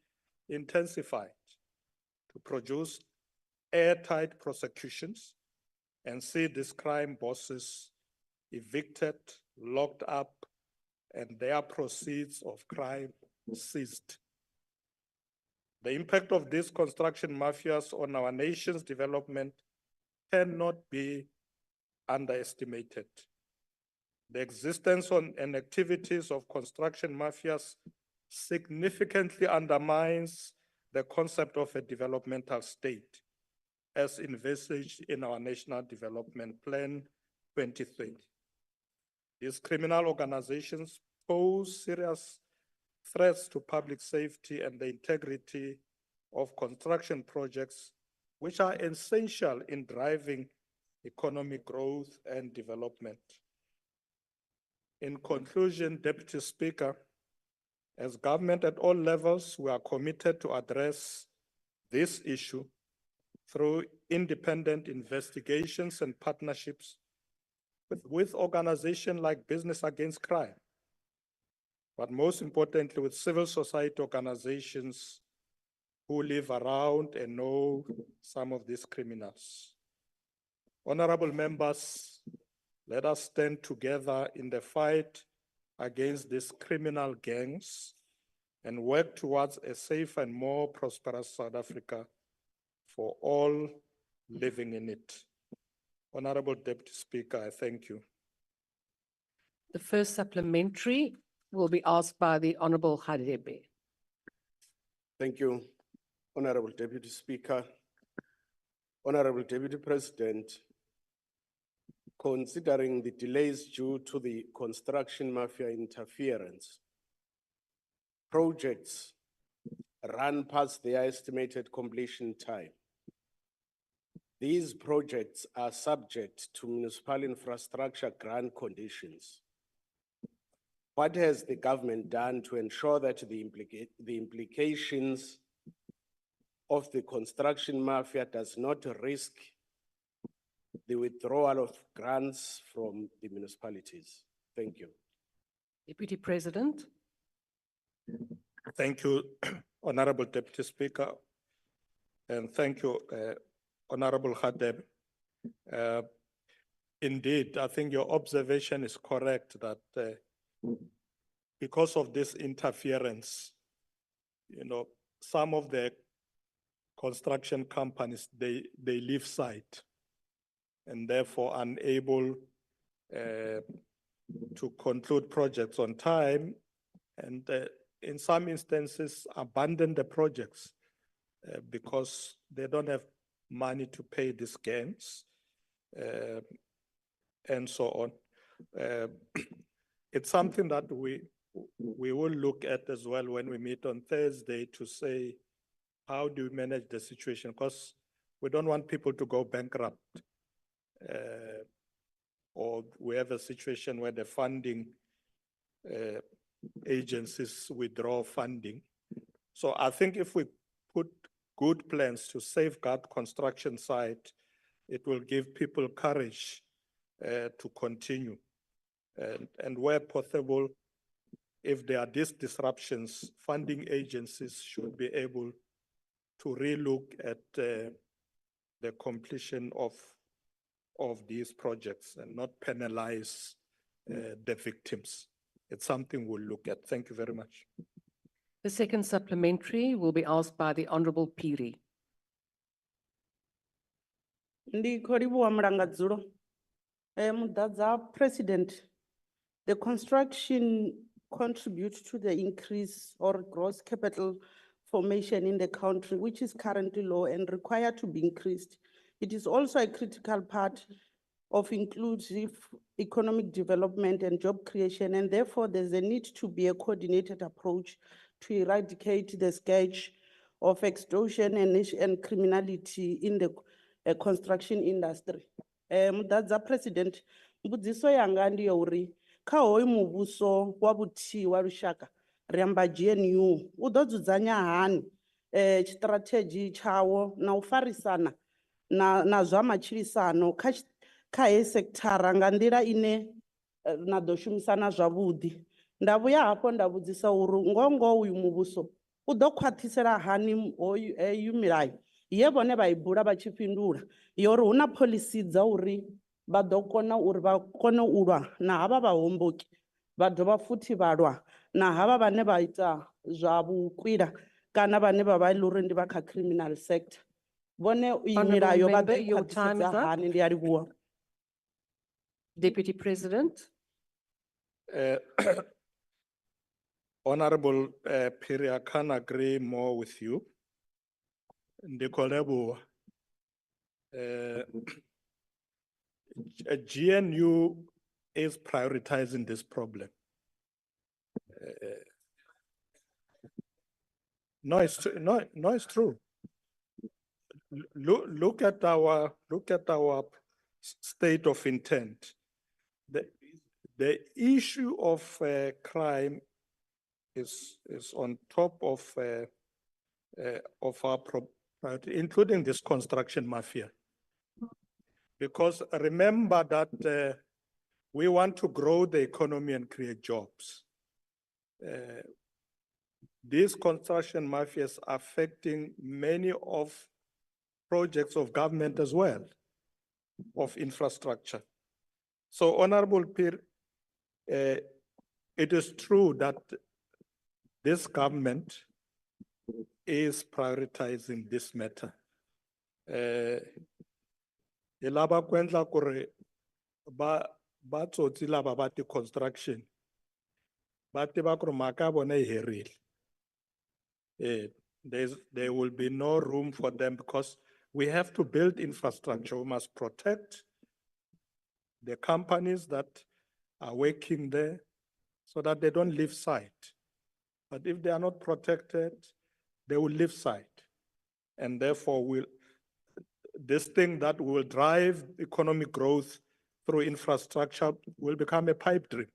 intensified to produce airtight prosecutions and see these crime bosses evicted, locked up, and their proceeds of crime seized. The impact of these construction mafias on our nation's development cannot be underestimated. The existence and activities of construction mafias significantly undermines the concept of a developmental state as envisaged in our National Development Plan 2030. These criminal organizations pose serious threats to public safety and the integrity of construction projects, which are essential in driving economic growth and development. In conclusion, Deputy Speaker, as government at all levels, we are committed to address this issue through independent investigations and partnerships with organizations like Business Against Crime, but most importantly with civil society organizations who live around and know some of these criminals. Honorable members, let us stand together in the fight against these criminal gangs and work towards a safe and more prosperous South Africa for all living in it. Honorable Deputy Speaker, I thank you. The first supplementary will be asked by the Honorable Hadebe. Thank you, Honorable Deputy Speaker. Honorable Deputy President, considering the delays due to the construction mafia interference, projects run past their estimated completion time. These projects are subject to municipal infrastructure grant conditions. What has the government done to ensure that the implications of the construction mafia does not risk the withdrawal of grants from the municipalities. Thank you. Deputy President. Thank you, Honorable Deputy Speaker. And thank you, Honorable Khadeb. Indeed, I think your observation is correct that because of this interference, some of the construction companies, they leave site and therefore unable to conclude projects on time, and in some instances abandon the projects because they don't have money to pay the scams and so on. It's something that we will look at as well when we meet on Thursday to say, how do we manage the situation? Because we don't want people to go bankrupt. Or we have a situation where the funding agencies withdraw funding. So I think if we put good plans to safeguard construction site, it will give people courage to continue. And where possible, if there are these disruptions, funding agencies should be able to relook at the completion of these projects and not penalize the victims. It's something we'll look at. Thank you very much. The second supplementary will be asked by the Honorable Piri. Ndi kholiwa Mlangadzulo. Mudadza President, the construction contributes to the increase or gross capital formation in the country, which is currently low and required to be increased. It is also a critical part of inclusive economic development and job creation, and therefore there's a need to be a coordinated approach to eradicate the scourge of extortion and criminality in the construction industry. Mudadza President, mbudziso yanga ndi yauri kha hoyu muvhuso wa vhuthihi wa lushaka ri amba GNU u ḓo dzudzanya hani strategy tshawo na u farisana na zwa matshilisano kha heyi sekithara nga nḓila ine na ḓo shumisana zwavhuḓi. Nda vhuya hafho nda vhudzisa uri ngoho uyu muvhuso u ḓo khwaṱhisela hani heyu milayo ye vhone vha i bula vha tshi fhindula yori hu na phoḽisi dza uri vha ḓo kona uri vha kone u lwa na havha vhahomboki, vha dovha futhi vha lwa na havha vhane vha ita zwa vhukwila kana vhane vha vha uri ndi vha kha criminal sector. Vhone iyi milayo vha ḓo i khwaṱhisedza hani? Ndi a livhuwa. Deputy President. Honorable Piri, I can't agree more with you. Ndikolebo, GNU is prioritizing this problem. No, it's true. No, it's true. Look at our state of intent. The issue of crime is on top of our priority, including this construction mafia. Because remember that we want to grow the economy and create jobs. These construction mafias are affecting many of projects of government as well, of infrastructure. So, Honorable Pir, it is true that this government is prioritizing this matter. Ilaba kwendla kore ba tsotsi laba ba ti construction ba tiva ku ri mhaka ya vona yi herile. There will be no room for them because we have to build infrastructure. We must protect the companies that are working there so that they don't leave site. But if they are not protected, they will leave site. And therefore, this thing that will drive economic growth through infrastructure will become a pipe dream.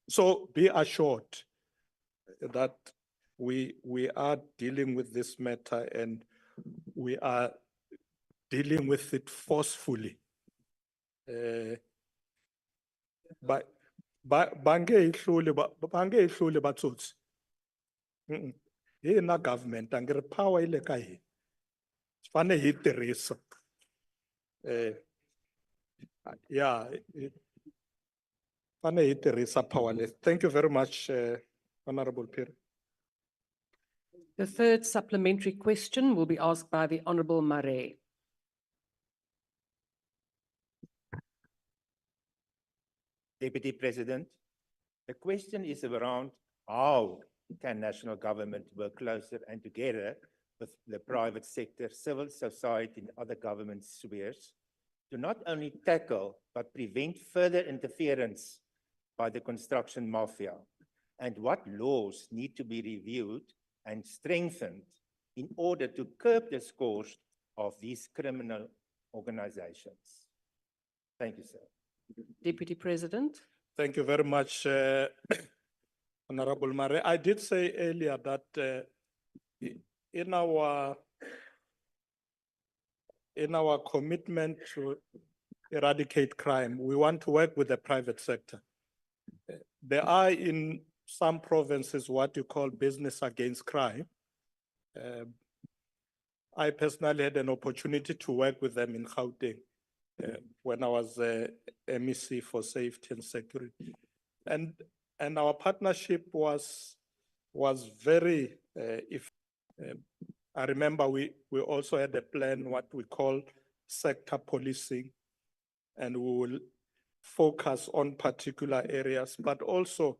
So be assured that we are dealing with this matter and we are dealing with it forcefully. Bange ihlule batsotsi. Yena government angere power ile kae. Fane hi tirhisa. Yeah. Fane hi tirhisa powerless. Thank you very much, Honorable Peer. The third supplementary question will be asked by the Honorable Mare. Deputy President, the question is around how can national government work closer and together with the private sector, civil society and other government spheres to not only tackle but prevent further interference by the construction mafia, and what laws need to be reviewed and strengthened in order to curb the scores of these criminal organizations. Thank you, sir. Deputy President. Thank you very much, Honorable Mare. I did say earlier that in our commitment to eradicate crime, we want to work with the private sector. There are in some provinces what you call business against crime. I personally had an opportunity to work with them in Gauteng when I was MEC for safety and security. And our partnership was very I remember we also had a plan, what we call sector policing, and we will focus on particular areas, but also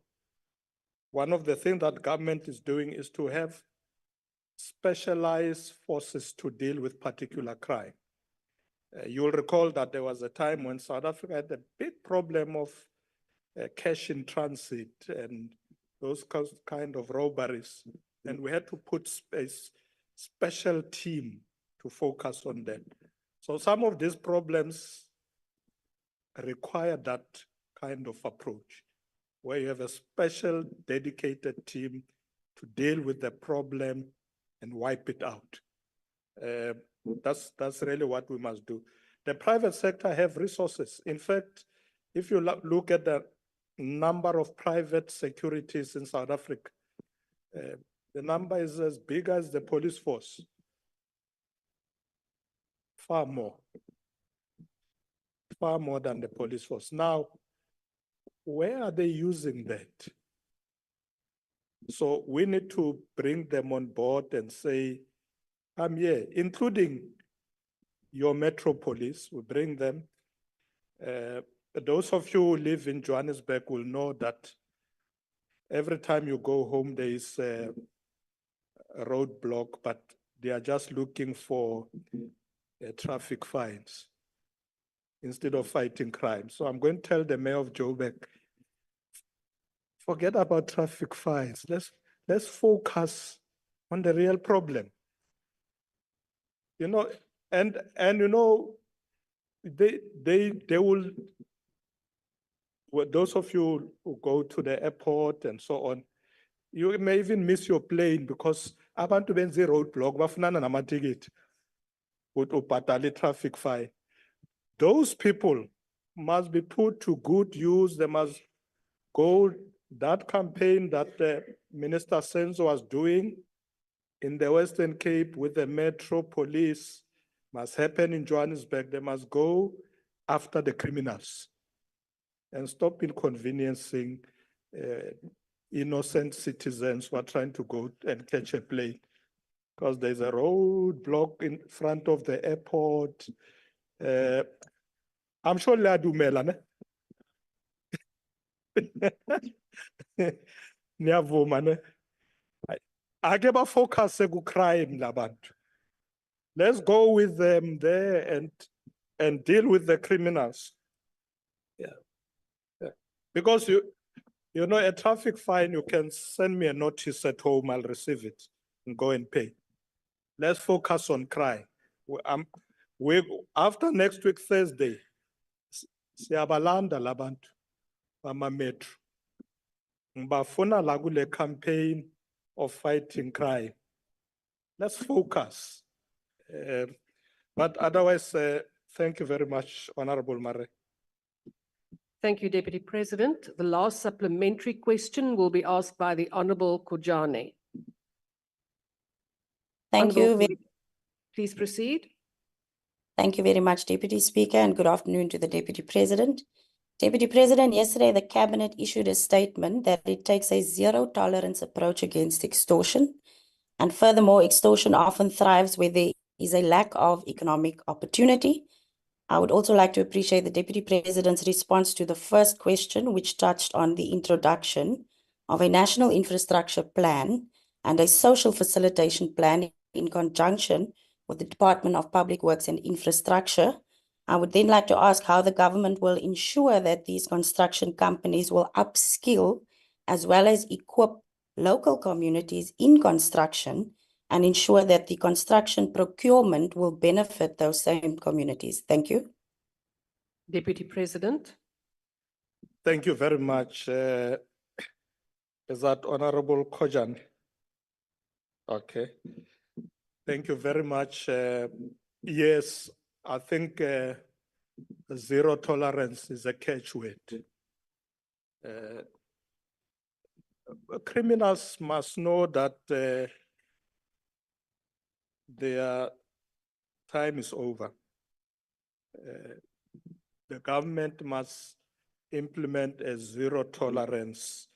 one of the things that government is doing is to have specialized forces to deal with particular crime. You'll recall that there was a time when South Africa had a big problem of cash in transit and those kind of robberies. And we had to put a special team to focus on that. So some of these problems require that kind of approach, where you have a special dedicated team to deal with the problem and wipe it out. That's really what we must do. The private sector have resources. In fact, if you look at the number of private securities in South Africa, the number is as big as the police force. Far more than the police force. Now, where are they using that? So we need to bring them on board and say, I'm here, including your metropolis, we bring them. Those of you who live in Johannesburg will know that every time you go home, there is a roadblock, but they are just looking for traffic fines instead of fighting crime. So I'm going to tell the mayor of Joburg, forget about traffic fines. Let's focus on the real problem. You know, and you know, they will, well, those of you who go to the airport and so on, you may even miss your plane because abantu benze roadblock bafunana namatikiti ubhatala traffic fine. Those people must be put to good use. They must go, that campaign that Minister Senzo was doing in the Western Cape with the Metro Police must happen in Johannesburg. They must go after the criminals and stop inconveniencing innocent citizens who are trying to go and catch a plane, because there's a roadblock in front of the airport. I'm sure Ladumela, niyavuma ne? Ake ba focus ku crime labantu. Let's go with them there and deal with the criminals. Yeah. Because you know, a traffic fine, you can send me a notice at home, I'll receive it and go and pay. Let's focus on crime. After next week, Thursday, siyabalanda labantu bama metro. Ngibafuna la kule campaign of fighting crime. Let's focus. But otherwise, thank you very much, Honorable Mare. Thank you, Deputy President. The last supplementary question will be asked by the Honorable Kojane. Thank you. Honourable Kojane, please proceed. Thank you very much, Deputy Speaker, and good afternoon to the Deputy President. Deputy President, yesterday the Cabinet issued a statement that it takes a zero-tolerance approach against extortion. And furthermore, extortion often thrives where there is a lack of economic opportunity. I would also like to appreciate the Deputy President's response to the first question, which touched on the introduction of a national infrastructure plan and a social facilitation plan in conjunction with the Department of Public Works and Infrastructure. I would then like to ask how the government will ensure that these construction companies will upskill as well as equip local communities in construction and ensure that the construction procurement will benefit those same communities. Thank you. Deputy President. Thank you very much. Is that Honorable Kojan? Okay. Thank you very much. Yes, I think zero tolerance is a catchword. Criminals must know that their time is over. The government must implement a zero tolerance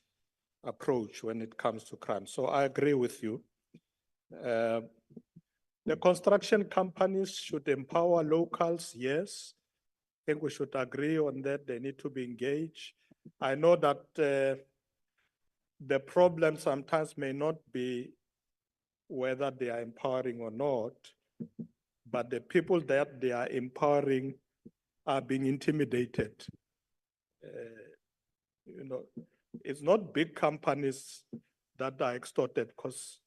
approach when it comes to crime. So I agree with you. The construction companies should empower locals, yes. I think we should agree on that. They need to be engaged. I know that the problem sometimes may not be whether they are empowering or not, but the people that they are empowering are being intimidated. You know, it's not big companies that are extorted, because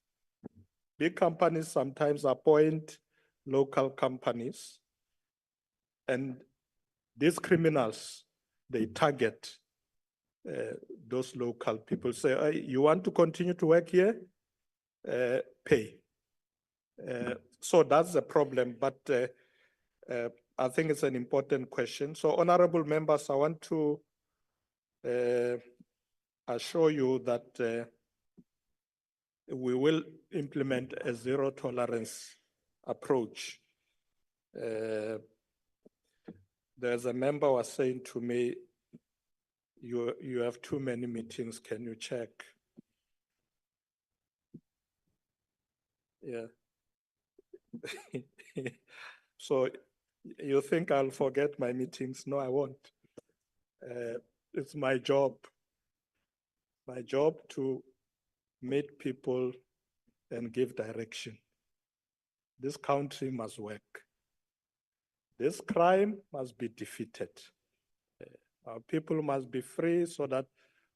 big companies sometimes appoint local companies, and these criminals, they target those local people. Say, hey, you want to continue to work here? Pay. So that's the problem, but I think it's an important question. So honorable members, I want to assure you that we will implement a zero tolerance approach. There's a member was saying to me, you have too many meetings, can you check? Yeah. So you think I'll forget my meetings? No, I won't. It's my job to meet people and give direction. This country must work. This crime must be defeated. Our people must be free so that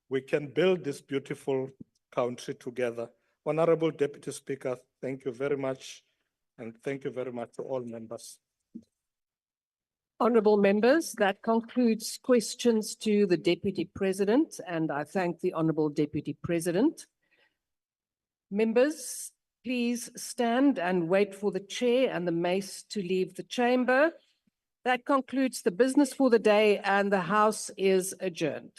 we can build this beautiful country together. Honorable Deputy Speaker, thank you very much. And thank you very much to all members. Honourable members, that concludes questions to the Deputy President, and I thank the Honourable Deputy President. Members, please stand and wait for the chair and the mace to leave the chamber. That concludes the business for the day, and the House is adjourned.